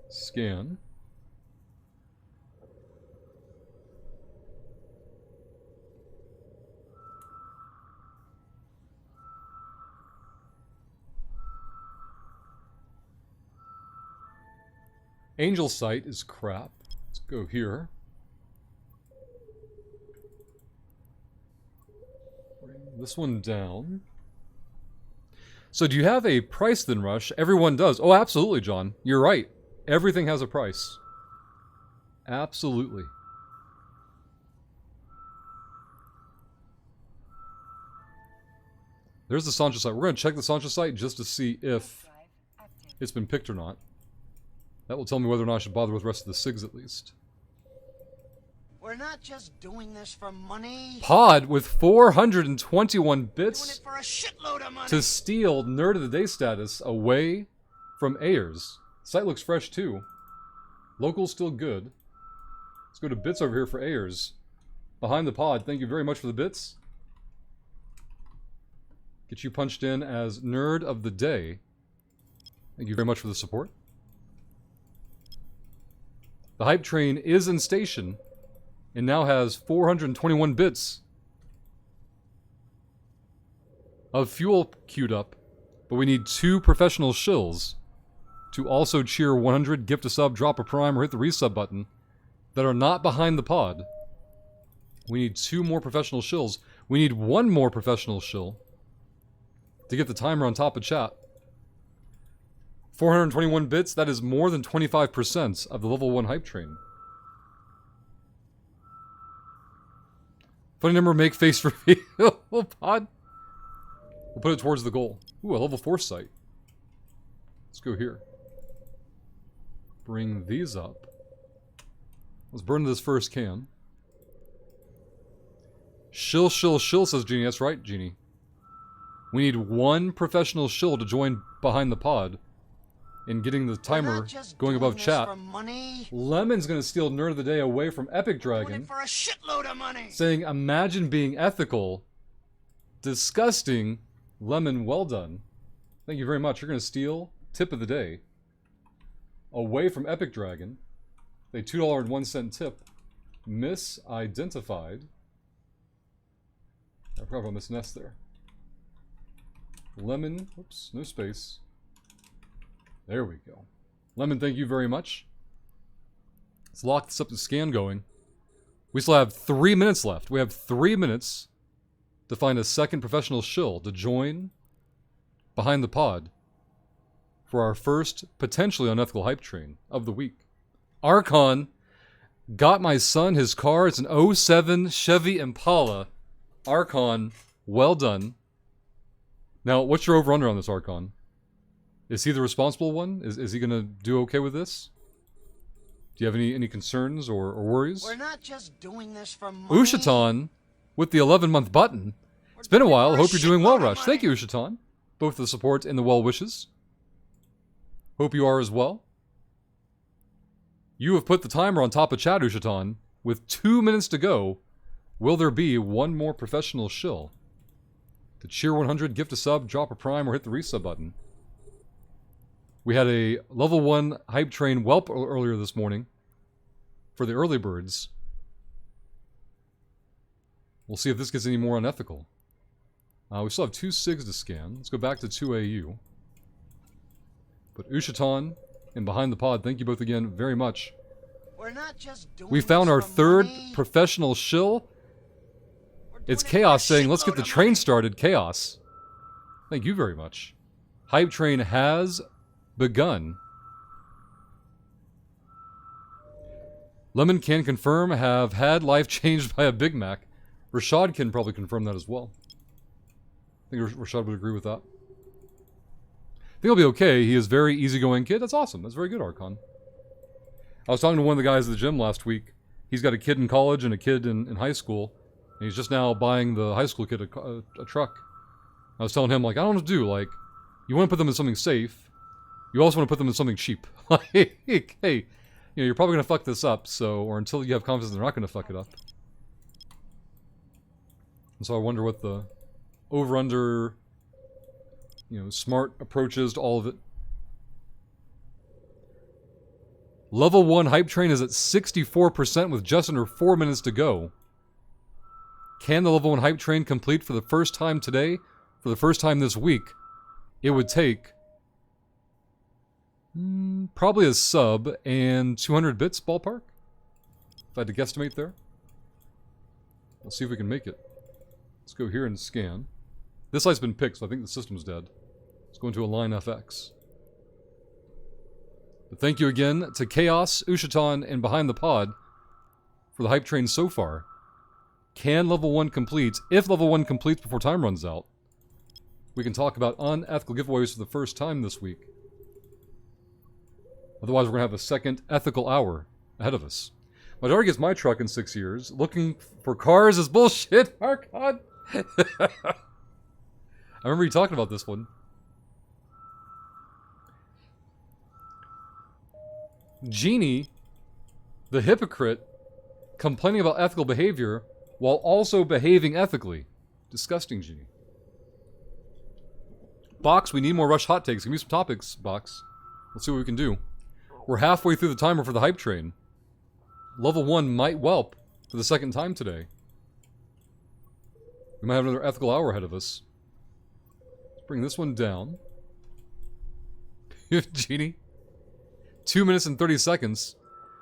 Scan. Angel site is crap. Let's go here. Bring this one down. So do you have a price then, Rush? Everyone does. Oh, absolutely, John. You're right. Everything has a price. Absolutely. There's the Sancha site. We're going to check the Sancha site just to see if it's been picked or not. That will tell me whether or not I should bother with the rest of the SIGs at least. We're not just doing this for money. Pod with 421 bits Doing it for a shitload of money. to steal Nerd of the Day status away from Ayers. Site looks fresh too. Local's still good. Let's go to bits over here for Ayers. Behind the Pod, thank you very much for the bits. Get you punched in as Nerd of the Day. Thank you very much for the support. The hype train is in station and now has 421 bits of fuel queued up, but we need 2 professional shills to also cheer 100, gift a sub, drop a prime, or hit the resub button that are not behind the Pod. We need 2 more professional shills. We need 1 more professional shill to get the timer on top of chat. 421 bits, that is more than 25% of the level 1 hype train. Funny number, make face reveal. Pod. We'll put it towards the goal. Ooh, a level 4 site. Let's go here. bring these up. Let's burn this first can. Shill, shill, shill, says Genie. That's right, Genie. We need one professional shill to join behind the pod in getting the timer going above chat. For money. Lemon's gonna steal Nerd of the Day away from Epic Doing Dragon, it for a shitload of money. saying, imagine being ethical. Disgusting. Lemon, well done. Thank you very much. You're gonna steal tip of the day away from Epic Dragon. A $2.01 tip. Misidentified. I forgot about Miss Ness there. Lemon, oops, no space. There we go. Lemon, thank you very much. Let's lock this up to scan going. We still have 3 minutes left. We have 3 minutes to find a second professional shill to join behind the pod for our first potentially unethical hype train of the week. Archon got my son his car. It's an 07 Chevy Impala. Archon, well done. Now, what's your over-under on this, Archon? Is he the responsible one? Is he going to do okay with this? Do you have any concerns or worries? We're not just doing this for money. Ushatan with the 11-month button. It's been a while. Hope you're doing well, Rush. Thank you, Ushatan. Both the support and the well wishes. Hope you are as well. You have put the timer on top of chat, Ushatan. With 2 minutes to go, will there be one more professional shill to cheer 100, gift a sub, drop a prime, or hit the resub button? We had a level 1 hype train whelp earlier this morning for the early birds. We'll see if this gets any more unethical. We still have 2 SIGs to scan. Let's go back to 2AU. But Ushatan and Behind the Pod, thank you both again very much. We're not just doing We found this our for third money. professional shill. We're doing It's it for Chaos a saying, let's get shitload the of train money. started. Chaos. Thank you very much. Hype train has begun. Lemon can confirm have had life changed by a Big Mac. Rashad can probably confirm that as well. I think Rashad would agree with that. I think he'll be okay. He is very easygoing kid. That's awesome. That's very good, Archon. I was talking to one of the guys at the gym last week. He's got a kid in college and a kid in high school. And he's just now buying the high school kid a truck. I was telling him, like, I don't know what to do. Like, you want to put them in something safe. You also want to put them in something cheap. Like, hey, you know, you're probably going to fuck this up, so, or until you have confidence they're not going to fuck it up. And so I wonder what the over-under, you know, smart approaches to all of it. Level 1 hype train is at 64% with just under 4 minutes to go. Can the level 1 hype train complete for the first time today? For the first time this week? It would take probably a sub and 200 bits ballpark. If I had to guesstimate there. Let's see if we can make it. Let's go here and scan. This light's been picked, so I think the system's dead. Let's go into Align FX. But thank you again to Chaos, Ushatan, and Behind the Pod for the hype train so far. Can level 1 complete? If level 1 completes before time runs out, we can talk about unethical giveaways for the first time this week. Otherwise, we're going to have a second ethical hour ahead of us. My daughter gets my truck in 6 years. Looking for cars is bullshit, Archon. I remember you talking about this one. Genie, the hypocrite, complaining about ethical behavior while also behaving ethically. Disgusting, Genie. Box, we need more Rush hot takes. Give me some topics, Box. Let's see what we can do. We're halfway through the timer for the hype train. Level 1 might whelp for the second time today. We might have another ethical hour ahead of us. Let's bring this one down. Genie. 2 minutes and 30 seconds.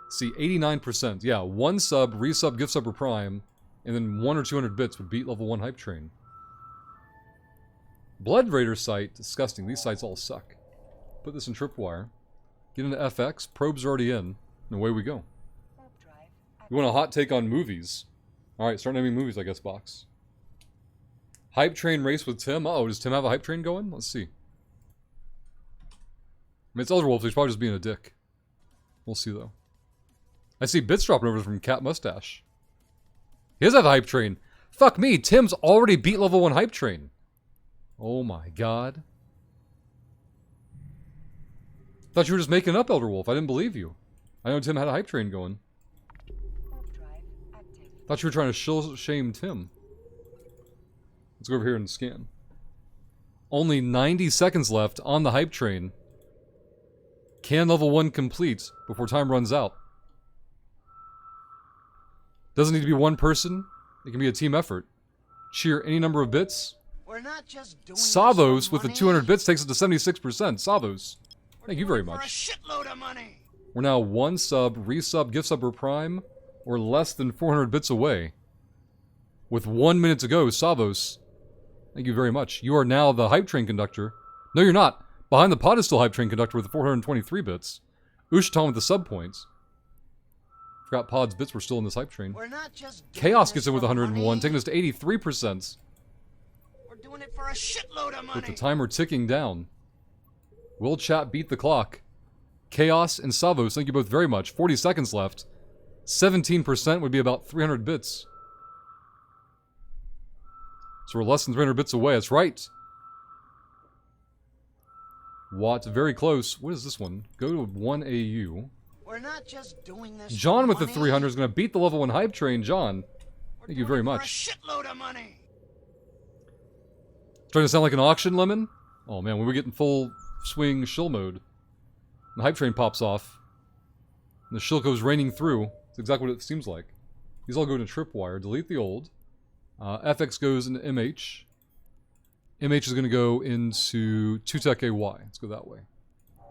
See, 89%. Yeah, 1 sub, resub, gift sub, or prime, and then 1 or 200 bits would beat level 1 hype train. Blood Raider site, disgusting. These sites all suck. Put this in Tripwire. Get into FX. Probes are already in. And away we go. Warp drive You want a hot take on movies? Alright, start naming movies, I guess, Box. Hype train race with Tim? Uh-oh, does Tim have a hype train going? Let's see. I mean, it's Elderwolf, so he's probably just being a dick. We'll see, though. I see bits dropping over from Cat Mustache. He does have a hype train. Fuck me, Tim's already beat level 1 hype train. Oh my god. Thought you were just making up, Elder Wolf. I didn't believe you. I know Tim had a hype train going. Warp drive active. Thought you were trying to shame Tim. Let's go over here and scan. Only 90 seconds left on the hype train. Can level 1 complete before time runs out? Doesn't need to be one person. It can be a team effort. Cheer any number of bits. We're not just doing Savos this for with the money. 200 bits takes it to 76%. Savos. We're Thank you doing very it for much. a shitload of money. We're now 1 sub, resub, gift sub, or prime, or less than 400 bits away. With 1 minute to go, Savos. Thank you very much. You are now the hype train conductor. No, you're not. Behind the pod is still hype train conductor with 423 bits. Ushton with the sub points. Forgot pod's bits were still in this hype train. We're not just doing Chaos this gets in with for 101, money. taking us to 83%. We're doing it for a shitload of money. With the timer ticking down. Will chat beat the clock? Chaos and Savos, thank you both very much. 40 seconds left. 17% would be about 300 bits. So we're less than 300 bits away, that's right. Watt, very close. What is this one? Go to 1 AU. We're not just doing this John for with the money. 300 is going to beat the level 1 hype train. John, We're thank you doing very it for much. a shitload of money. Trying to sound like an auction lemon? Oh man, when we get in full swing shill mode, the hype train pops off, and the shill goes raining through. That's exactly what it seems like. These all go into tripwire. Delete the old. FX goes into MH. MH is going to go into 2Tech AY. Let's go that way.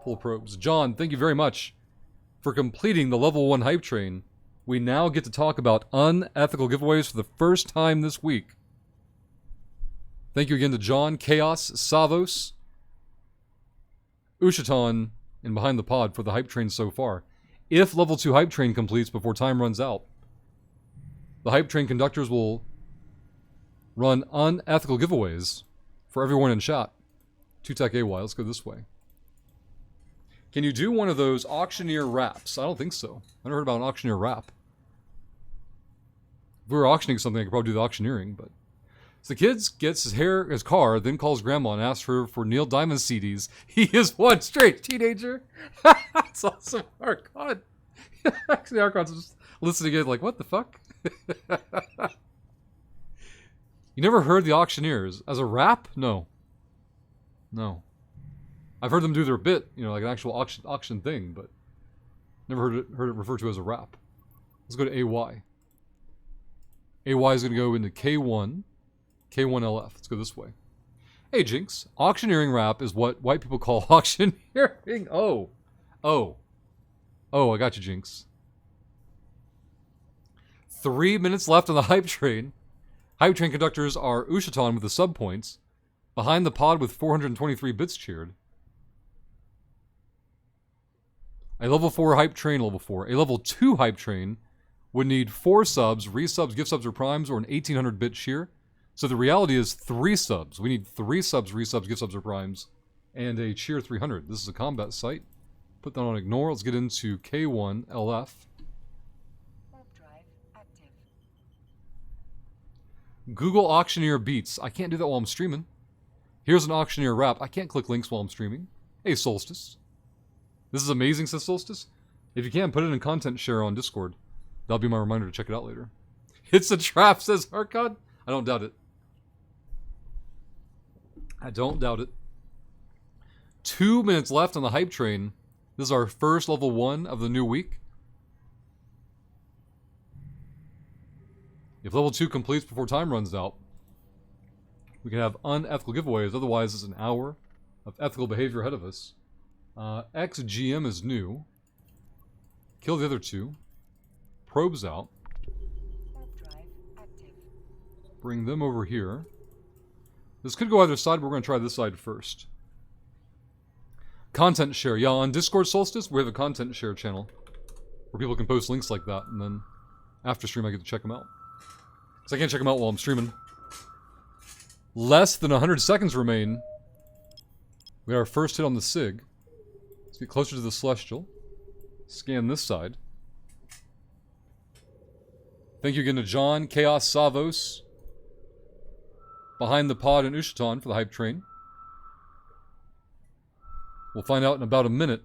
Full probes. John, thank you very much for completing the level 1 hype train. We now get to talk about unethical giveaways for the first time this week. Thank you again to John, Chaos, Savos, Ushiton, and Behind the Pod for the hype train so far. If level 2 hype train completes before time runs out, the hype train conductors will run unethical giveaways for everyone in chat. 2Tech AY, let's go this way. Can you do one of those auctioneer wraps? I don't think so. I never heard about an auctioneer wrap. If we were auctioning something, I could probably do the auctioneering, but... So the kid gets his car, then calls grandma and asks her for Neil Diamond CDs. He is one straight teenager. That's awesome, Archon. Actually, Archon's just listening in like, what the fuck? You never heard the auctioneers as a rap? No. No. I've heard them do their bit, you know, like an actual auction thing, but never heard it referred to as a rap. Let's go to AY. AY is going to go into K1, K1LF. Let's go this way. Hey, Jinx. Auctioneering rap is what white people call auctioneering. Oh. Oh. Oh, I got you, Jinx. 3 minutes left on the hype train. Hype train conductors are Ushiton with the sub points. Behind the pod with 423 bits cheered. A level 4 hype train, level 4. A level 2 hype train would need 4 subs, resubs, gift subs, or primes, or an 1800 bit cheer. So the reality is 3 subs. We need 3 subs, resubs, gift subs, or primes, and a cheer 300. This is a combat site. Put that on ignore. Let's get into K1 LF. Warp drive active. Google auctioneer beats. I can't do that while I'm streaming. Here's an auctioneer rap. I can't click links while I'm streaming. Hey, Solstice. This is amazing, says Solstice. If you can, put it in content share on Discord. That'll be my reminder to check it out later. It's a trap, says Archon. I don't doubt it. I don't doubt it. 2 minutes left on the hype train. This is our first level 1 of the new week. If level 2 completes before time runs out, we can have unethical giveaways. Otherwise, it's an hour of ethical behavior ahead of us. XGM is new. Kill the other 2. Probes out. Warp drive active. Bring them over here. This could go either side, but we're going to try this side first. Content share. Yeah, on Discord Solstice, we have a content share channel where people can post links like that, and then after stream I get to check them out. Because I can't check them out while I'm streaming. Less than 100 seconds remain. We got our first hit on the SIG. Let's get closer to the Celestial. Scan this side. Thank you again to John, Chaos, Savos, Behind the Pod, and Ushatan for the hype train. We'll find out in about a minute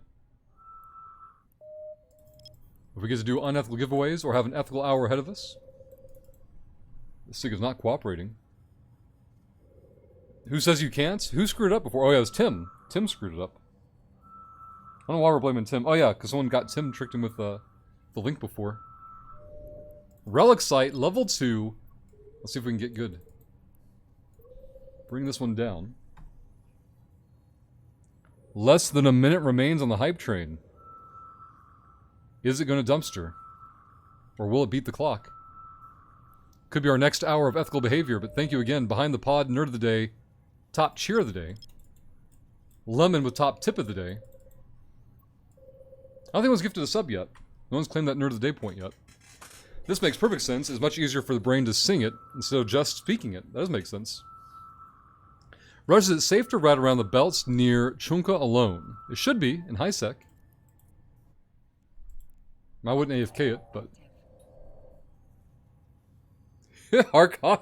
if we get to do unethical giveaways or have an ethical hour ahead of us. This thing is not cooperating. Who says you can't? Who screwed it up before? Oh yeah, it was Tim. Tim screwed it up. I don't know why we're blaming Tim. Oh yeah, because someone got Tim, tricked him with the link before. Relic Site, level 2. Let's see if we can get good. Bring this one down. Less than a minute remains on the hype train. Is it going to dumpster? Or will it beat the clock? Could be our next hour of ethical behavior, but thank you again. Behind the Pod, Nerd of the Day, Top Cheer of the Day, Lemon with Top Tip of the Day. I don't think anyone's gifted a sub yet. No one's claimed that Nerd of the Day point yet. This makes perfect sense. It's much easier for the brain to sing it instead of just speaking it. That does make sense. Rush, is it safe to ride around the belts near Chunka alone? It should be, in high sec. I wouldn't AFK it, but... Archon.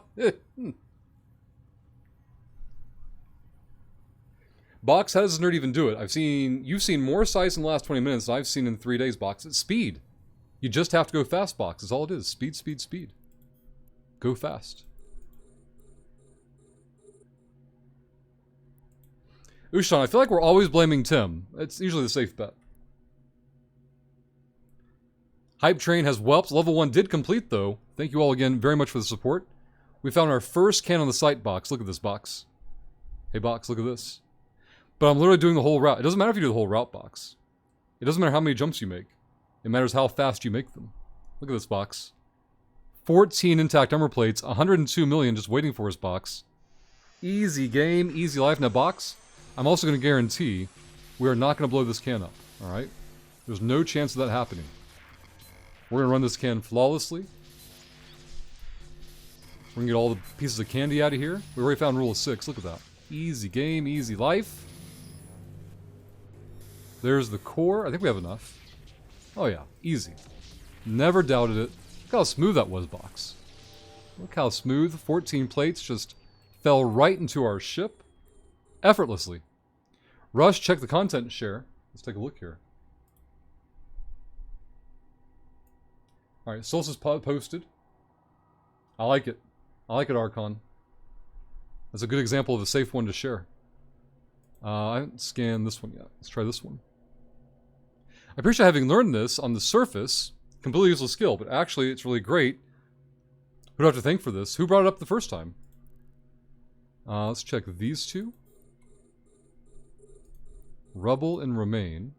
Box, how does this nerd even do it? You've seen more size in the last 20 minutes than I've seen in 3 days, Box. It's speed. You just have to go fast, Box. That's all it is. Speed, speed, speed. Go fast. Ushan, I feel like we're always blaming Tim. It's usually the safe bet. Hype Train has whelped. Level 1 did complete, though. Thank you all again very much for the support. We found our first can on the site, Box. Look at this, Box. Hey, Box, look at this. But I'm literally doing the whole route. It doesn't matter if you do the whole route, Box. It doesn't matter how many jumps you make. It matters how fast you make them. Look at this, Box. 14 intact armor plates, 102 million just waiting for us, Box. Easy game, easy life. Now, Box, I'm also going to guarantee we are not going to blow this can up, alright? There's no chance of that happening. We're going to run this can flawlessly. We're going to get all the pieces of candy out of here. We already found rule of 6. Look at that. Easy game, easy life. There's the core. I think we have enough. Oh yeah, easy. Never doubted it. Look how smooth that was, Box. Look how smooth. 14 plates just fell right into our ship. Effortlessly. Rush, check the content share. Let's take a look here. Alright, Solstice posted. I like it. I like it, Archon. That's a good example of a safe one to share. I haven't scanned this one yet. Let's try this one. I appreciate having learned this on the surface. Completely useless skill, but actually it's really great. Who do I have to thank for this? Who brought it up the first time? Let's check these two. Rubble and Remain.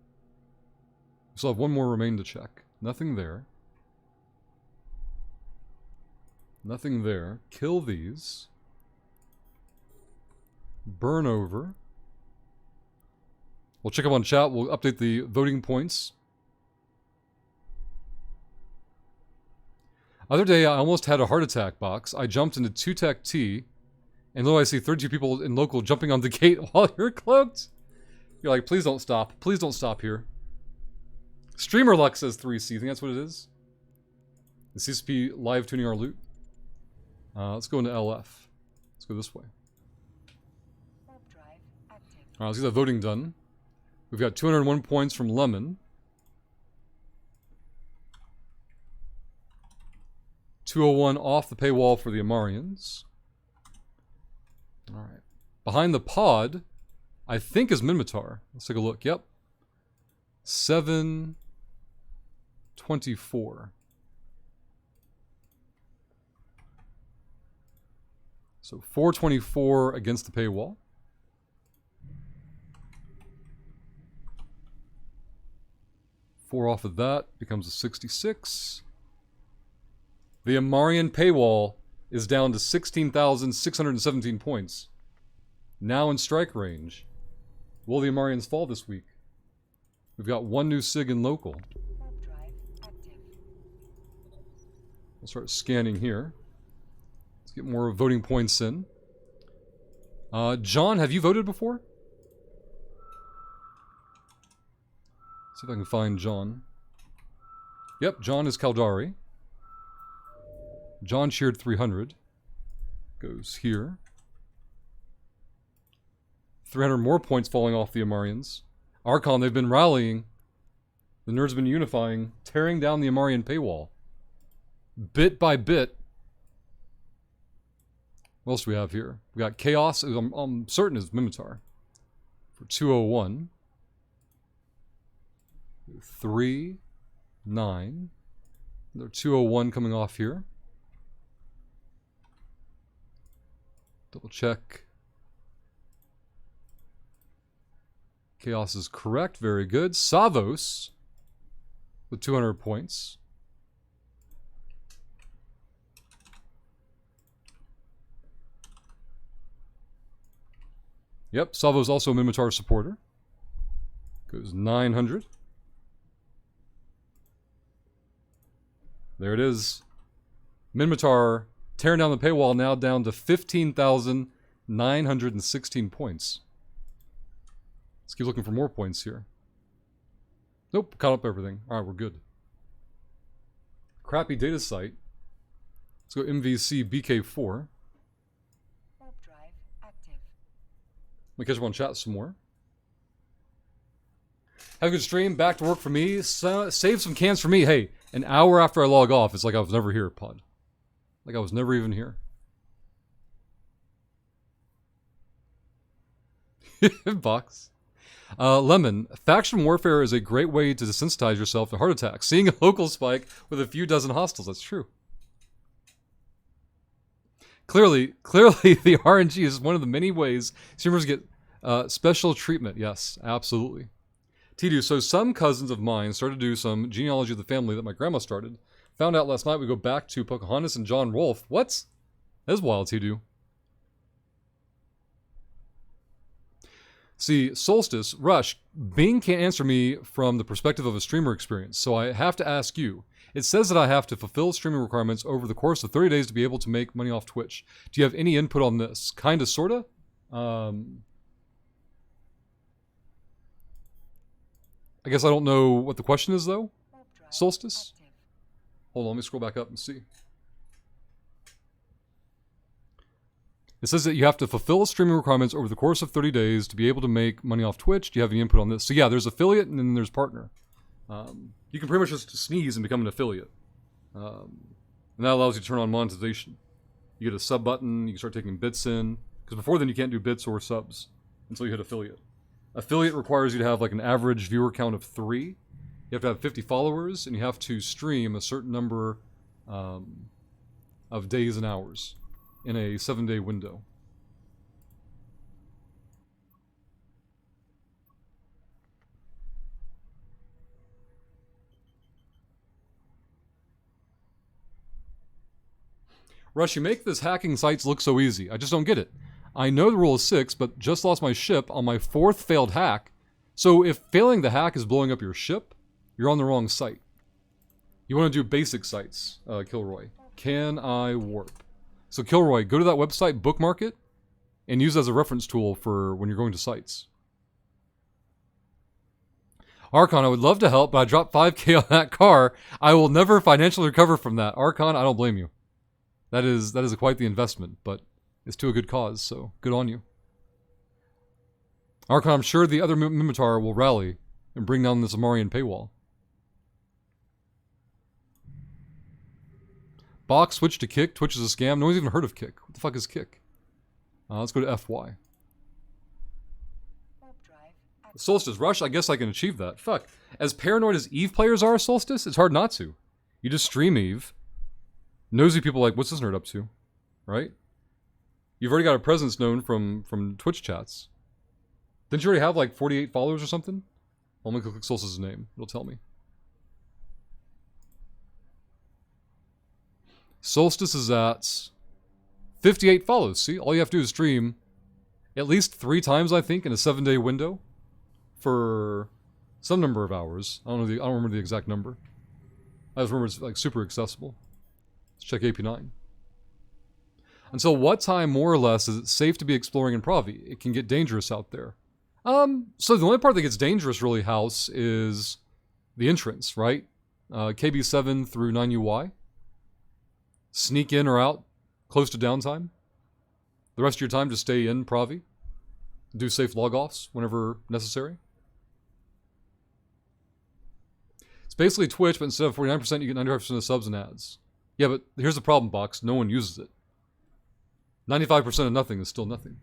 We still have one more Remain to check. Nothing there. Nothing there. Kill these. Burn over. We'll check up on chat. We'll update the voting points. Other day, I almost had a heart attack, Box. I jumped into 2-Tech T, and though I see 32 people in local jumping on the gate while you're cloaked, you're like, please don't stop. Please don't stop here. Streamer Luck says 3C. I think that's what it is. The CCP live tuning our loot. Let's go into LF. Let's go this way. Alright, let's get that voting done. We've got 201 points from Lemon. 201 off the paywall for the Amarians. Alright. Behind the pod, I think is Minmatar. Let's take a look. Yep. 724. So 424 against the paywall. Four off of that becomes a 66. The Amarian paywall is down to 16,617 points. Now in strike range. Will the Amarians fall this week? We've got one new SIG in local. We'll start scanning here. Let's get more voting points in. John, have you voted before? See if I can find John. Yep, John is Caldari. John cheered 300. Goes here. 300 more points falling off the Amarians. Archon, they've been rallying. The nerds have been unifying, tearing down the Amarian paywall. Bit by bit. What else do we have here? We got Chaos, I'm certain is Mimitar. For 201. 3, 9. Another 201 coming off here. Double check. Chaos is correct. Very good. Savos with 200 points. Yep, Savos also a Mimitar supporter. Goes 900. There it is. Mimitar tearing down the paywall, now down to 15,916 points. Let's keep looking for more points here. Nope, caught up everything. Alright, we're good. Crappy data site. Let's go MVC BK4. Warp drive active. Let me catch up on chat some more. Have a good stream. Back to work for me. Save some cans for me. Hey, an hour after I log off, it's like I was never here, Pod. Like I was never even here. Box. Lemon. Faction warfare is a great way to desensitize yourself to heart attacks. Seeing a local spike with a few dozen hostiles. That's true. Clearly, the RNG is one of the many ways streamers get special treatment. Yes, absolutely. Tidu, so some cousins of mine started to do some genealogy of the family that my grandma started. Found out last night we go back to Pocahontas and John Rolfe. What? That's wild, Tidu. See, Solstice, Rush, Bing can't answer me from the perspective of a streamer experience, so I have to ask you. It says that I have to fulfill streaming requirements over the course of 30 days to be able to make money off Twitch. Do you have any input on this? Kinda, sorta? I guess I don't know what the question is, though. Warp drive Solstice? active. Hold on, let me scroll back up and see. It says that you have to fulfill streaming requirements over the course of 30 days to be able to make money off Twitch. Do you have any input on this? So yeah, there's affiliate and then there's partner. You can pretty much just sneeze and become an affiliate. And that allows you to turn on monetization. You get a sub button, you can start taking bits in. Because before then you can't do bits or subs until you hit affiliate. Affiliate requires you to have like an average viewer count of 3. You have to have 50 followers, and you have to stream a certain number of days and hours in a 7-day window. Rush, you make this hacking sites look so easy. I just don't get it. I know the rule is 6, but just lost my ship on my 4th failed hack. So if failing the hack is blowing up your ship, you're on the wrong site. You want to do basic sites, Kilroy. Can I warp? So Kilroy, go to that website, bookmark it, and use it as a reference tool for when you're going to sites. Archon, I would love to help, but I dropped 5K on that car. I will never financially recover from that. Archon, I don't blame you. That is quite the investment, but it's to a good cause, so good on you. Archon, I'm sure the other Mimitar will rally and bring down this Amarian paywall. Box, switch to Kick. Twitch is a scam. No one's even heard of Kick. What the fuck is Kick? Let's go to FY. Warp drive active. Solstice, Rush, I guess I can achieve that. Fuck. As paranoid as EVE players are, Solstice, it's hard not to. You just stream EVE. Nosy people like, what's this nerd up to? Right? You've already got a presence known from Twitch chats. Didn't you already have like 48 followers or something? I'll click Solstice's name. It'll tell me. Solstice is at 58 follows. See, all you have to do is stream at least 3 times, I think, in a 7-day window for some number of hours. I don't remember the exact number. I just remember it's like super accessible. Let's check AP9. Until what time, more or less, is it safe to be exploring in Pravi? It can get dangerous out there. So the only part that gets dangerous, really, House, is the entrance, right? KB7 through 9UY. Sneak in or out close to downtime. The rest of your time, just stay in Pravi. Do safe log-offs whenever necessary. It's basically Twitch, but instead of 49%, you get 95% of the subs and ads. Yeah, but here's the problem, Box. No one uses it. 95% of nothing is still nothing.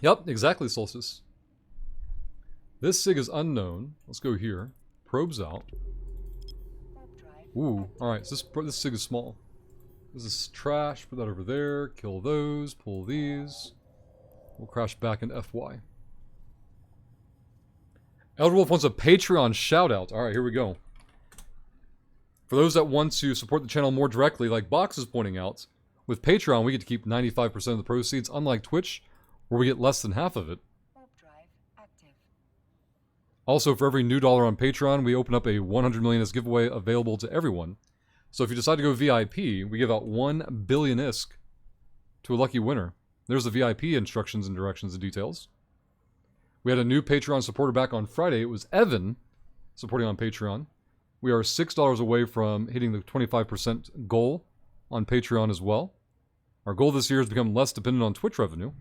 Yep, exactly, Solstice. This SIG is unknown. Let's go here. Probes out. Ooh, alright, so this SIG is small. This is trash. Put that over there. Kill those. Pull these. We'll crash back into FY. Elderwolf wants a Patreon shout-out. Alright, here we go. For those that want to support the channel more directly, like Box is pointing out, with Patreon we get to keep 95% of the proceeds, unlike Twitch, where we get less than half of it. Also, for every new dollar on Patreon, we open up a 100 million ISK giveaway available to everyone. So if you decide to go VIP, we give out 1 billion ISK to a lucky winner. There's the VIP instructions and directions and details. We had a new Patreon supporter back on Friday. It was Evan supporting on Patreon. We are $6 away from hitting the 25% goal on Patreon as well. Our goal this year is to become less dependent on Twitch revenue.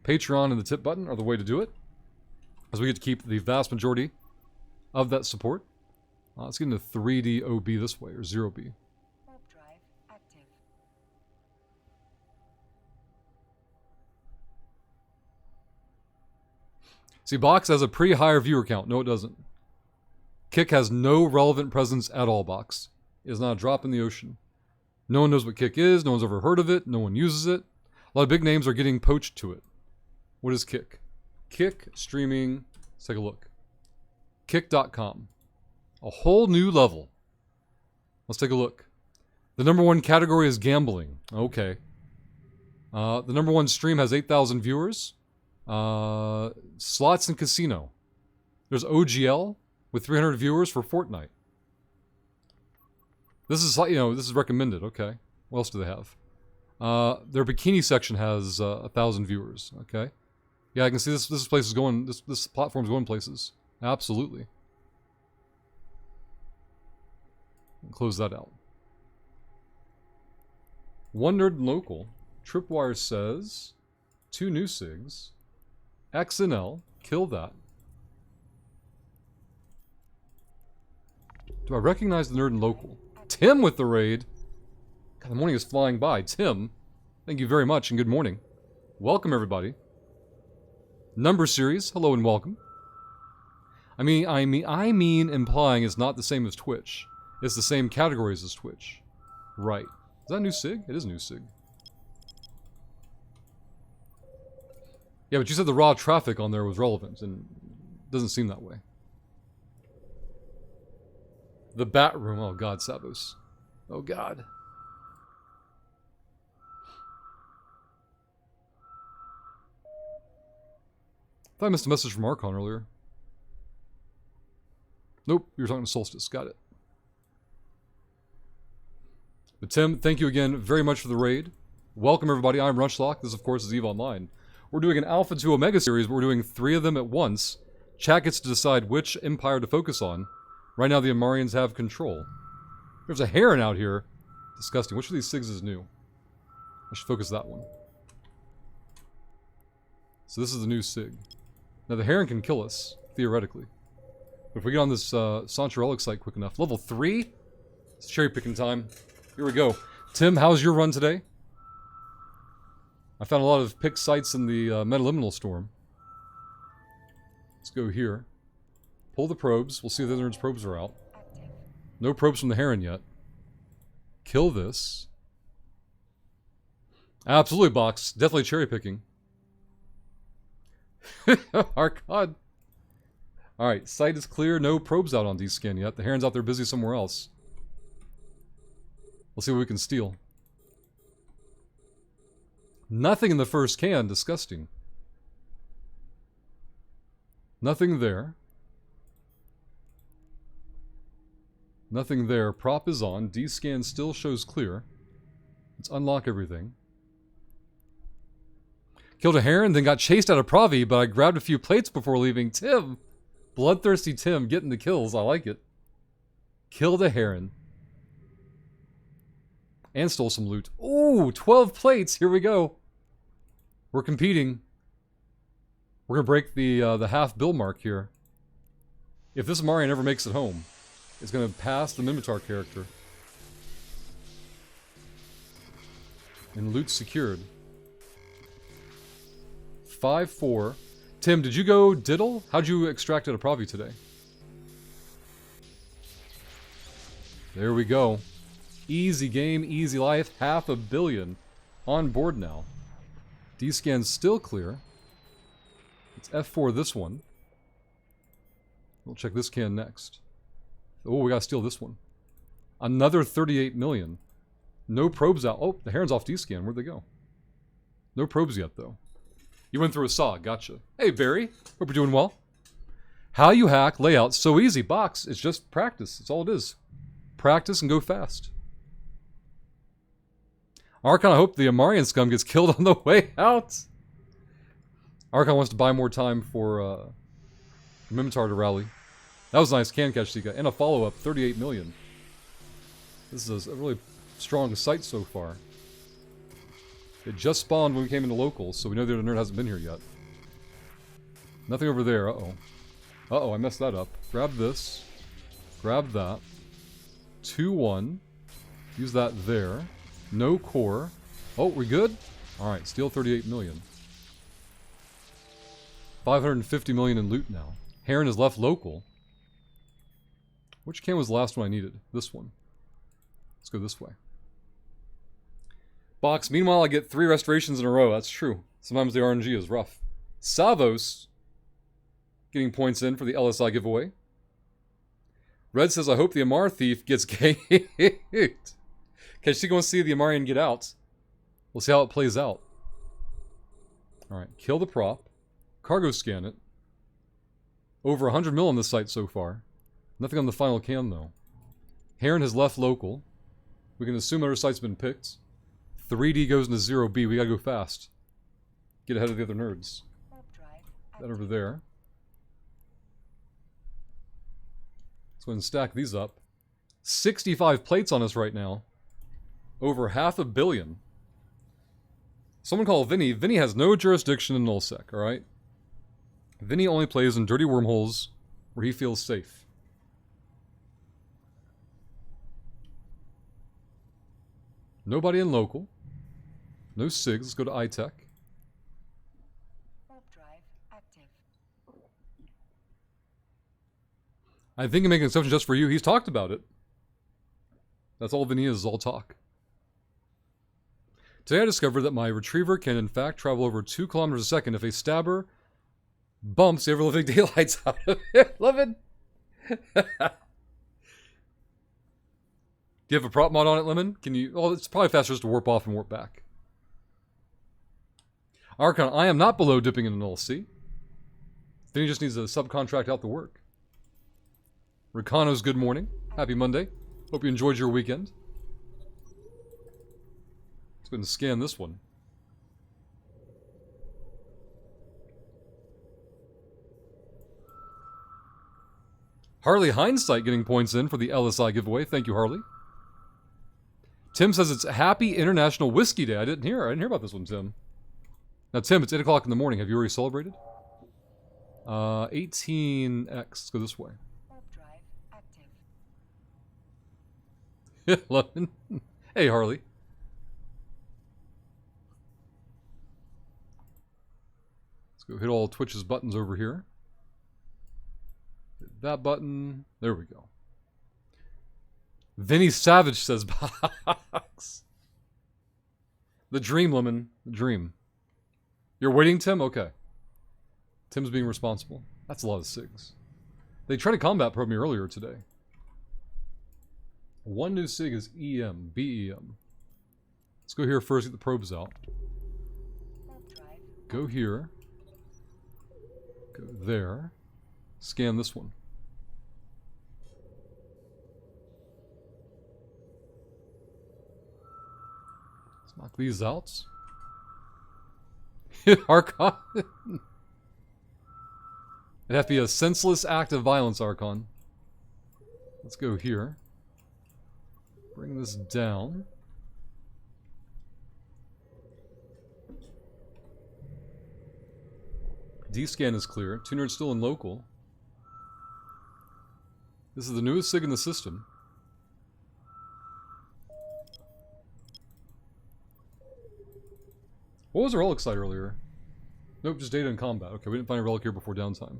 Patreon and the tip button are the way to do it, as we get to keep the vast majority of that support. Let's get into 3D OB this way, or 0B. Warp drive active. See, Box has a pretty higher viewer count. No, it doesn't. Kick has no relevant presence at all, Box. It is not a drop in the ocean. No one knows what Kick is. No one's ever heard of it. No one uses it. A lot of big names are getting poached to it. What is Kick? Kick streaming. Let's take a look. Kick.com. A whole new level. Let's take a look. The number one category is gambling. Okay. The number one stream has 8,000 viewers. Slots and casino. There's OGL with 300 viewers for Fortnite. This is, this is recommended. Okay. What else do they have? Their bikini section has 1,000 viewers. Okay. Yeah, I can see this place is going, this platform's going places. Absolutely. Close that out. One Nerd Local. Tripwire says 2 new SIGs. XNL. Kill that. Do I recognize the Nerd and Local? Tim with the raid. God, the morning is flying by. Tim, thank you very much and good morning. Welcome everybody. Number series, hello and welcome. I mean implying it's not the same as Twitch. It's the same categories as Twitch. Right. Is that a new SIG? It is a new SIG. Yeah, but you said the raw traffic on there was relevant, and it doesn't seem that way. The Bat Room. Oh god, Savos. Oh god. I thought I missed a message from Archon earlier. Nope, you were talking to Solstice. Got it. But Tim, thank you again very much for the raid. Welcome everybody, I'm Rushlock. This of course is EVE Online. We're doing an Alpha to Omega series, but we're doing 3 of them at once. Chat gets to decide which empire to focus on. Right now the Amarians have control. There's a Heron out here. Disgusting. Which of these SIGs is new? I should focus that one. So this is the new SIG. Now the Heron can kill us, theoretically. But if we get on this Sancho Relic site quick enough. Level 3? It's cherry picking time. Here we go. Tim, how's your run today? I found a lot of pick sites in the Metaliminal Storm. Let's go here. Pull the probes. We'll see if the Nerd's probes are out. No probes from the Heron yet. Kill this. Absolutely, Box. Definitely cherry picking. Archon. Alright, site is clear. No probes out on D-Scan yet. The Heron's out there busy somewhere else. We'll see what we can steal. Nothing in the first can. Disgusting. Nothing there. Nothing there. Prop is on. D-Scan still shows clear. Let's unlock everything. Killed a Heron, then got chased out of Pravi, but I grabbed a few plates before leaving. Tim! Bloodthirsty Tim getting the kills. I like it. Killed a heron. And stole some loot. Ooh, 12 plates. Here we go. We're competing. We're going to break the half bill mark here. If this Amarian ever makes it home, it's going to pass the Minmatar character. And loot secured. 5-4. Tim, did you go diddle? How'd you extract it a Pravi today? There we go. Easy game, easy life. $500 million on board now. D-scan's still clear. It's F4 this one. We'll check this can next. Oh, we gotta steal this one. Another 38 million. No probes out. Oh, the Heron's off D-scan. Where'd they go? No probes yet, though. You went through a saw. Gotcha. Hey, Barry. Hope you're doing well. How you hack layout so easy. Box. It's just practice. That's all it is. Practice and go fast. Archon, I hope the Amarian scum gets killed on the way out. Archon wants to buy more time for Minmatar to rally. That was nice. Can catch Sika. And a follow-up. 38 million. This is a really strong site so far. It just spawned when we came into locals, so we know the other nerd hasn't been here yet. Nothing over there. Uh-oh. Uh-oh, I messed that up. Grab this. Grab that. 2-1. Use that there. No core. Oh, we good? Alright, steal 38 million. 550 million in loot now. Heron is left local. Which can was the last one I needed? This one. Let's go this way. Box, meanwhile I get 3 restorations in a row. That's true. Sometimes the RNG is rough. Savos getting points in for the LSI giveaway. Red says, I hope the Amar thief gets ganked. Okay, she's going to see the Amarian get out. We'll see how it plays out. Alright, kill the prop. Cargo scan it. Over 100 mil on this site so far. Nothing on the final can, though. Heron has left local. We can assume other site's been picked. 3D goes into 0B. We gotta go fast. Get ahead of the other nerds. That over there. Let's go ahead and stack these up. 65 plates on us right now. Over $500 million. Someone call Vinny. Vinny has no jurisdiction in nullsec, alright? Vinny only plays in dirty wormholes where he feels safe. Nobody in local. No SIGs. Let's go to iTech. Warp drive active. I think he make an exception just for you. He's talked about it. That's all Vinny is all talk. Today I discovered that my retriever can in fact travel over 2 kilometers a second if a stabber bumps the ever-living daylights out of it. Love it. Do you have a prop mod on it, Lemon? Can you... Oh, it's probably faster just to warp off and warp back. Archon, I am not below dipping into null C. Then he just needs to subcontract out the work. Ricano's good morning. Happy Monday. Hope you enjoyed your weekend. Let's go ahead and scan this one. Harley Hindsight getting points in for the LSI giveaway. Thank you, Harley. Tim says it's Happy International Whiskey Day. I didn't hear about this one, Tim. Now, Tim, it's 8 o'clock in the morning. Have you already celebrated? 18X. Let's go this way. Warp drive active. Lemon. Hey, Harley. Let's go hit all Twitch's buttons over here. Hit that button. There we go. Vinny Savage says box. The dream, Lemon. The dream. You're waiting, Tim? Okay. Tim's being responsible. That's a lot of SIGs. They tried to combat probe me earlier today. One new SIG is EM, BEM. Let's go here first, get the probes out. Go here. Go there. Scan this one. Let's knock these out. Archon. It'd have to be a senseless act of violence, Archon. Let's go here. Bring this down. D-scan is clear. 2 nerds still in local. This is the newest SIG in the system. What was a relic site earlier? Nope, just data in combat. Okay, we didn't find a relic here before downtime.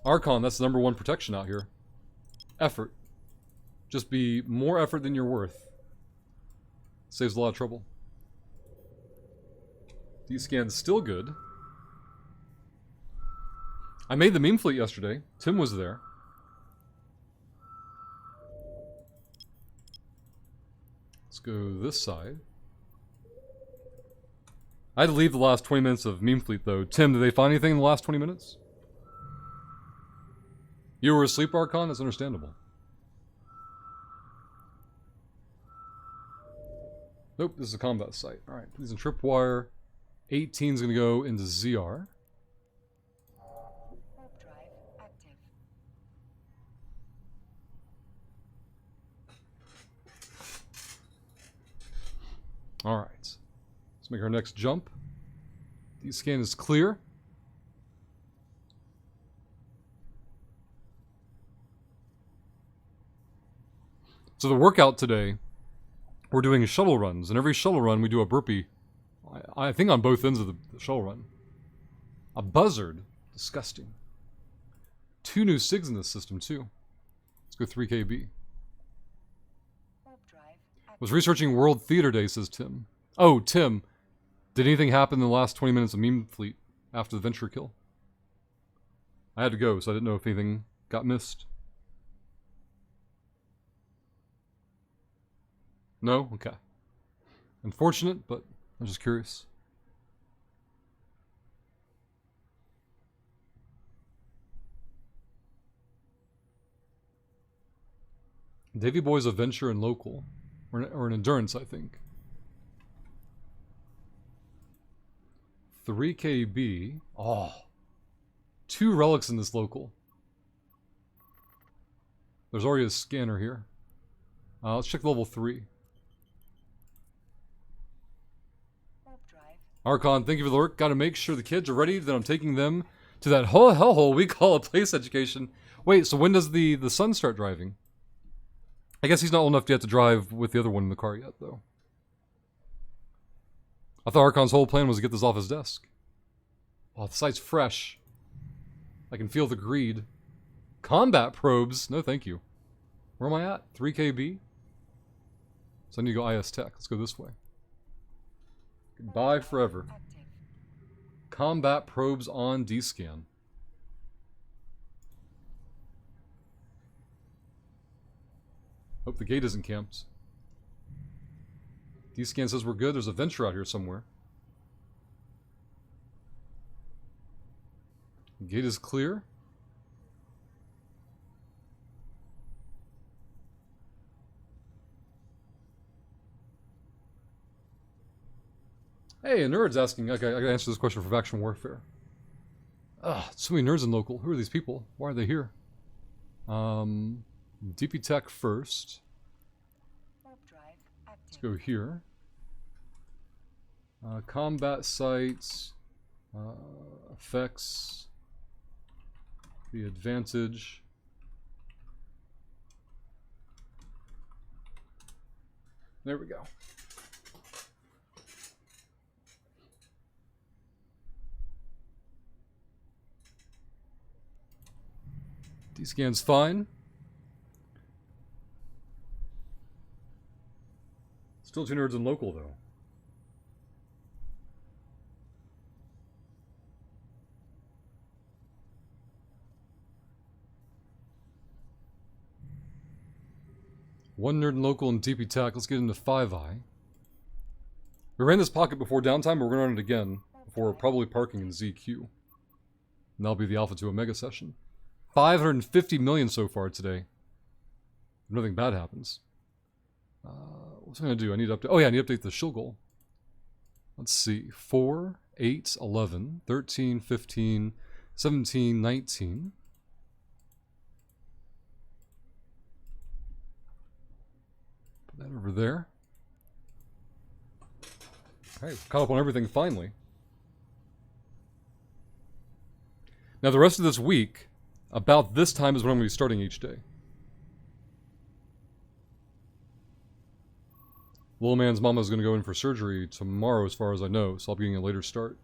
Archon, that's the #1 protection out here. Effort. Just be more effort than you're worth. Saves a lot of trouble. D-scan's still good. I made the meme fleet yesterday. Tim was there. Let's go this side. I had to leave the last 20 minutes of meme fleet though. Tim, did they find anything in the last 20 minutes? You were asleep, Archon? That's understandable. Nope, this is a combat site. Alright, please in tripwire. 18 is going to go into ZR. Warp drive active. Alright. Let's make our next jump. D-scan is clear. So the workout today, we're doing shuttle runs, and every shuttle run we do a burpee. I think on both ends of the shuttle run. A buzzard. Disgusting. 2 new SIGs in this system too. Let's go 3KB. Warp drive active. Was researching World Theater Day, says Tim. Oh, Tim. Did anything happen in the last 20 minutes of Meme Fleet after the Venture kill? I had to go, so I didn't know if anything got missed. No? Okay. Unfortunate, but I'm just curious. Davy Boy's a Venture and local. Or an Endurance, I think. 3KB. Oh. 2 relics in this local. There's already a scanner here. Let's check level 3. Warp drive. Archon, thank you for the work. Gotta make sure the kids are ready, then I'm taking them to that hellhole we call a place education. Wait, so when does the son start driving? I guess he's not old enough to have to drive with the other one in the car yet, though. I thought Archon's whole plan was to get this off his desk. Oh, the site's fresh. I can feel the greed. Combat probes? No, thank you. Where am I at? 3KB? So I need to go IS Tech. Let's go this way. Goodbye forever. Active. Combat probes on D-scan. Hope the gate isn't camped. D-scan says we're good. There's a Venture out here somewhere. Gate is clear. Hey, a nerd's asking. Okay, I gotta answer this question for Faction Warfare. So many nerds in local. Who are these people? Why are they here? DP Tech first. Warp drive active. Let's go here. Combat sites. Effects. The advantage. There we go. D-scan's fine. Still 2 nerds in local, though. One nerd in local and DP Tech. Let's get into 5i. We ran this pocket before downtime, but we're going to run it again before probably parking in ZQ. And that'll be the Alpha to Omega session. 550 million so far today. If nothing bad happens. what's I going to do? I need to update. Oh, yeah, I need to update the shield goal. Let's see. 4, 8, 11, 13, 15, 17, 19. Put that over there. All right, caught up on everything finally. Now, the rest of this week, about this time is when I'm going to be starting each day. Little man's mama is going to go in for surgery tomorrow, as far as I know, so I'll be getting a later start.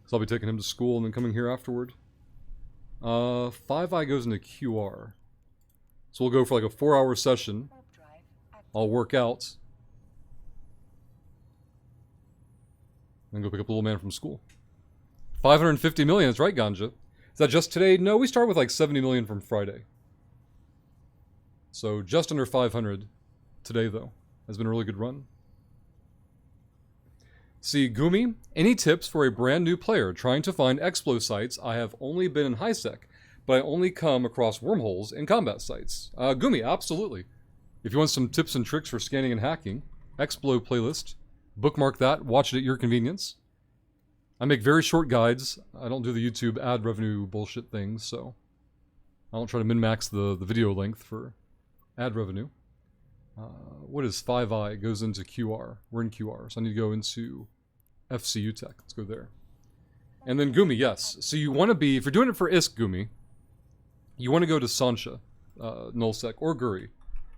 So I'll be taking him to school and then coming here afterward. 5i goes into QR. So we'll go for like a 4-hour session. Warp drive active. I'll work out. And go pick up the little man from school. 550 million, that's right, Ganja. Is that just today? No, we start with like 70 million from Friday. So just under 500 today, though. Has been a really good run. See, Gumi, any tips for a brand new player trying to find Explo sites? I have only been in HiSec, but I only come across wormholes in combat sites. Gumi, absolutely. If you want some tips and tricks for scanning and hacking, Explo playlist, bookmark that, watch it at your convenience. I make very short guides. I don't do the YouTube ad revenue bullshit things, so I don't try to min-max the video length for ad revenue. What is 5i? It goes into QR. We're in QR, so I need to go into FCU Tech. Let's go there. And then Gumi, yes. So you want to be, if you're doing it for ISK, Gumi, you want to go to Sancha, Nullsec, or Guri.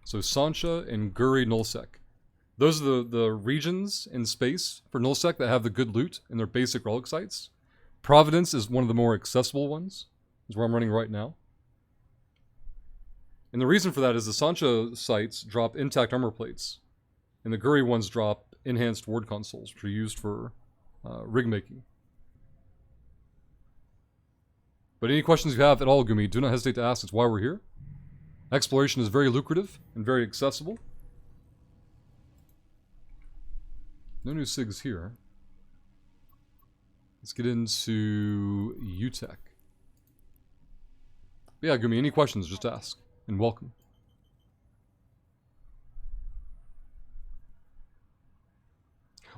So Sancha and Guri Nullsec. Those are the regions in space for Nullsec that have the good loot in their basic relic sites. Providence is one of the more accessible ones. Is where I'm running right now. And the reason for that is the Sancha sites drop intact armor plates. And the Guri ones drop enhanced ward consoles, which are used for rig making. But any questions you have at all, Gumi, do not hesitate to ask. It's why we're here. Exploration is very lucrative and very accessible. No new SIGs here. Let's get into UTech. Yeah, Gumi, any questions, just ask. And welcome.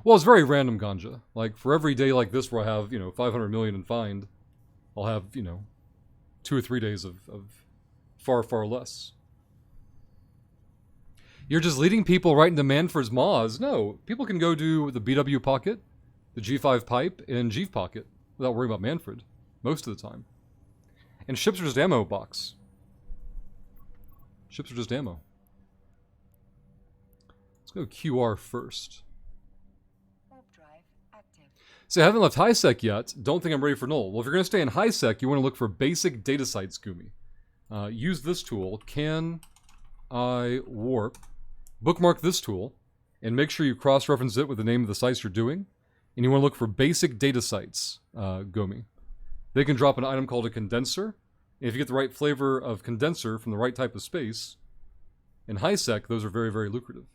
Well, it's very random, Ganja. Like, for every day like this where I have, 500 million in find, I'll have, 2 or 3 days of far, far less. You're just leading people right into Manfred's Maws. No, people can go do the BW Pocket, the G5 Pipe, and Jeeve Pocket without worrying about Manfred, most of the time. And ships are just ammo box. Ships are just ammo. Let's go QR first. Warp drive active. See, I haven't left HiSec yet. Don't think I'm ready for Null. Well, if you're going to stay in HiSec, you want to look for basic data sites, Gumi. Use this tool, Can I Warp. Bookmark this tool, and make sure you cross-reference it with the name of the sites you're doing. And you want to look for basic data sites, Gumi. They can drop an item called a condenser. And if you get the right flavor of condenser from the right type of space, in HiSec, those are very, very lucrative.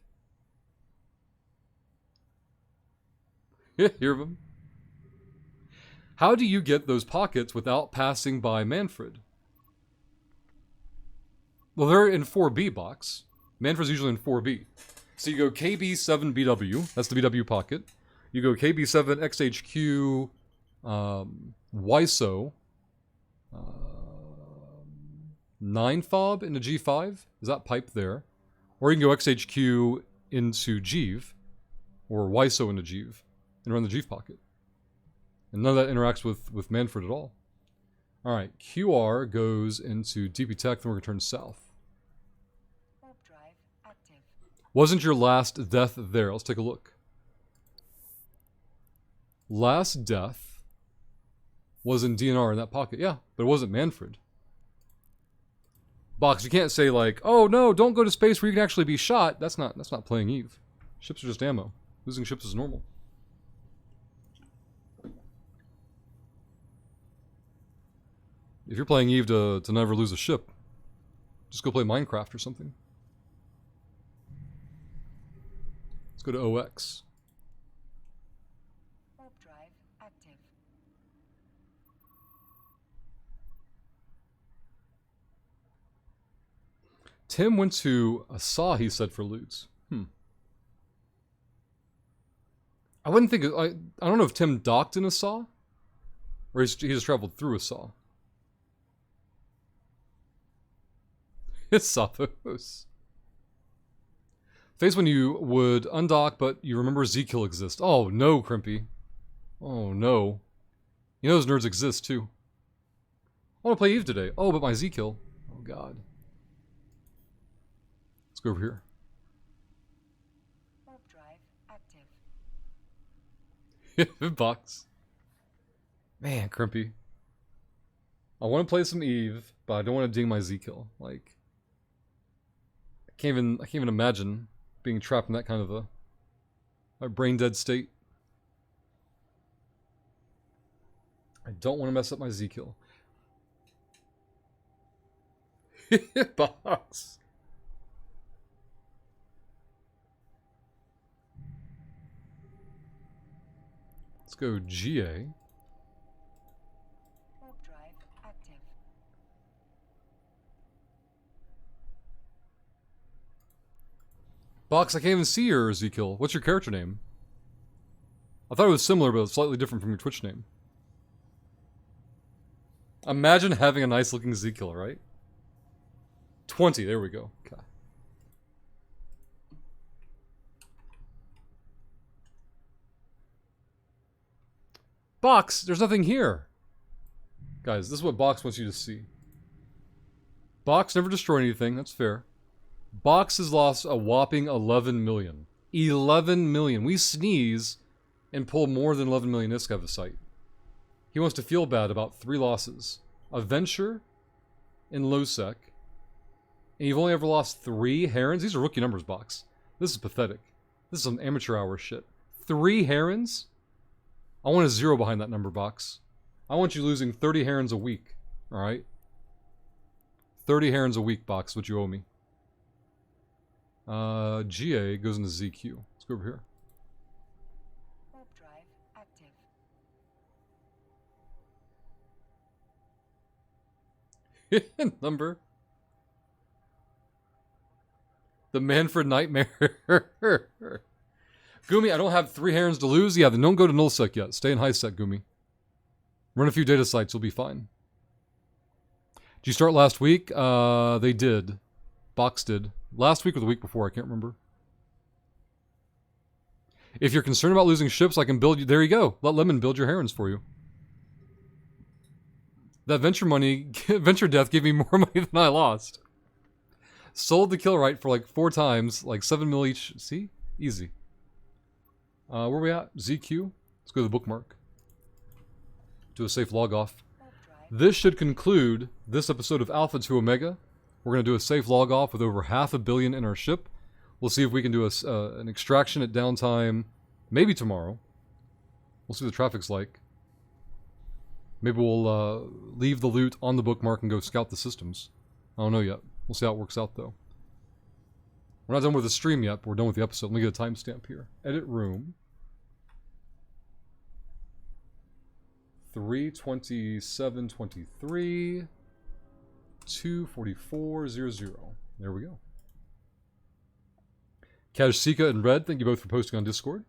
Yeah, hear of them? How do you get those pockets without passing by Manfred? Well, they're in 4B box. Manfred's usually in 4B. So you go KB7BW, that's the BW pocket. You go KB7XHQ, WISO, 9FOB into G5. Is that pipe there? Or you can go XHQ into Jeeve, or WISO into Jeeve, and run the Jeeve pocket. And none of that interacts with Manfred at all. Alright, QR goes into DP Tech, then we're going to turn south. Warp drive active. Wasn't your last death there? Let's take a look. Last death was in DNR in that pocket. Yeah, but it wasn't Manfred. Box, you can't say like, oh no, don't go to space where you can actually be shot. That's not playing Eve. Ships are just ammo. Losing ships is normal. If you're playing Eve to never lose a ship, just go play Minecraft or something. Let's go to OX. Warp drive active. Tim went to Asa, he said, for loot. I wouldn't think... I don't know if Tim docked in a saw, or he just traveled through a saw. It's Sophos. Face when you would undock, but you remember Z-Kill exists. Oh no, Crimpy. Oh no. You know those nerds exist too. I want to play Eve today. Oh, but my Z-Kill. Oh god. Let's go over here. Warp drive active. Box. Man, Crimpy. I want to play some Eve, but I don't want to ding my Z-Kill. Like, I can't even imagine being trapped in that kind of a brain dead state. I don't want to mess up my Z-Kill. Box. Let's go GA. Warp drive active. Box, I can't even see your Z-Kill. What's your character name? I thought it was similar, but slightly different from your Twitch name. Imagine having a nice looking Z-Kill, right? 20, there we go. Okay. Box, there's nothing here. Guys, this is what Box wants you to see. Box never destroyed anything, that's fair. Box has lost a whopping 11 million. 11 million. We sneeze and pull more than 11 million Iskavasite. He wants to feel bad about 3 losses. A Venture in Losec. And you've only ever lost 3 Herons? These are rookie numbers, Box. This is pathetic. This is some amateur hour shit. 3 Herons? I want a 0 behind that number, Box. I want you losing 30 Herons a week. Alright? 30 Herons a week, Box, what you owe me. GA goes into ZQ. Let's go over here. Warp drive active. Number. The Manfred Nightmare. Gumi, I don't have 3 Herons to lose. Yeah, then don't go to nullsec yet. Stay in high sec, Gumi. Run a few data sites, you'll be fine. Did you start last week? They did. Box did. Last week or the week before, I can't remember. If you're concerned about losing ships, I can build you... There you go. Let Lemon build your Herons for you. That venture money... venture death gave me more money than I lost. Sold the kill right for like 4 times, like 7 mil each. See? Easy. Where are we at? ZQ? Let's go to the bookmark. Do a safe log off. Warp drive This should conclude this episode of Alpha to Omega. We're going to do a safe log off with over 500 million in our ship. We'll see if we can do an extraction at downtime, maybe tomorrow. We'll see what the traffic's like. Maybe we'll leave the loot on the bookmark and go scout the systems. I don't know yet. We'll see how it works out, though. We're not done with the stream yet, but we're done with the episode. Let me get a timestamp here. Edit room. 3:27:23. 2:44:00. There we go. Kajsika and Red, thank you both for posting on Discord.